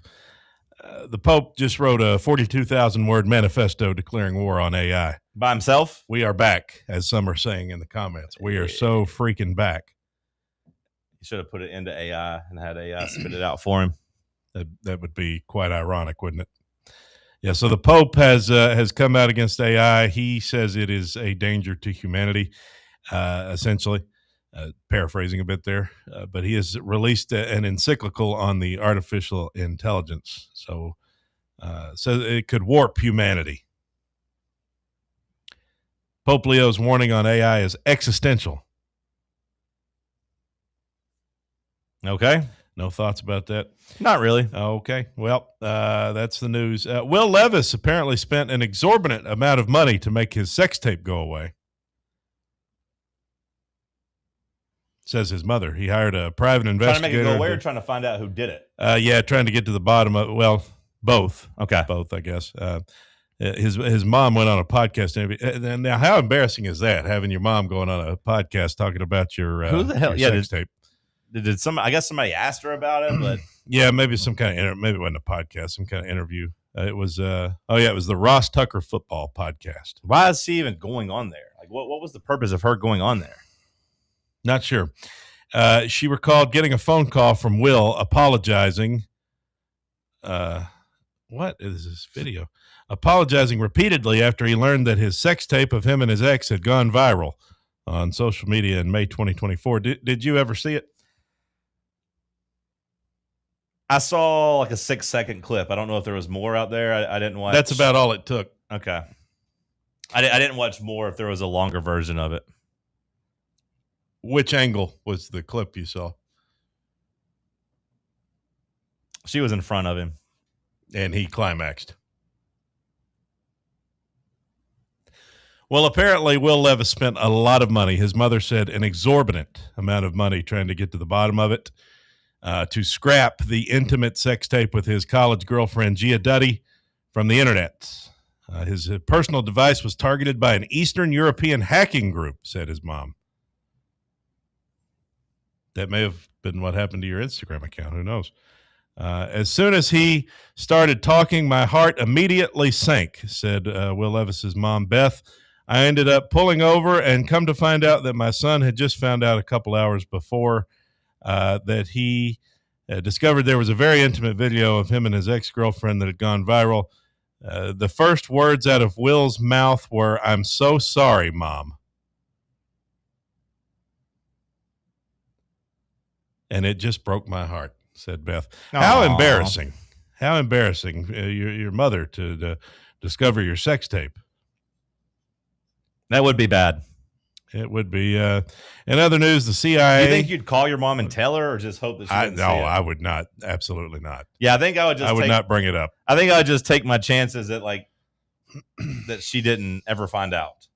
The Pope just wrote a 42,000-word manifesto declaring war on AI. By himself? We are back, as some are saying in the comments. We are so freaking back. He should have put it into AI and had AI spit it out for him. That would be quite ironic, wouldn't it? Yeah, so the Pope has come out against AI. He says it is a danger to humanity, essentially. Paraphrasing a bit there, but he has released an encyclical on the artificial intelligence. So it could warp humanity. Pope Leo's warning on AI is existential. Okay. No thoughts about that? Not really. Okay. Well, that's the news. Will Levis apparently spent an exorbitant amount of money to make his sex tape go away. Says his mother. He hired a private investigator. Trying to make it go away or trying to find out who did it? Yeah, trying to get to the bottom of it. Well, both. Okay. Both, I guess. His mom went on a podcast interview. Now, how embarrassing is that, having your mom going on a podcast talking about your who the hell? Your sex tape? Did I guess somebody asked her about it, but yeah, maybe some kind of maybe it wasn't a podcast, some kind of interview. It was it was the Ross Tucker football podcast. Why is she even going on there? Like, what was the purpose of her going on there? Not sure. She recalled getting a phone call from Will apologizing. What is this video? Apologizing repeatedly after he learned that his sex tape of him and his ex had gone viral on social media in May 2024. Did you ever see it? I saw like a 6-second clip. I don't know if there was more out there. I didn't watch. That's about all it took. Okay. I didn't watch more if there was a longer version of it. Which angle was the clip you saw? She was in front of him. And he climaxed. Well, apparently Will Levis spent a lot of money. His mother said an exorbitant amount of money trying to get to the bottom of it, to scrap the intimate sex tape with his college girlfriend, Gia Duddy, from the internet. His personal device was targeted by an Eastern European hacking group, said his mom. That may have been what happened to your Instagram account. Who knows? As soon as he started talking, my heart immediately sank, said Will Levis's mom, Beth. I ended up pulling over and come to find out that my son had just found out a couple hours before that he discovered there was a very intimate video of him and his ex-girlfriend that had gone viral. The first words out of Will's mouth were, "I'm so sorry, Mom." And it just broke my heart, said Beth. Aww. How embarrassing. How embarrassing, your mother to discover your sex tape. That would be bad. It would be. In other news, the CIA. Do you think you'd call your mom and tell her, or just hope that she didn't see it? I would not. Absolutely not. Yeah, I think I would just. I would not bring it up. I think I would just take my chances that that she didn't ever find out.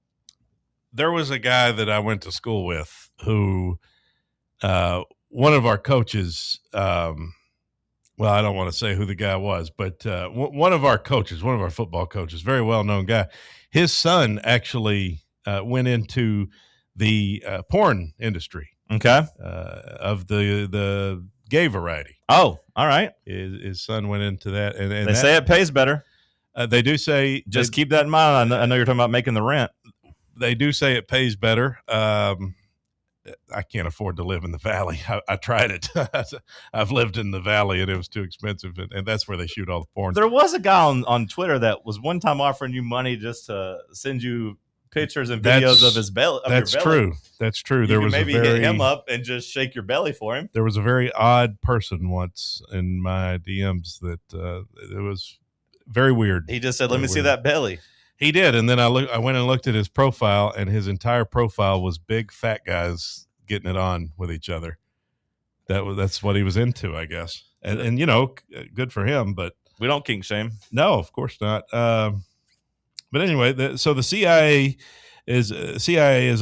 There was a guy that I went to school with who, one of our coaches. Well, I don't want to say who the guy was, but one of our coaches, one of our football coaches, very well-known guy. His son actually went into the porn industry. Okay. Of the gay variety. Oh, all right. His son went into that. And they say it pays better. They do say. Just keep that in mind. I know you're talking about making the rent. They do say it pays better. I can't afford to live in the valley. I tried it. I've lived in the valley, and it was too expensive, and that's where they shoot all the porn. There was a guy on Twitter that was one time offering you money just to send you pictures and videos of his belly. That's true. That's true. There was maybe hit him up and just shake your belly for him. There was a very odd person once in my DMs that it was very weird. He just said, "Let me see that belly." He did, and then I went and looked at his profile, and his entire profile was big fat guys getting it on with each other. That's what he was into, I guess. and good for him. But we don't kink shame. No, of course not. But anyway, so the CIA is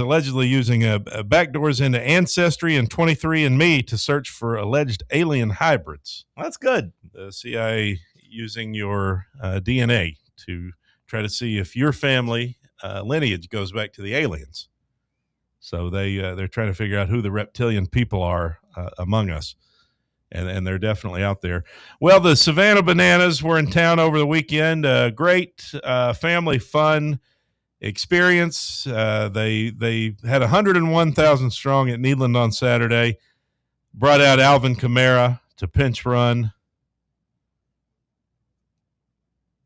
allegedly using backdoors into Ancestry and 23andMe to search for alleged alien hybrids. That's good. The CIA using your DNA to try to see if your family lineage goes back to the aliens. So they're trying to figure out who the reptilian people are among us. And they're definitely out there. Well, the Savannah Bananas were in town over the weekend. Great family fun experience. They had 101,000 strong at Needland on Saturday. Brought out Alvin Kamara to pinch run.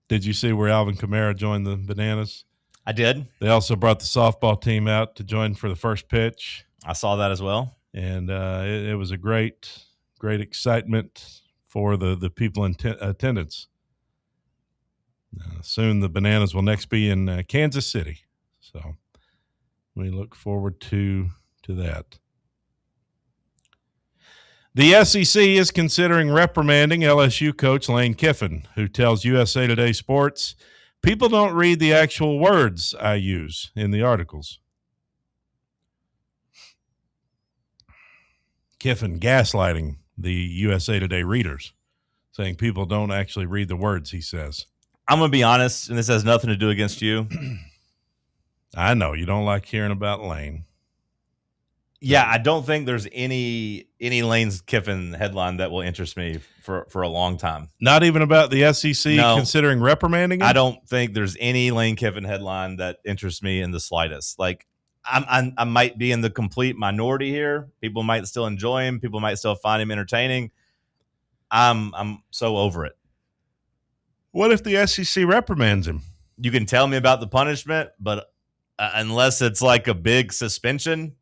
Did you see where Alvin Kamara joined the Bananas? I did. They also brought the softball team out to join for the first pitch. I saw that as well. And it was a great excitement for the people in attendance. Soon the Bananas will next be in Kansas City. So we look forward to that. The SEC is considering reprimanding LSU coach Lane Kiffin, who tells USA Today Sports, "People don't read the actual words I use in the articles." Kiffin gaslighting the USA Today readers, saying people don't actually read the words he says. I'm going to be honest, and this has nothing to do against you. I know you don't like hearing about Lane. Yeah, I don't think there's any Lane Kiffin headline that will interest me for a long time. Not even about the SEC considering reprimanding him? I don't think there's any Lane Kiffin headline that interests me in the slightest. Like, I might be in the complete minority here. People might still enjoy him. People might still find him entertaining. I'm so over it. What if the SEC reprimands him? You can tell me about the punishment, but unless it's like a big suspension,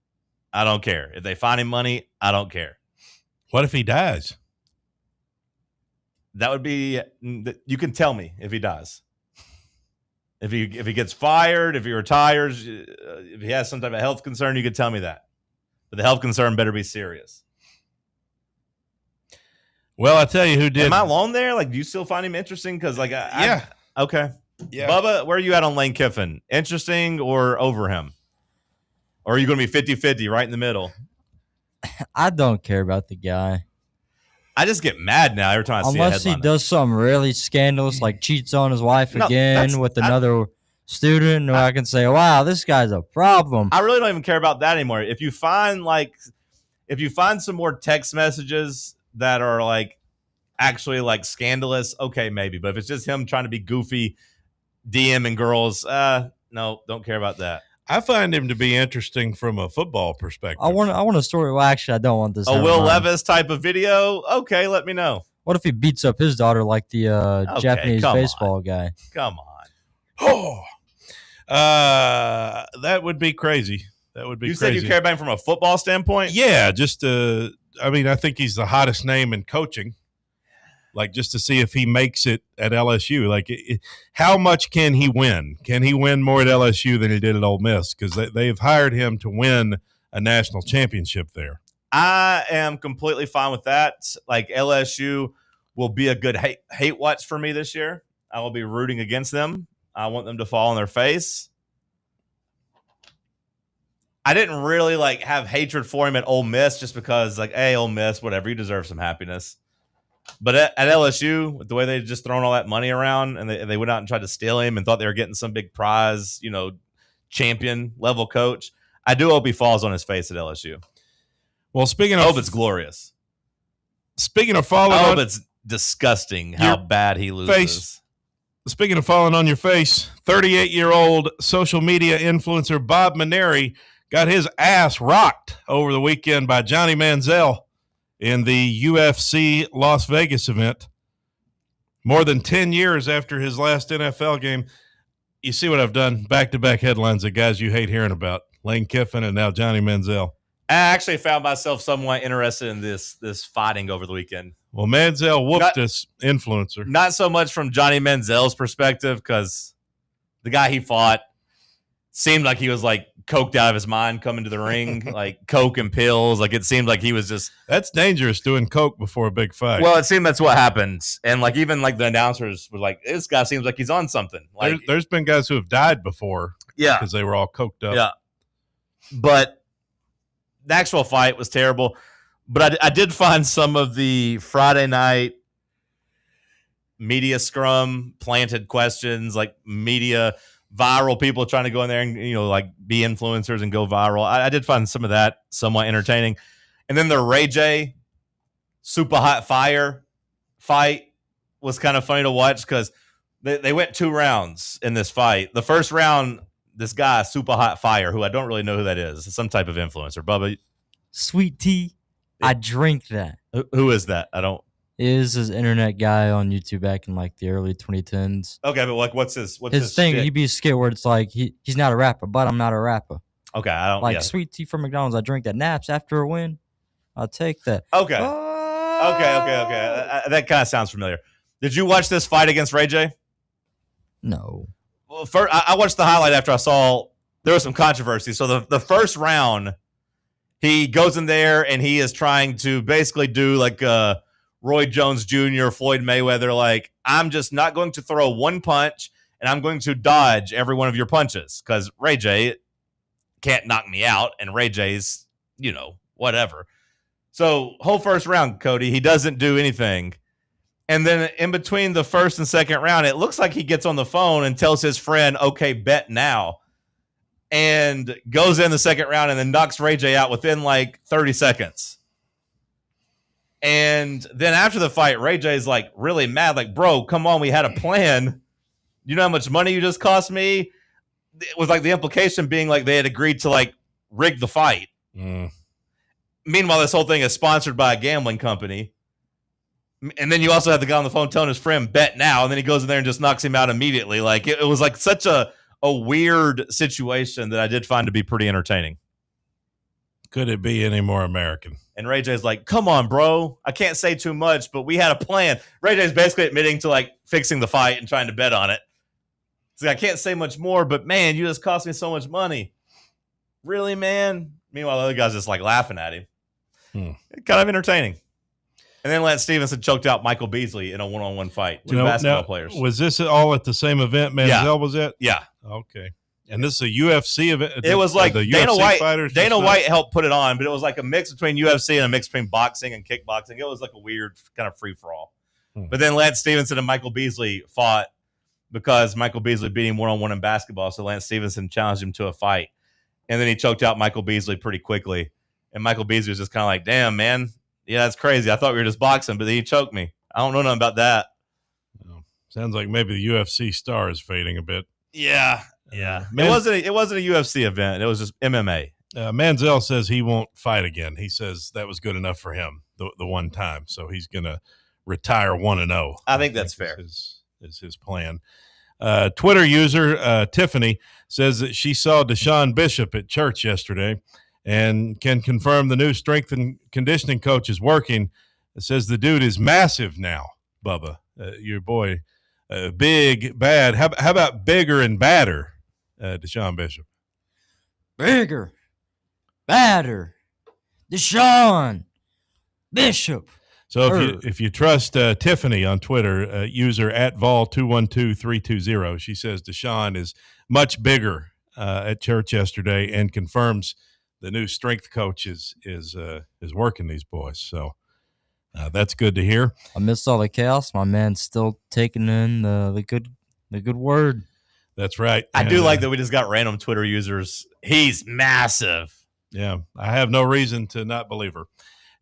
I don't care. If they fine him money, I don't care. What if he dies? That would be. You can tell me if he dies. If he gets fired, if he retires, if he has some type of health concern, you could tell me that. But the health concern better be serious. Well, I tell you who did. Am I alone there? Like, do you still find him interesting? Because, like, yeah. Okay. Yeah. Bubba, where are you at on Lane Kiffin? Interesting or over him? Or are you going to be 50-50 right in the middle? I don't care about the guy. I just get mad now every time I see a Unless headline. he does something really scandalous, like cheats on his wife again with another student, or I can say, wow, this guy's a problem. I really don't even care about that anymore. If you find some more text messages that are like actually like scandalous, okay, maybe. But if it's just him trying to be goofy, DMing girls, no, don't care about that. I find him to be interesting from a football perspective. I want a story. Well, actually, I don't want this. A Will Levis type of video? Okay, let me know. What if he beats up his daughter like the Japanese baseball guy? Come on. Oh, that would be crazy. That would be You crazy. said you care about him from a football standpoint? Yeah, just I think he's the hottest name in coaching. Like, just to see if he makes it at LSU. Like, how much can he win? Can he win more at LSU than he did at Ole Miss? Because they've hired him to win a national championship there. I am completely fine with that. Like, LSU will be a good hate watch for me this year. I will be rooting against them. I want them to fall on their face. I didn't really like have hatred for him at Ole Miss just because, like, hey, Ole Miss, whatever, you deserve some happiness. But at LSU, with the way they just thrown all that money around and they went out and tried to steal him and thought they were getting some big prize, champion level coach, I do hope he falls on his face at LSU. Well, I hope it's glorious. Speaking of falling, I hope it's disgusting how bad he loses. Face. Speaking of falling on your face, 38-year-old social media influencer Bob Maneri got his ass rocked over the weekend by Johnny Manziel in the UFC Las Vegas event. More than 10 years after his last NFL game. You see what I've done? Back-to-back headlines of guys you hate hearing about. Lane Kiffin and now Johnny Manziel. I actually found myself somewhat interested in this fighting over the weekend. Well, Manziel whooped this influencer. Not so much from Johnny Manziel's perspective, because the guy he fought seemed like he was like coked out of his mind coming to the ring, like coke and pills. Like it seemed like he was just. That's dangerous, doing coke before a big fight. Well, it seemed that's what happens, and like even like the announcers were like, "This guy seems like he's on something." Like there's been guys who have died before, because they were all coked up. Yeah, but the actual fight was terrible. But I did find some of the Friday night media scrum planted questions, like media viral people trying to go in there and, like be influencers and go viral. I did find some of that somewhat entertaining. And then the Ray J super hot fire fight was kind of funny to watch because they went 2 rounds in this fight. The first round, this guy, super hot fire, who I don't really know who that is, some type of influencer. Bubba. Sweet tea. I drink that. Who is that? I don't. Is this internet guy on YouTube back in like the early 2010s. Okay, but like what's his thing? shit? He'd be a skit where it's like he's not a rapper, but I'm not a rapper. Okay, I don't like sweet tea from McDonald's. I drink that. Naps after a win. I'll take that. Okay. Okay. That kind of sounds familiar. Did you watch this fight against Ray J? No. Well, first, I watched the highlight after I saw there was some controversy. So the first round, he goes in there and he is trying to basically do like Roy Jones Jr., Floyd Mayweather, like, I'm just not going to throw one punch and I'm going to dodge every one of your punches because Ray J can't knock me out and Ray J's, whatever. So whole first round, Cody, he doesn't do anything. And then in between the first and second round, it looks like he gets on the phone and tells his friend, okay, bet now. And goes in the second round and then knocks Ray J out within like 30 seconds. And then after the fight, Ray J's like really mad, like, bro, come on, we had a plan. You know how much money you just cost me? It was like the implication being like they had agreed to like rig the fight. Meanwhile, this whole thing is sponsored by a gambling company. And then you also have the guy on the phone telling his friend, bet now. And then he goes in there and just knocks him out immediately. Like it was like such a weird situation that I did find to be pretty entertaining. Could it be any more American? And Ray J's like, come on, bro. I can't say too much, but we had a plan. Ray J's basically admitting to like fixing the fight and trying to bet on it. He's like, I can't say much more, but man, you just cost me so much money. Really, man? Meanwhile, the other guy's just like laughing at him. Kind of entertaining. And then Lance Stevenson choked out Michael Beasley in a one-on-one fight. Two basketball players. Was this all at the same event Manziel was at? Yeah. Okay. And this is a UFC event? It was like the Dana UFC White. fighters Dana White helped put it on, but it was like a mix between UFC and a mix between boxing and kickboxing. It was like a weird kind of free-for-all. But then Lance Stevenson and Michael Beasley fought because Michael Beasley beat him one-on-one in basketball, so Lance Stevenson challenged him to a fight. And then he choked out Michael Beasley pretty quickly. And Michael Beasley was just kind of like, damn, man. Yeah, that's crazy. I thought we were just boxing, but then he choked me. I don't know nothing about that. Sounds like maybe the UFC star is fading a bit. Yeah. It wasn't a UFC event. It was just MMA. Manziel says he won't fight again. He says that was good enough for him the one time. So he's going to retire 1-0. I think that's fair. Is his plan. Twitter user Tiffany says that she saw Deshaun Bishop at church yesterday and can confirm the new strength and conditioning coach is working. It says the dude is massive now, Bubba. Your boy, big, bad. How about bigger and badder, Deshaun Bishop? Bigger, badder, Deshaun Bishop. So if you trust Tiffany on Twitter, user at Vol212320, she says Deshaun is much bigger at church yesterday and confirms the new strength coach is working these boys. So that's good to hear. Amidst all the chaos, my man's still taking in the good word. That's right. I do like that we just got random Twitter users. He's massive. Yeah, I have no reason to not believe her.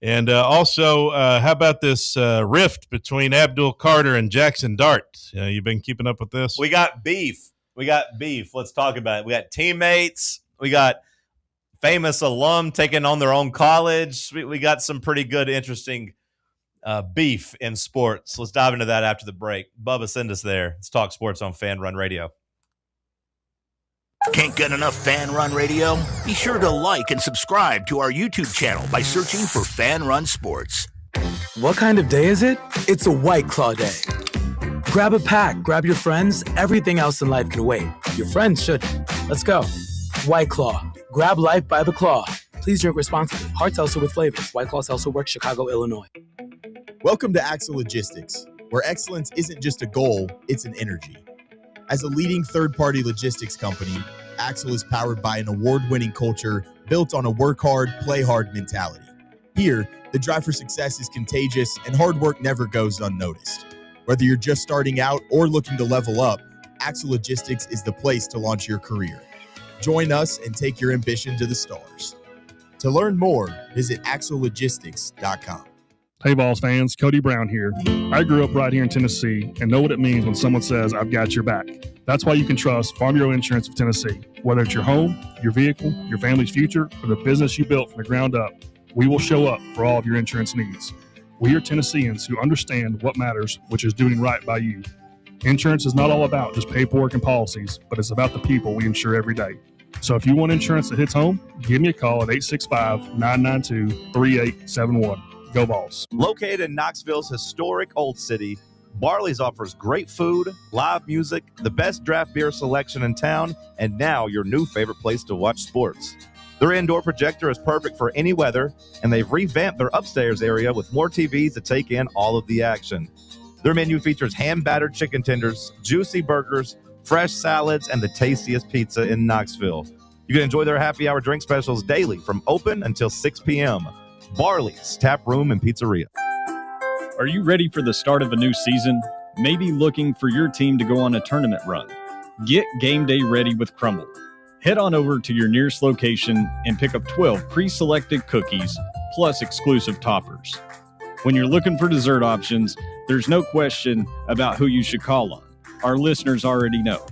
And also, how about this rift between Abdul Carter and Jackson Dart? You've been keeping up with this? We got beef. Let's talk about it. We got teammates. We got famous alum taking on their own college. We got some pretty good, interesting beef in sports. Let's dive into that after the break. Bubba, send us there. Let's talk sports on Fan Run Radio. Can't get enough Fan Run Radio? Be sure to like and subscribe to our YouTube channel by searching for Fan Run Sports. What kind of day is it? It's a White Claw day. Grab a pack, grab your friends. Everything else in life can wait. Your friends shouldn't. Let's go. White Claw, Grab life by the claw. Please drink responsibly. Hard seltzer with flavor. White Claw Seltzer Works, Chicago, Illinois. Welcome to Axle Logistics, where excellence isn't just a goal, it's an energy. As a leading third-party logistics company, Axle is powered by an award-winning culture built on a work hard, play hard mentality. Here, the drive for success is contagious and hard work never goes unnoticed. Whether you're just starting out or looking to level up, Axle Logistics is the place to launch your career. Join us and take your ambition to the stars. To learn more, visit axlelogistics.com. Hey, Vols fans, Cody Brown here. I grew up right here in Tennessee and know what it means when someone says, I've got your back. That's why you can trust Farm Bureau Insurance of Tennessee. Whether it's your home, your vehicle, your family's future, or the business you built from the ground up, we will show up for all of your insurance needs. We are Tennesseans who understand what matters, which is doing right by you. Insurance is not all about just paperwork and policies, but it's about the people we insure every day. So if you want insurance that hits home, give me a call at 865-992-3871. Go Vols. Located in Knoxville's historic Old City, Barley's offers great food, live music, the best draft beer selection in town, and now your new favorite place to watch sports. Their indoor projector is perfect for any weather, and they've revamped their upstairs area with more TVs to take in all of the action. Their menu features hand-battered chicken tenders, juicy burgers, fresh salads, and the tastiest pizza in Knoxville. You can enjoy their happy hour drink specials daily from open until 6 p.m. Barley's Tap Room and Pizzeria. Are you ready for the start of a new season? Maybe looking for your team to go on a tournament run? Get game day ready with Crumble. Head on over to your nearest location and pick up 12 pre-selected cookies plus exclusive toppers. When you're looking for dessert options, there's no question about who you should call on. Our listeners already know.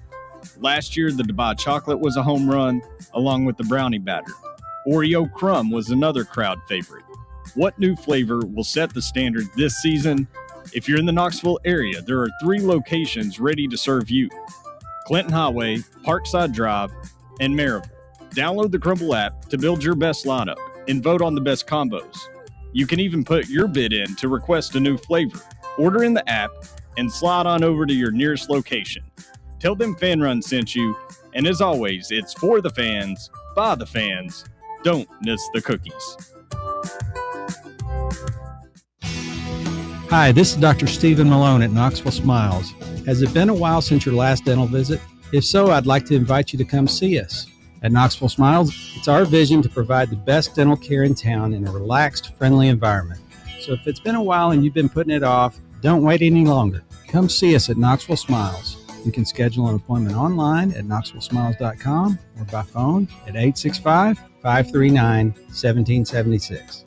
Last year, the Dubai chocolate was a home run, along with the brownie batter. Oreo crumb was another crowd favorite. What new flavor will set the standard this season? If you're in the Knoxville area, there are 3 locations ready to serve you: Clinton Highway, Parkside Drive, and Maryville. Download the Crumble app to build your best lineup and vote on the best combos. You can even put your bid in to request a new flavor. Order in the app and slide on over to your nearest location. Tell them Fan Run sent you, and as always, it's for the fans, by the fans. Don't miss the cookies. Hi, this is Dr. Stephen Malone at Knoxville Smiles. Has it been a while since your last dental visit? If so, I'd like to invite you to come see us. At Knoxville Smiles, it's our vision to provide the best dental care in town in a relaxed, friendly environment. So if it's been a while and you've been putting it off, don't wait any longer. Come see us at Knoxville Smiles. You can schedule an appointment online at knoxvillesmiles.com or by phone at 865-539-1776.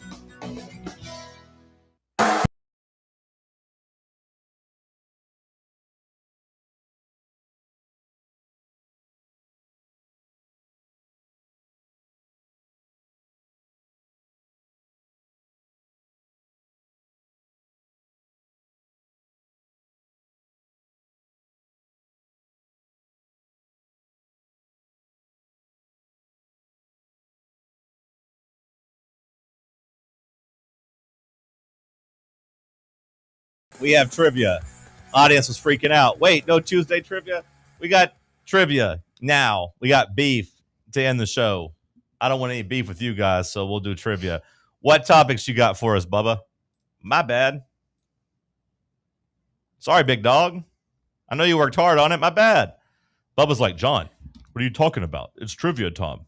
We have trivia. Audience was freaking out. Wait, no Tuesday trivia? We got trivia now. We got beef to end the show. I don't want any beef with you guys, so we'll do trivia. What topics you got for us, Bubba? My bad. Sorry, big dog. I know you worked hard on it. My bad. Bubba's like, John, what are you talking about? It's trivia time.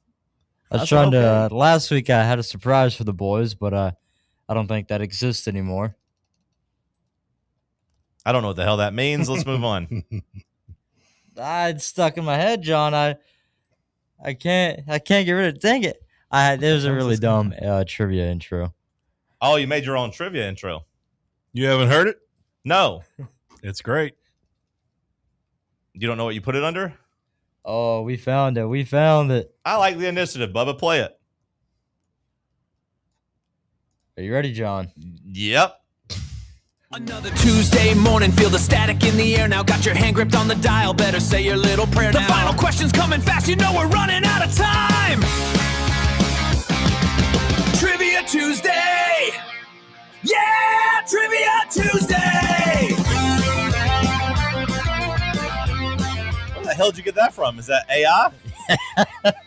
I was trying to. Last week I had a surprise for the boys, but I don't think that exists anymore. I don't know what the hell that means. Let's move on. It's stuck in my head, John. I can't get rid of it. Dang it. It was a really dumb trivia intro. Oh, you made your own trivia intro. You haven't heard it? No. It's great. You don't know what you put it under? Oh, we found it. We found it. I like the initiative, Bubba. Play it. Are you ready, John? Yep. Another Tuesday morning, feel the static in the air now. Got your hand gripped on the dial, better say your little prayer now. The final question's coming fast, you know we're running out of time. Trivia Tuesday! Yeah! Trivia Tuesday! Where the hell did you get that from? Is that AI?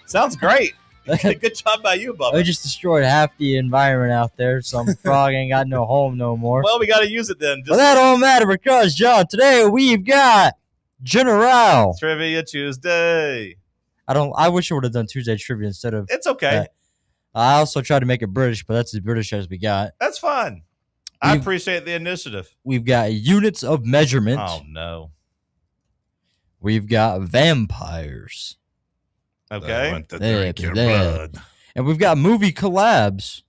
Sounds great. Good job by you, Bubba. We just destroyed half the environment out there. Some frog ain't got no home no more. Well, we got to use it then. But that don't matter because, John, today we've got General Trivia Tuesday. I wish I would have done Tuesday trivia instead of. It's okay. That. I also tried to make it British, but that's as British as we got. That's fine. I appreciate the initiative. We've got units of measurement. Oh, no. We've got vampires. Okay. I want to drink your blood. And we've got movie collabs.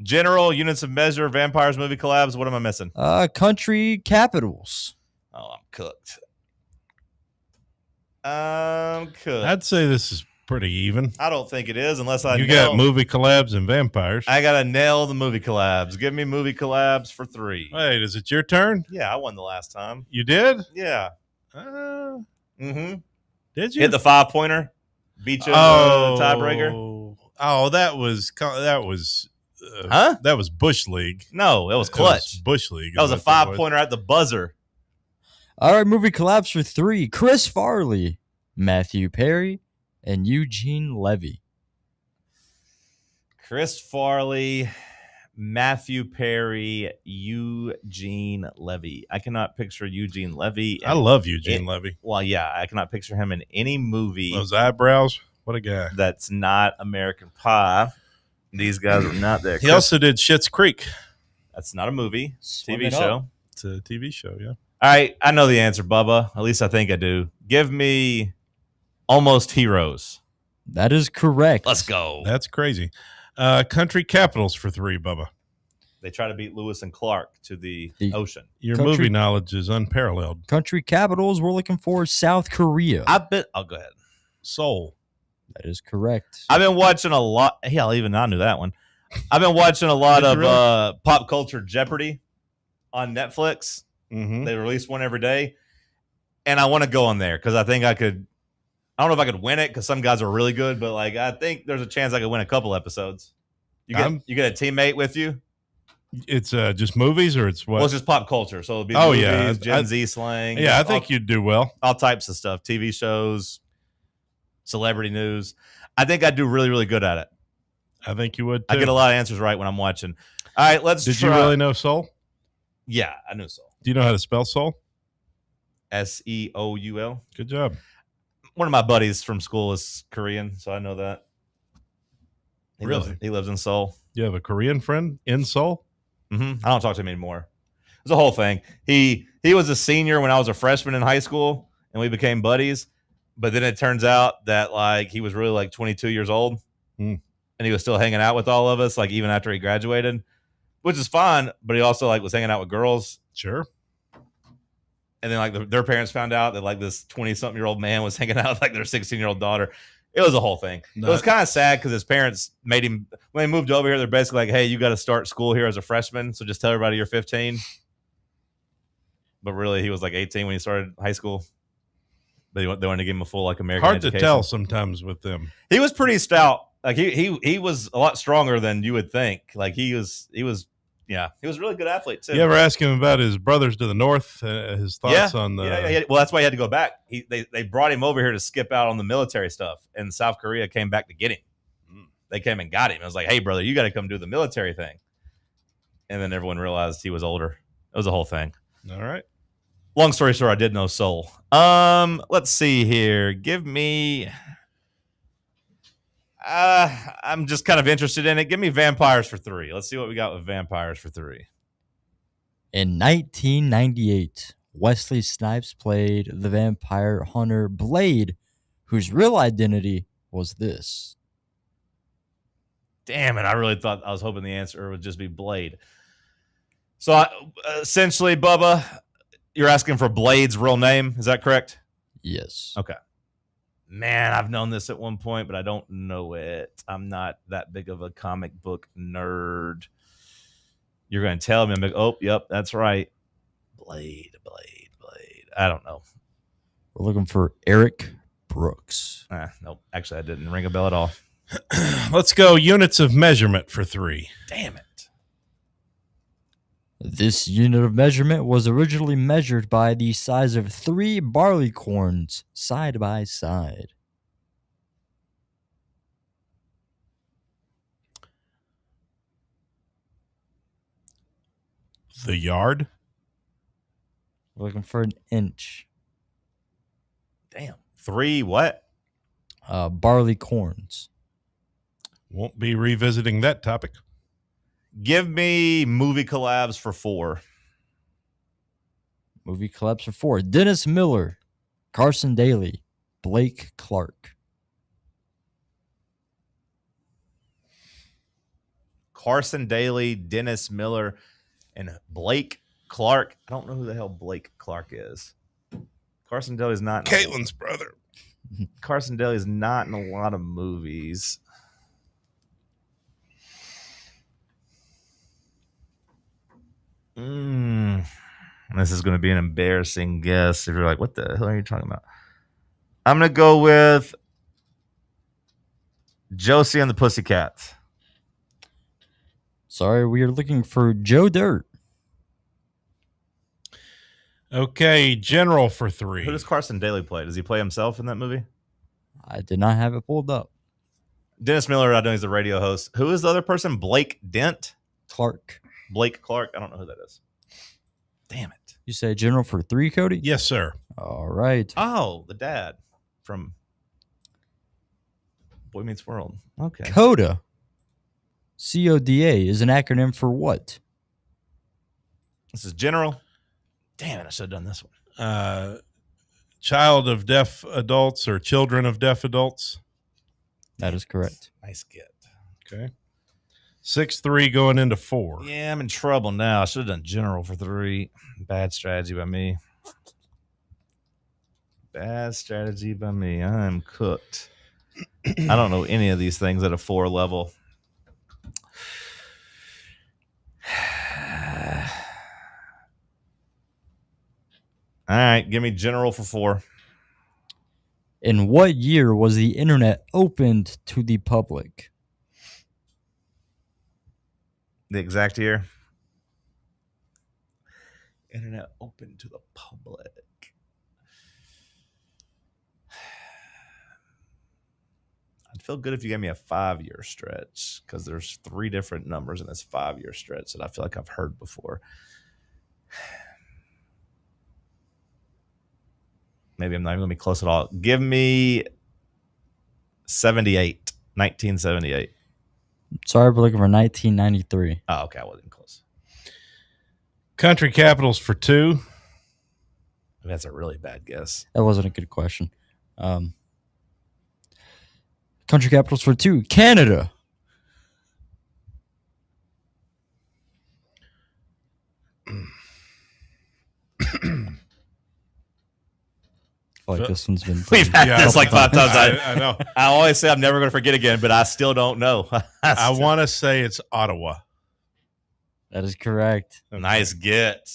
General, units of measure, vampires, movie collabs. What am I missing? Country capitals. Oh, I'm cooked. I'm cooked. I'd say this is pretty even. I don't think it is unless I You got movie collabs and vampires. I got to nail the movie collabs. Give me movie collabs for 3. Wait, is it your turn? Yeah, I won the last time. You did? Yeah. Did you? Hit the 5-pointer? Beat you in the tiebreaker? Oh, that was that was Bush League. No, it was clutch. Bush League. That was a 5-pointer at the buzzer. All right, movie collabs for 3. Chris Farley, Matthew Perry, and Eugene Levy. Chris Farley, Matthew Perry, Eugene Levy. I cannot picture Eugene Levy. I love Eugene Levy. Well, yeah, I cannot picture him in any movie. Those eyebrows. What a guy. That's not American Pie. These guys are not there. He also did Schitt's Creek. That's not a movie. Swim TV it show. up. It's a TV show, yeah. All right, I know the answer, Bubba. At least I think I do. Give me Almost Heroes. That is correct. Let's go. That's crazy. Country capitals for 3, Bubba. They try to beat Lewis and Clark to the ocean. Your movie knowledge is unparalleled. Country capitals, we're looking for South Korea. I'll go ahead. Seoul. That is correct. I've been watching a lot. Hell, even I knew that one. I've been watching a lot of pop culture Jeopardy on Netflix. Mm-hmm. They release one every day. And I want to go on there because I think I could. I don't know if I could win it because some guys are really good, but like I think there's a chance I could win a couple episodes. You get a teammate with you. It's just movies or it's what? Well, it's just pop culture. So it'll be movies, Gen Z slang. Yeah, I think you'd do well. All types of stuff. TV shows, celebrity news. I think I'd do really, really good at it. I think you would too. I get a lot of answers right when I'm watching. All right, let's Did you really know Seoul? Yeah, I knew Seoul. Do you know how to spell Seoul? Seoul. Good job. One of my buddies from school is Korean, so I know that. Really? He lives in Seoul. You have a Korean friend in Seoul? Mm-hmm. I don't talk to him anymore. It's a whole thing. He was a senior when I was a freshman in high school, and we became buddies. But then it turns out that like he was really like 22 years old, and he was still hanging out with all of us, like even after he graduated, which is fine. But he also like was hanging out with girls. Sure. And then like their parents found out that like this 20-something-year-old man was hanging out with like their 16-year-old daughter. It was a whole thing. It was kind of sad because his parents made him, when they moved over here, they're basically like, hey, you got to start school here as a freshman. So just tell everybody you're 15. But really, he was like 18 when he started high school. But they wanted to give him a full like American education. Hard to tell sometimes with them. He was pretty stout. Like he was a lot stronger than you would think. Like he was yeah, he was a really good athlete too. You ever ask him about his brothers to the north? His thoughts on the? Yeah. Well, that's why he had to go back. They brought him over here to skip out on the military stuff, and South Korea came back to get him. They came and got him. I was like, "Hey, brother, you got to come do the military thing." And then everyone realized he was older. It was a whole thing. All right. Long story short, I did know Seoul. Let's see here. Give me. I'm just kind of interested in it. Give me vampires for 3. Let's see what we got with vampires for 3. In 1998, Wesley Snipes played the vampire hunter Blade, whose real identity was this. Damn it. I was hoping the answer would just be Blade. So essentially, Bubba, you're asking for Blade's real name. Is that correct? Yes. Okay. Man, I've known this at one point, but I don't know it. I'm not that big of a comic book nerd. You're going to tell me, I'm like, oh, yep, that's right. Blade. I don't know. We're looking for Eric Brooks. Nope. Actually, I didn't ring a bell at all. Let's go units of measurement for 3. Damn it. This unit of measurement was originally measured by the size of 3 barley corns side by side. The Yard. Looking for an inch. Damn. 3 what? Barley corns. Won't be revisiting that topic. Give me movie collabs for 4. Movie collabs for 4. Dennis Miller, Carson Daly, Blake Clark. Carson Daly, Dennis Miller, and Blake Clark. I don't know who the hell Blake Clark is. Carson Daly is not. Caitlin's brother. Carson Daly is not in a lot of movies. This is going to be an embarrassing guess if you're like, what the hell are you talking about? I'm going to go with Josie and the Pussycats. Sorry, we are looking for Joe Dirt. Okay, General for 3. Who does Carson Daly play? Does he play himself in that movie? I did not have it pulled up. Dennis Miller, I know he's a radio host. Who is the other person? Blake Dent? Clark. Blake Clark? I don't know who that is. Damn it. You say General for 3, Cody? Yes, sir. All right. Oh, the dad from Boy Meets World. Okay. CODA. CODA is an acronym for what? This is General. Damn it, I should have done this one. Child of deaf adults or children of deaf adults. That is correct. Nice get. Okay. 6-3 going into 4. Yeah, I'm in trouble now. I should have done General for 3. Bad strategy by me. Bad strategy by me. I'm cooked. I don't know any of these things at a 4 level. All right, give me General for 4. In what year was the internet opened to the public? The exact year? Internet open to the public. I'd feel good if you gave me a 5-year stretch because there's 3 different numbers in this 5-year stretch that I feel like I've heard before. Maybe I'm not even going to be close at all. Give me 1978. Sorry, we're looking for 1993. Oh, okay. I wasn't close. Country capitals for 2. That's a really bad guess. That wasn't a good question. Country capitals for 2. Canada. I feel like this one's been. We've had this like 5 times. I know. I always say I'm never going to forget again, but I still don't know. I want to say it's Ottawa. That is correct. Nice get.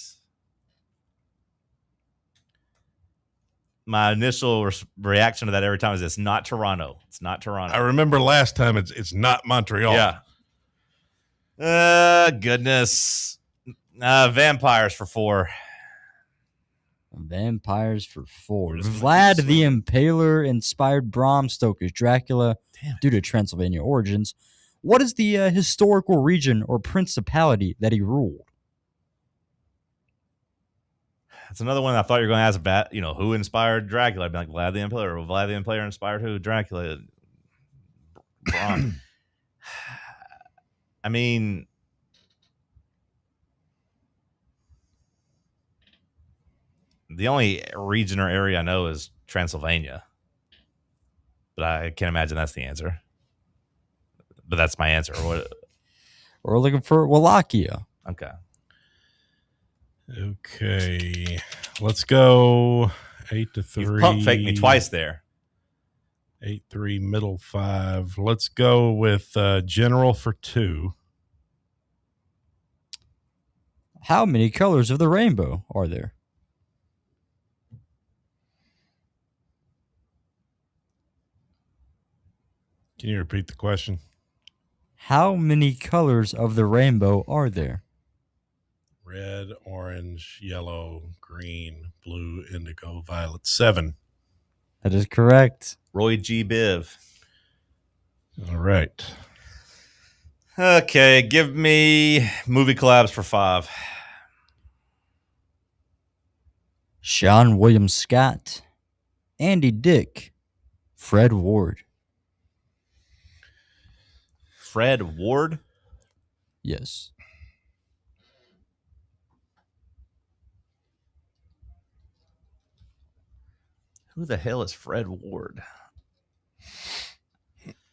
My initial reaction to that every time is it's not Toronto. It's not Toronto. I remember last time it's not Montreal. Yeah. Goodness. Vampires for 4. Vampires for 4. Vlad the Impaler inspired Bram Stoker's Dracula due to Transylvania origins. What is the historical region or principality that he ruled? That's another one I thought you were going to ask about, who inspired Dracula. I'd be like, Vlad the Impaler. Or Vlad the Impaler inspired who? Dracula. Bram. I mean, the only region or area I know is Transylvania. But I can't imagine that's the answer. But that's my answer. We're looking for Wallachia. Okay. Okay. Let's go 8-3. You've pump faked me twice there. 8-3, middle 5. Let's go with General for 2. How many colors of the rainbow are there? Can you repeat the question? How many colors of the rainbow are there? Red, orange, yellow, green, blue, indigo, violet. 7. That is correct. Roy G. Biv. All right. Okay, give me movie collabs for 5. Sean William Scott, Andy Dick, Fred Ward. Fred Ward? Yes. Who the hell is Fred Ward?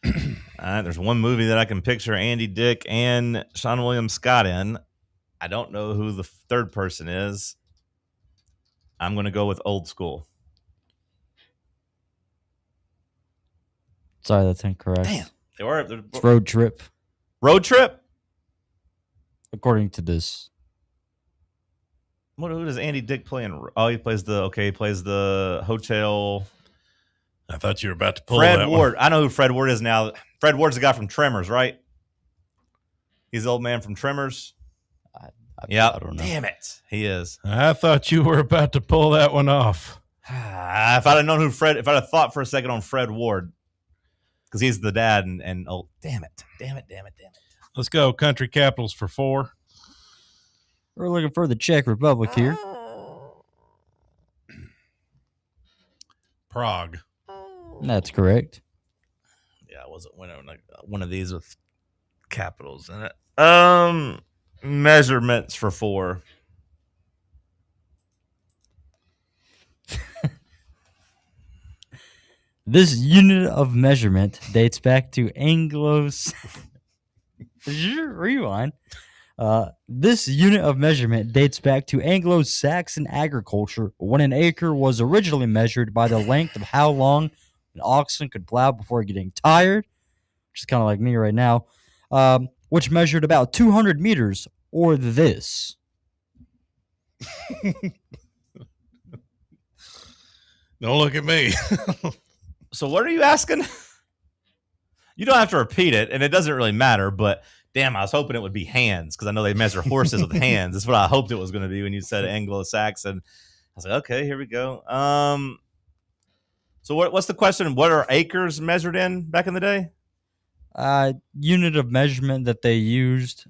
There's one movie that I can picture Andy Dick and Sean William Scott in. I don't know who the third person is. I'm going to go with Old School. Sorry, that's incorrect. Damn. It's Road Trip. Road Trip? According to this. Who does Andy Dick play in? Oh, he plays the hotel. I thought you were about to pull Fred that Ward. one. I know who Fred Ward is now. Fred Ward's the guy from Tremors, right? He's the old man from Tremors. Yeah, I don't know. Damn it, he is. I thought you were about to pull that one off. If I'd have known if I'd have thought for a second on Fred Ward, because he's the dad, and oh, damn it. Let's go country capitals for 4. We're looking for the Czech Republic here. Prague. That's correct. Yeah, I wasn't winning one of these with capitals in it. Measurements for 4. This unit of measurement dates back to Rewind. This unit of measurement dates back to Anglo-Saxon agriculture, when an acre was originally measured by the length of how long an oxen could plow before getting tired, which is kind of like me right now, which measured about 200 meters, or this. Don't look at me. So what are you asking? You don't have to repeat it, and it doesn't really matter, but damn, I was hoping it would be hands, because I know they measure horses with hands. That's what I hoped it was going to be when you said Anglo-Saxon. I was like, okay, here we go. So what's the question? What are acres measured in back in the day? Unit of measurement that they used,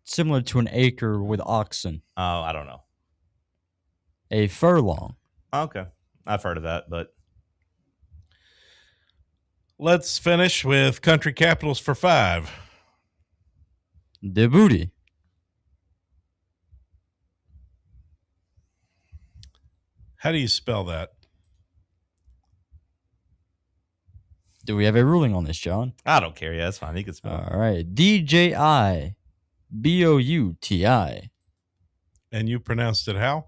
similar to an acre with oxen. Oh, I don't know. A furlong. Okay. I've heard of that, but let's finish with country capitals for 5. Djibouti. How do you spell that? Do we have a ruling on this, John? I don't care. Yeah, that's fine. He can spell it. All right. Djibouti. And you pronounced it how?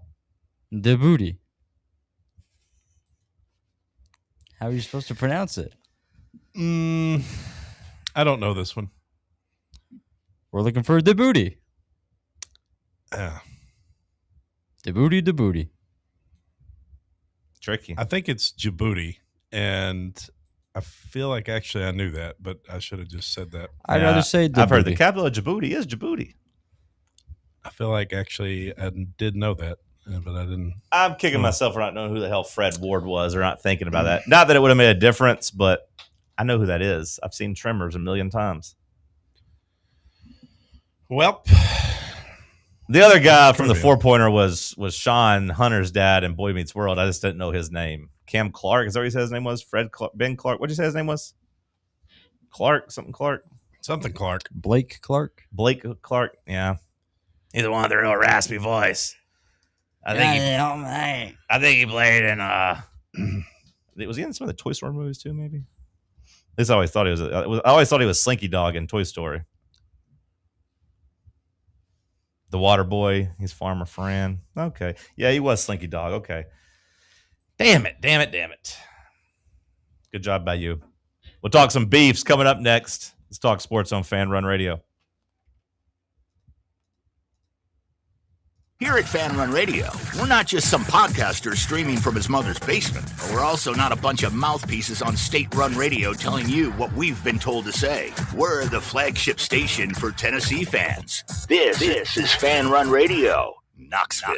Djibouti. How are you supposed to pronounce it? I don't know this one. We're looking for Djibouti. Djibouti. Tricky. I think it's Djibouti, and I feel like actually I knew that, but I should have just said that. I'd rather say Djibouti. I've heard the capital of Djibouti is Djibouti. I feel like actually I did know that, but I didn't. I'm kicking myself for not knowing who the hell Fred Ward was, or not thinking about that. Not that it would have made a difference, but I know who that is. I've seen Tremors a million times. Well, the other guy from the 4-pointer was Sean Hunter's dad in Boy Meets World. I just didn't know his name. Cam Clark, is that what he said his name was? Fred Clark, Ben Clark. What did you say his name was? Clark, something Clark. Blake Clark. Blake Clark, yeah. He's the one with the real raspy voice. I think he played in was he in some of the Toy Story movies too, maybe? At least I always thought he was Slinky Dog in Toy Story. The Water Boy, he's Farmer Fran. Okay. Yeah, he was Slinky Dog. Okay. Damn it. Good job by you. We'll talk some beefs coming up next. Let's talk sports on Fan Run Radio. Here at Fan Run Radio, we're not just some podcaster streaming from his mother's basement, but we're also not a bunch of mouthpieces on state-run radio telling you what we've been told to say. We're the flagship station for Tennessee fans. This is Fan Run Radio, Knoxville.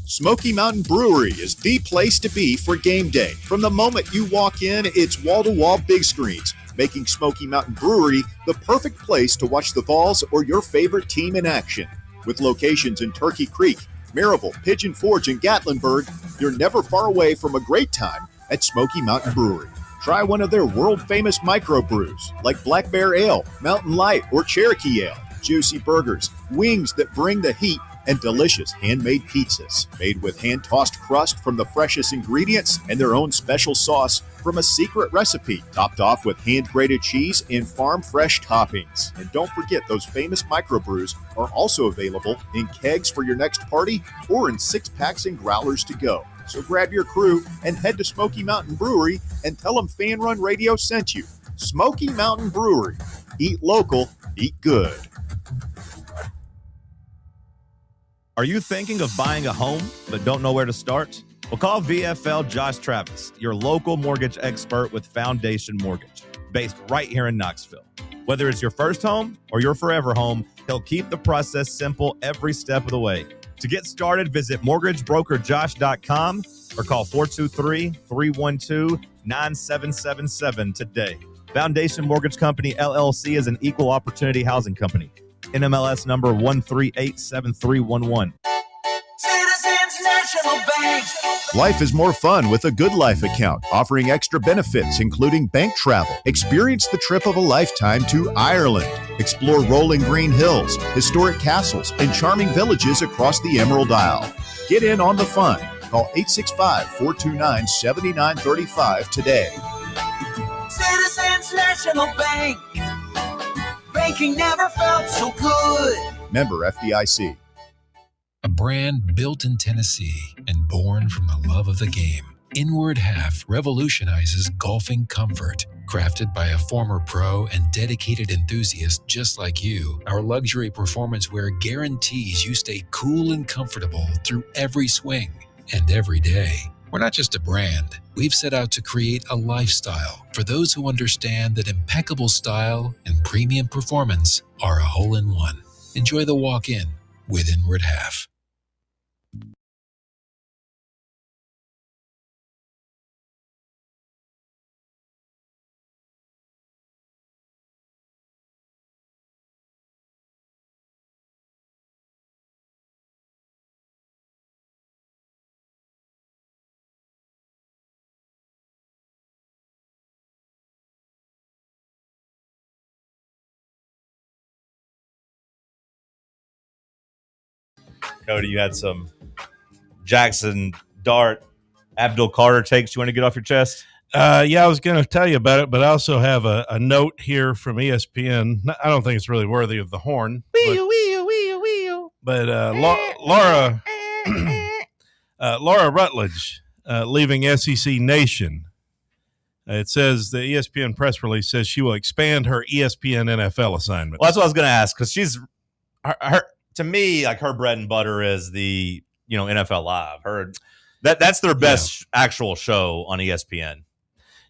Smoky Mountain Brewery is the place to be for game day. From the moment you walk in, it's wall-to-wall big screens, making Smoky Mountain Brewery the perfect place to watch the Vols or your favorite team in action. With locations in Turkey Creek, Maryville, Pigeon Forge, and Gatlinburg, you're never far away from a great time at Smoky Mountain Brewery. Try one of their world-famous microbrews like Black Bear Ale, Mountain Light, or Cherokee Ale. Juicy burgers, wings that bring the heat, and delicious handmade pizzas made with hand-tossed crust from the freshest ingredients and their own special sauce from a secret recipe, topped off with hand-grated cheese and farm-fresh toppings. And don't forget, those famous microbrews are also available in kegs for your next party or in 6-packs and growlers to go. So grab your crew and head to Smoky Mountain Brewery and tell them Fan Run Radio sent you. Smoky Mountain Brewery. Eat local, eat good. Are you thinking of buying a home but don't know where to start? Well, call VFL Josh Travis, your local mortgage expert with Foundation Mortgage, based right here in Knoxville. Whether it's your first home or your forever home, he'll keep the process simple every step of the way. To get started, visit mortgagebrokerjosh.com or call 423-312-9777 today. Foundation Mortgage Company, LLC is an equal opportunity housing company. NMLS number 1387311. Citizens National Bank. Life is more fun with a Good Life account, offering extra benefits, including bank travel. Experience the trip of a lifetime to Ireland. Explore rolling green hills, historic castles, and charming villages across the Emerald Isle. Get in on the fun. Call 865-429-7935 today. Citizens National Bank. Banking never felt so good. Member FDIC. A brand built in Tennessee and born from the love of the game. Inward Half revolutionizes golfing comfort. Crafted by a former pro and dedicated enthusiast just like you, our luxury performance wear guarantees you stay cool and comfortable through every swing and every day. We're not just a brand. We've set out to create a lifestyle for those who understand that impeccable style and premium performance are a hole-in-one. Enjoy the walk-in with Inward Half. Cody, you had some Jackson Dart, Abdul Carter takes you want to get off your chest? Yeah, I was going to tell you about it, but I also have a note here from ESPN. I don't think it's really worthy of the horn. But Laura Rutledge leaving SEC Nation. It says the ESPN press release says she will expand her ESPN NFL assignment. Well, that's what I was going to ask, because she's her to me, like, her bread and butter is the NFL Live. That's their best actual show on ESPN.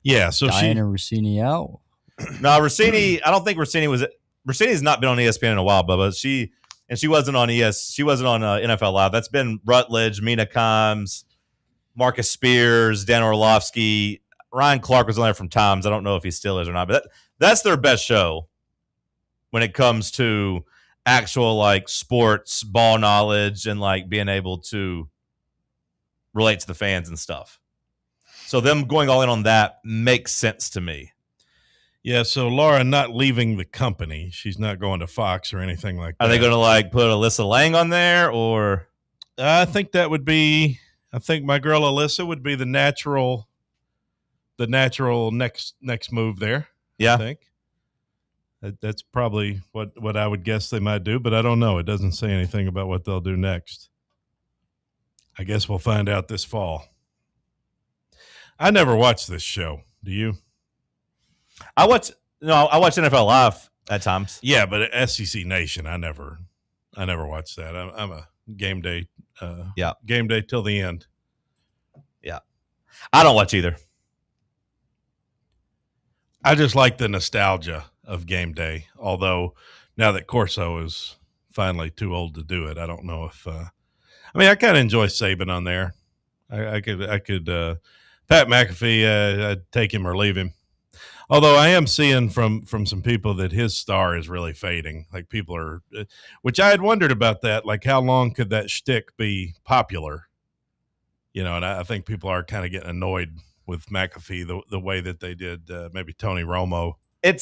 Yeah, so Diana Rossini out. No, Rossini. I don't think Rossini's not been on ESPN in a while, Bubba. She wasn't on She wasn't on NFL Live. That's been Rutledge, Mina Kimes, Marcus Spears, Dan Orlovsky. Ryan Clark was on there from times. I don't know if he still is or not, but that's their best show when it comes to actual, like, sports ball knowledge and, like, being able to relate to the fans and stuff. So them going all in on that makes sense to me. Yeah, so Laura not leaving the company. She's not going to Fox or anything like that. Are they going to, like, put Alyssa Lang on there, or? I think my girl Alyssa would be the natural next move there. Yeah. I think. That's probably what I would guess they might do, but I don't know. It doesn't say anything about what they'll do next. I guess we'll find out this fall. I never watched this show. Do you? I watch NFL Live at times. Yeah, but SEC Nation, I never watched that. I'm a game day. Game day till the end. Yeah, I don't watch either. I just like the nostalgia of game day. Although now that Corso is finally too old to do it, I don't know if. I kind of enjoy Saban on there. I could. Pat McAfee, I'd take him or leave him. Although I am seeing from some people that his star is really fading. Like people are, which I had wondered about that. Like how long could that shtick be popular? You know, and I think people are kind of getting annoyed with McAfee the way that they did maybe Tony Romo. I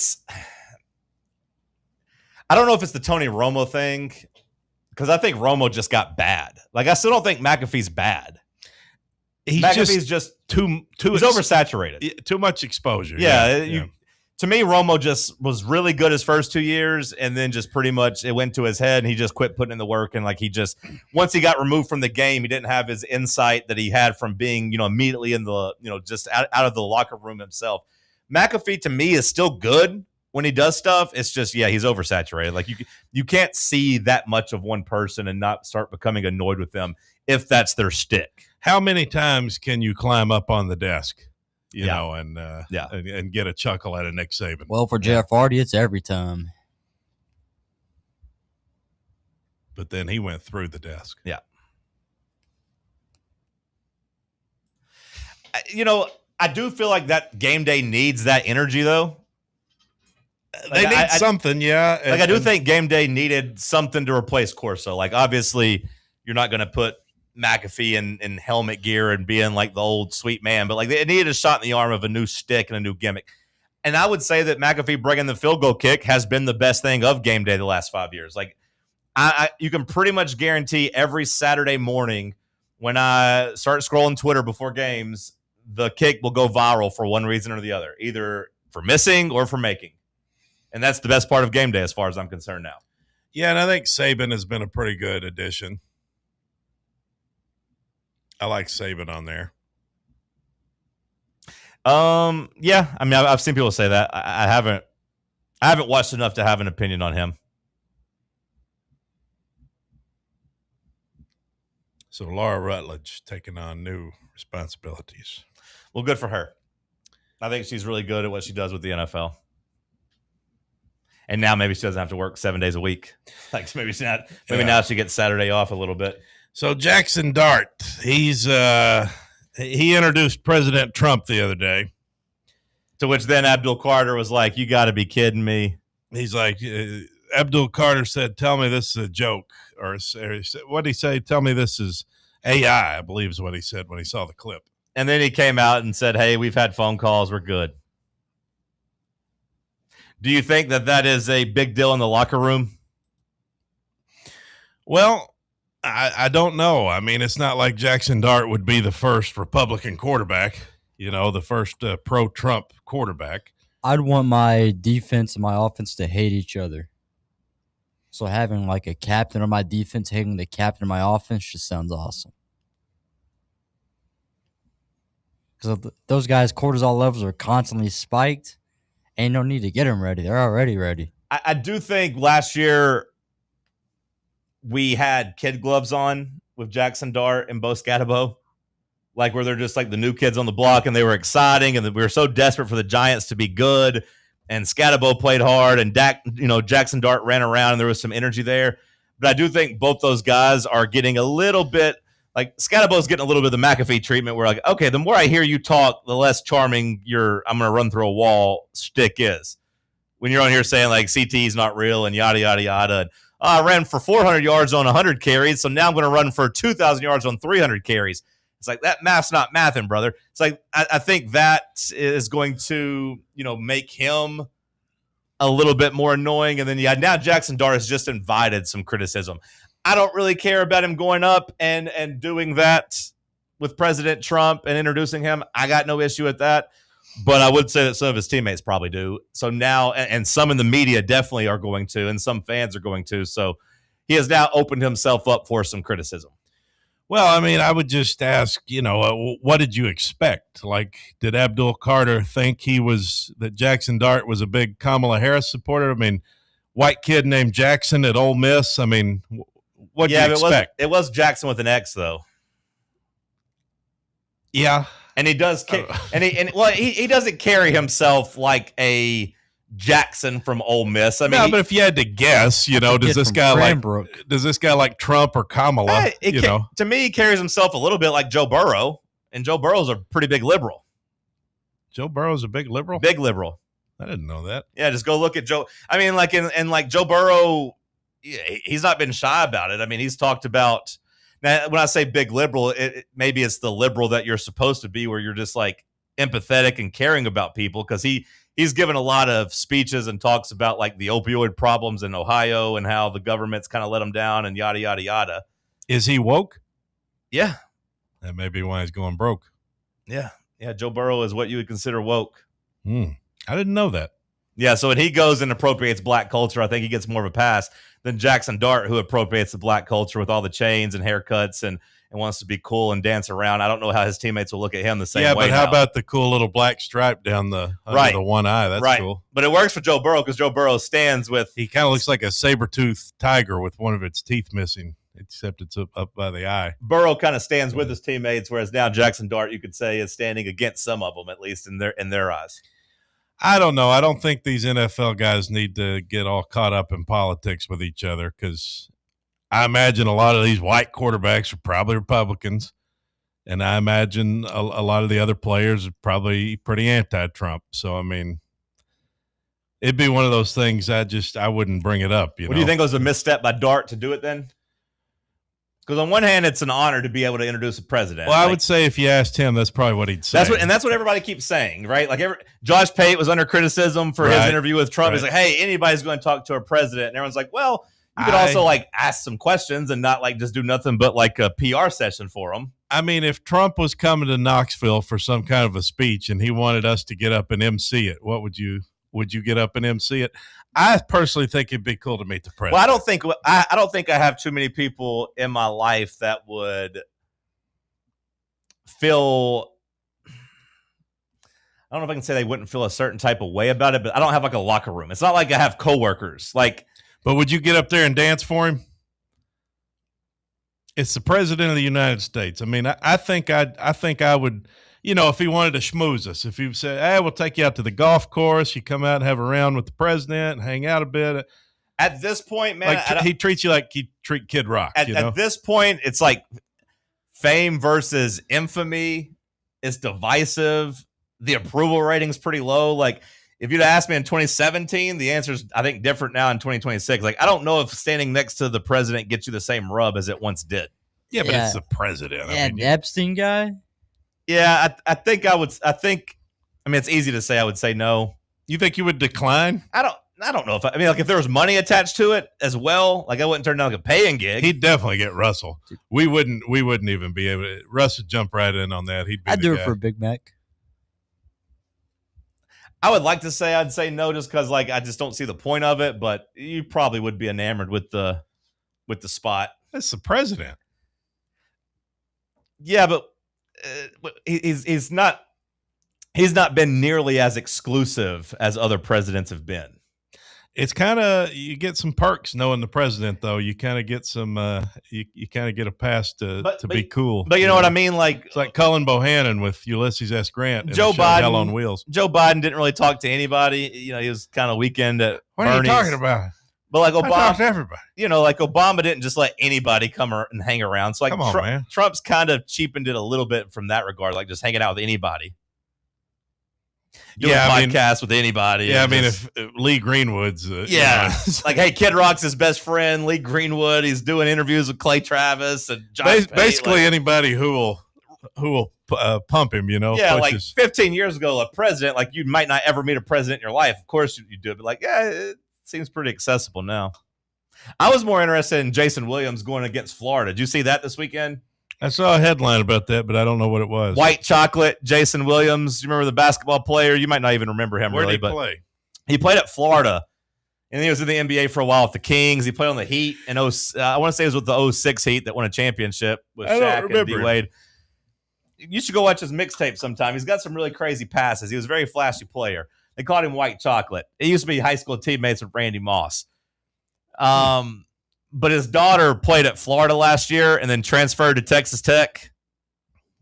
don't know if it's the Tony Romo thing, because I think Romo just got bad. Like, I still don't think McAfee's bad. McAfee's just he's oversaturated. Too much exposure. Yeah. To me, Romo just was really good his first 2 years, and then just pretty much it went to his head, and he just quit putting in the work. And like once he got removed from the game, he didn't have his insight that he had from being, immediately in the, just out of the locker room himself. McAfee, to me, is still good when he does stuff. It's just, he's oversaturated. Like you can't see that much of one person and not start becoming annoyed with them if that's their shtick. How many times can you climb up on the desk, and get a chuckle out of Nick Saban? Well, for Jeff Hardy, it's every time. But then he went through the desk. Yeah. I do feel like that game day needs that energy, though. They need something, yeah. I do think game day needed something to replace Corso. Like, obviously, you're not going to put McAfee in helmet gear and being like the old sweet man, but like they needed a shot in the arm of a new stick and a new gimmick. And I would say that McAfee bringing the field goal kick has been the best thing of game day the last 5 years. Like, you can pretty much guarantee every Saturday morning when I start scrolling Twitter before games, the kick will go viral for one reason or the other, either for missing or for making. And that's the best part of game day as far as I'm concerned now. Yeah, and I think Saban has been a pretty good addition. I like Saban on there. Yeah. I mean, I've seen people say that. I haven't watched enough to have an opinion on him. So Laura Rutledge taking on new responsibilities. Well, good for her. I think she's really good at what she does with the NFL. And now maybe she doesn't have to work 7 days a week. Like maybe now she gets Saturday off a little bit. So Jackson Dart, he introduced President Trump the other day. To which then Abdul Carter was like, "You got to be kidding me." He's like, Abdul Carter said, "Tell me this is a joke." Or what did he say? "Tell me this is AI," I believe is what he said when he saw the clip. And then he came out and said, "Hey, we've had phone calls. We're good." Do you think that is a big deal in the locker room? Well, I don't know. I mean, it's not like Jackson Dart would be the first Republican quarterback, the first pro-Trump quarterback. I'd want my defense and my offense to hate each other. So having like a captain of my defense hating the captain of my offense just sounds awesome. Because those guys' cortisol levels are constantly spiked. Ain't no need to get them ready. They're already ready. I do think last year we had kid gloves on with Jackson Dart and Bo Scatabo, like where they're just like the new kids on the block, and they were exciting, and we were so desperate for the Giants to be good. And Scatabo played hard, and Jackson Dart ran around, and there was some energy there. But I do think both those guys are getting a little bit like Scatabo's getting a little bit of the McAfee treatment. Where like, okay, the more I hear you talk, the less charming your "I'm going to run through a wall" shtick is. When you're on here saying like CT's not real and yada yada yada, and I ran for 400 yards on 100 carries, so now I'm going to run for 2,000 yards on 300 carries. It's like that math's not mathing, brother. It's like I think that is going to make him a little bit more annoying. And then now Jackson Dart has just invited some criticism. I don't really care about him going up and doing that with President Trump and introducing him. I got no issue with that. But I would say that some of his teammates probably do. So now, and some in the media definitely are going to, and some fans are going to. So he has now opened himself up for some criticism. Well, I mean, I would just ask, what did you expect? Like, did Abdul Carter think that Jackson Dart was a big Kamala Harris supporter? I mean, white kid named Jackson at Ole Miss. I mean, what do you expect? It was Jackson with an X, though. Yeah. And he does, he doesn't carry himself like a Jackson from Ole Miss. I mean, no, but if you had to guess, does this guy like Trump or Kamala? To me, he carries himself a little bit like Joe Burrow, and Joe Burrow's a pretty big liberal. Joe Burrow's a big liberal? Big liberal. I didn't know that. Yeah, just go look at Joe. I mean, like like Joe Burrow, he's not been shy about it. I mean, he's talked about. Now, when I say big liberal, maybe it's the liberal that you're supposed to be, where you're just like empathetic and caring about people, because he's given a lot of speeches and talks about like the opioid problems in Ohio and how the government's kind of let him down and yada yada yada. Is he woke? Yeah, that may be why he's going broke. Yeah. Joe Burrow is what you would consider woke. I didn't know that. Yeah, so when he goes and appropriates black culture, I think he gets more of a pass than Jackson Dart, who appropriates the black culture with all the chains and haircuts and wants to be cool and dance around. I don't know how his teammates will look at him the same way. Yeah, but how now. about the cool little black stripe down the under the one eye? That's cool. But it works for Joe Burrow because Joe Burrow stands with... He kind of looks like a saber-toothed tiger with one of its teeth missing, except it's up by the eye. Burrow kind of stands with his teammates, whereas now Jackson Dart, you could say, is standing against some of them, at least in their eyes. I don't know. I don't think these NFL guys need to get all caught up in politics with each other, because I imagine a lot of these white quarterbacks are probably Republicans, and I imagine a lot of the other players are probably pretty anti-Trump. So, I mean, it'd be one of those things I wouldn't bring it up. What do you think was a misstep by Dart to do it then? Because on one hand, it's an honor to be able to introduce a president. Well, I would say if you asked him, that's probably what he'd say. That's what everybody keeps saying, right? Like Josh Pate was under criticism for his interview with Trump. He's like, "Hey, anybody's going to talk to a president," and everyone's like, "Well, you could also like ask some questions and not like just do nothing but like a PR session for him." I mean, if Trump was coming to Knoxville for some kind of a speech and he wanted us to get up and MC it, what would you get up and MC it? I personally think it'd be cool to meet the president. Well, I don't think I have too many people in my life that would feel. I don't know if I can say they wouldn't feel a certain type of way about it, but I don't have like a locker room. It's not like I have coworkers. Like, but would you get up there and dance for him? It's the president of the United States. I mean, I think I would. You know, if he wanted to schmooze us, if he said, "Hey, we'll take you out to the golf course, you come out and have a round with the president and hang out a bit." At this point, man, like he treats you like he treat Kid Rock. At this point, it's like fame versus infamy. It's divisive. The approval rating's pretty low. Like, if you'd asked me in 2017, the answer's, I think, different now in 2026. Like, I don't know if standing next to the president gets you the same rub as it once did. Yeah, but it's the president. Yeah, Epstein guy. Yeah, I think I would. I mean, it's easy to say. I would say no. You think you would decline? I don't know if I mean, like, if there was money attached to it as well, like I wouldn't turn down like a paying gig. He'd definitely get Russell. We wouldn't even be able to. Russ would jump right in on that. I'd do it for a Big Mac. I would like to say I'd say no, just because like I just don't see the point of it. But you probably would be enamored with the spot. That's the president. Yeah, but he's not been nearly as exclusive as other presidents have been. It's kind of, you get some perks knowing the president, though. You kind of get some you kind of get a pass to be cool. But you know what I mean? Like, it's like Cullen Bohannon with Ulysses S. Grant. Joe Biden, Hell on Wheels. Joe Biden didn't really talk to anybody. You know, he was kind of weekend at What Bernie's. are you talking about? But like I talk Obama, to everybody. you know, like Obama didn't just let anybody come and hang around. So like Come on, man. Trump's kind of cheapened it a little bit from that regard, like just hanging out with anybody. Doing a podcast with anybody. Yeah, I mean, just, if Lee Greenwood's like, hey, Kid Rock's his best friend, Lee Greenwood. He's doing interviews with Clay Travis and Josh basically Pate, anybody who will pump him, you know. Yeah, pushes. like 15 years ago, a president, like you might not ever meet a president in your life. Of course you do it, but like, yeah, it seems pretty accessible now. I was more interested in Jason Williams going against Florida. Did you see that this weekend? I saw a headline about that, but I don't know what it was. White chocolate, Jason Williams. You remember the basketball player? You might not even remember him. Where really, did he but play? He played at Florida, and he was in the NBA for a while with the Kings. He played on the Heat, and I want to say it was with the 06 Heat that won a championship with Shaq and D-Wade. You should go watch his mixtape sometime. He's got some really crazy passes. He was a very flashy player. They called him White Chocolate. He used to be high school teammates with Randy Moss. But his daughter played at Florida last year and then transferred to Texas Tech.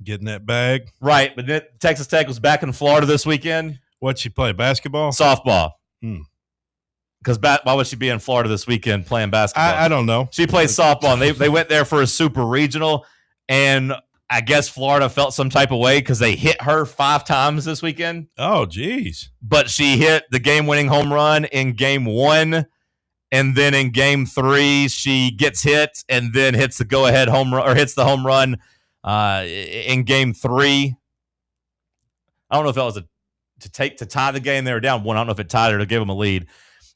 Getting that bag. Right, but then Texas Tech was back in Florida this weekend. What'd she play, basketball? Softball. Because why would she be in Florida this weekend playing basketball? I don't know. She played softball, and they went there for a super regional, and I guess Florida felt some type of way because they hit her 5 times this weekend. Oh, geez. But she hit the game-winning home run in game 1, and then in game 3, she gets hit and then hits the go-ahead home run, or hits the home run in game 3. I don't know if that was to tie the game. They were down 1. I don't know if it tied or to give them a lead.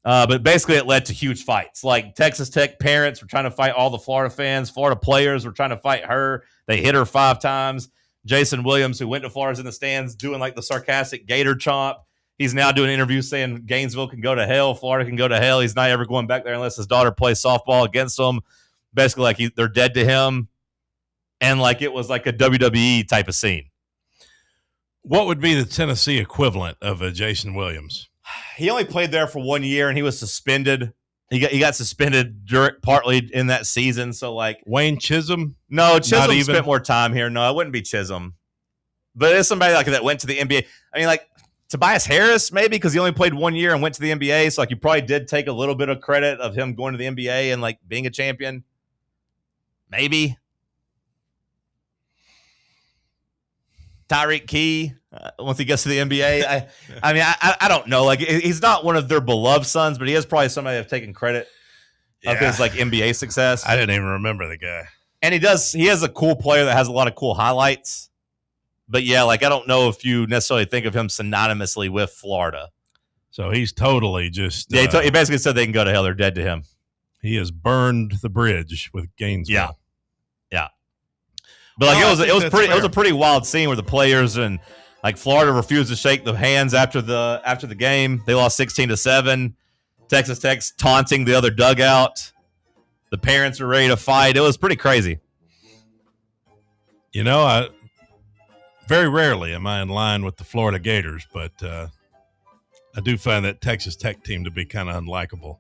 But basically, it led to huge fights. Like Texas Tech parents were trying to fight all the Florida fans. Florida players were trying to fight her. They hit her 5 times. Jason Williams, who went to Florida's in the stands, doing like the sarcastic Gator chomp. He's now doing interviews saying Gainesville can go to hell. Florida can go to hell. He's not ever going back there unless his daughter plays softball against him. Basically, like they're dead to him. And like it was like a WWE type of scene. What would be the Tennessee equivalent of a Jason Williams? He only played there for 1 year, and he was suspended. He got suspended partly in that season. So, like Wayne Chisholm? No, Chisholm spent more time here. No, it wouldn't be Chisholm. But it's somebody like that went to the NBA. I mean, like Tobias Harris, maybe, because he only played 1 year and went to the NBA. So, like, you probably did take a little bit of credit of him going to the NBA and, like, being a champion. Maybe. Tyreek Key, once he gets to the NBA. I mean, I don't know. Like, he's not one of their beloved sons, but he is probably somebody that's taken credit of his, like, NBA success. I didn't even remember the guy. And he has a cool player that has a lot of cool highlights. But, yeah, like, I don't know if you necessarily think of him synonymously with Florida. So he's totally just... Yeah, he basically said they can go to hell. They're dead to him. He has burned the bridge with Gainesville. Yeah. But like it was a pretty wild scene where the players and like Florida refused to shake the hands after the game. They lost 16-7. Texas Tech's taunting the other dugout. The parents are ready to fight. It was pretty crazy. You know, I very rarely am I in line with the Florida Gators, but I do find that Texas Tech team to be kind of unlikable.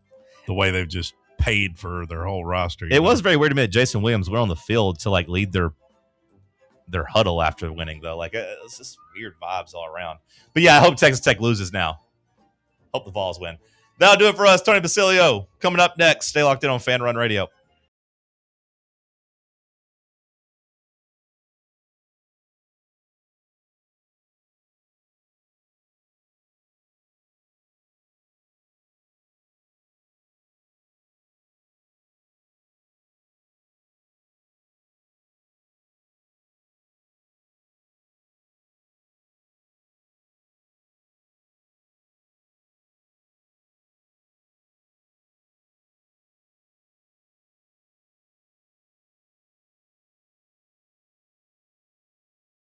The way they've just paid for their whole roster. It was very weird to me that Jason Williams went on the field to like lead their huddle after winning, though. Like, it's just weird vibes all around. But yeah, I hope Texas Tech loses now. Hope the Vols win. That'll do it for us. Tony Basilio coming up next. Stay locked in on Fan Run Radio.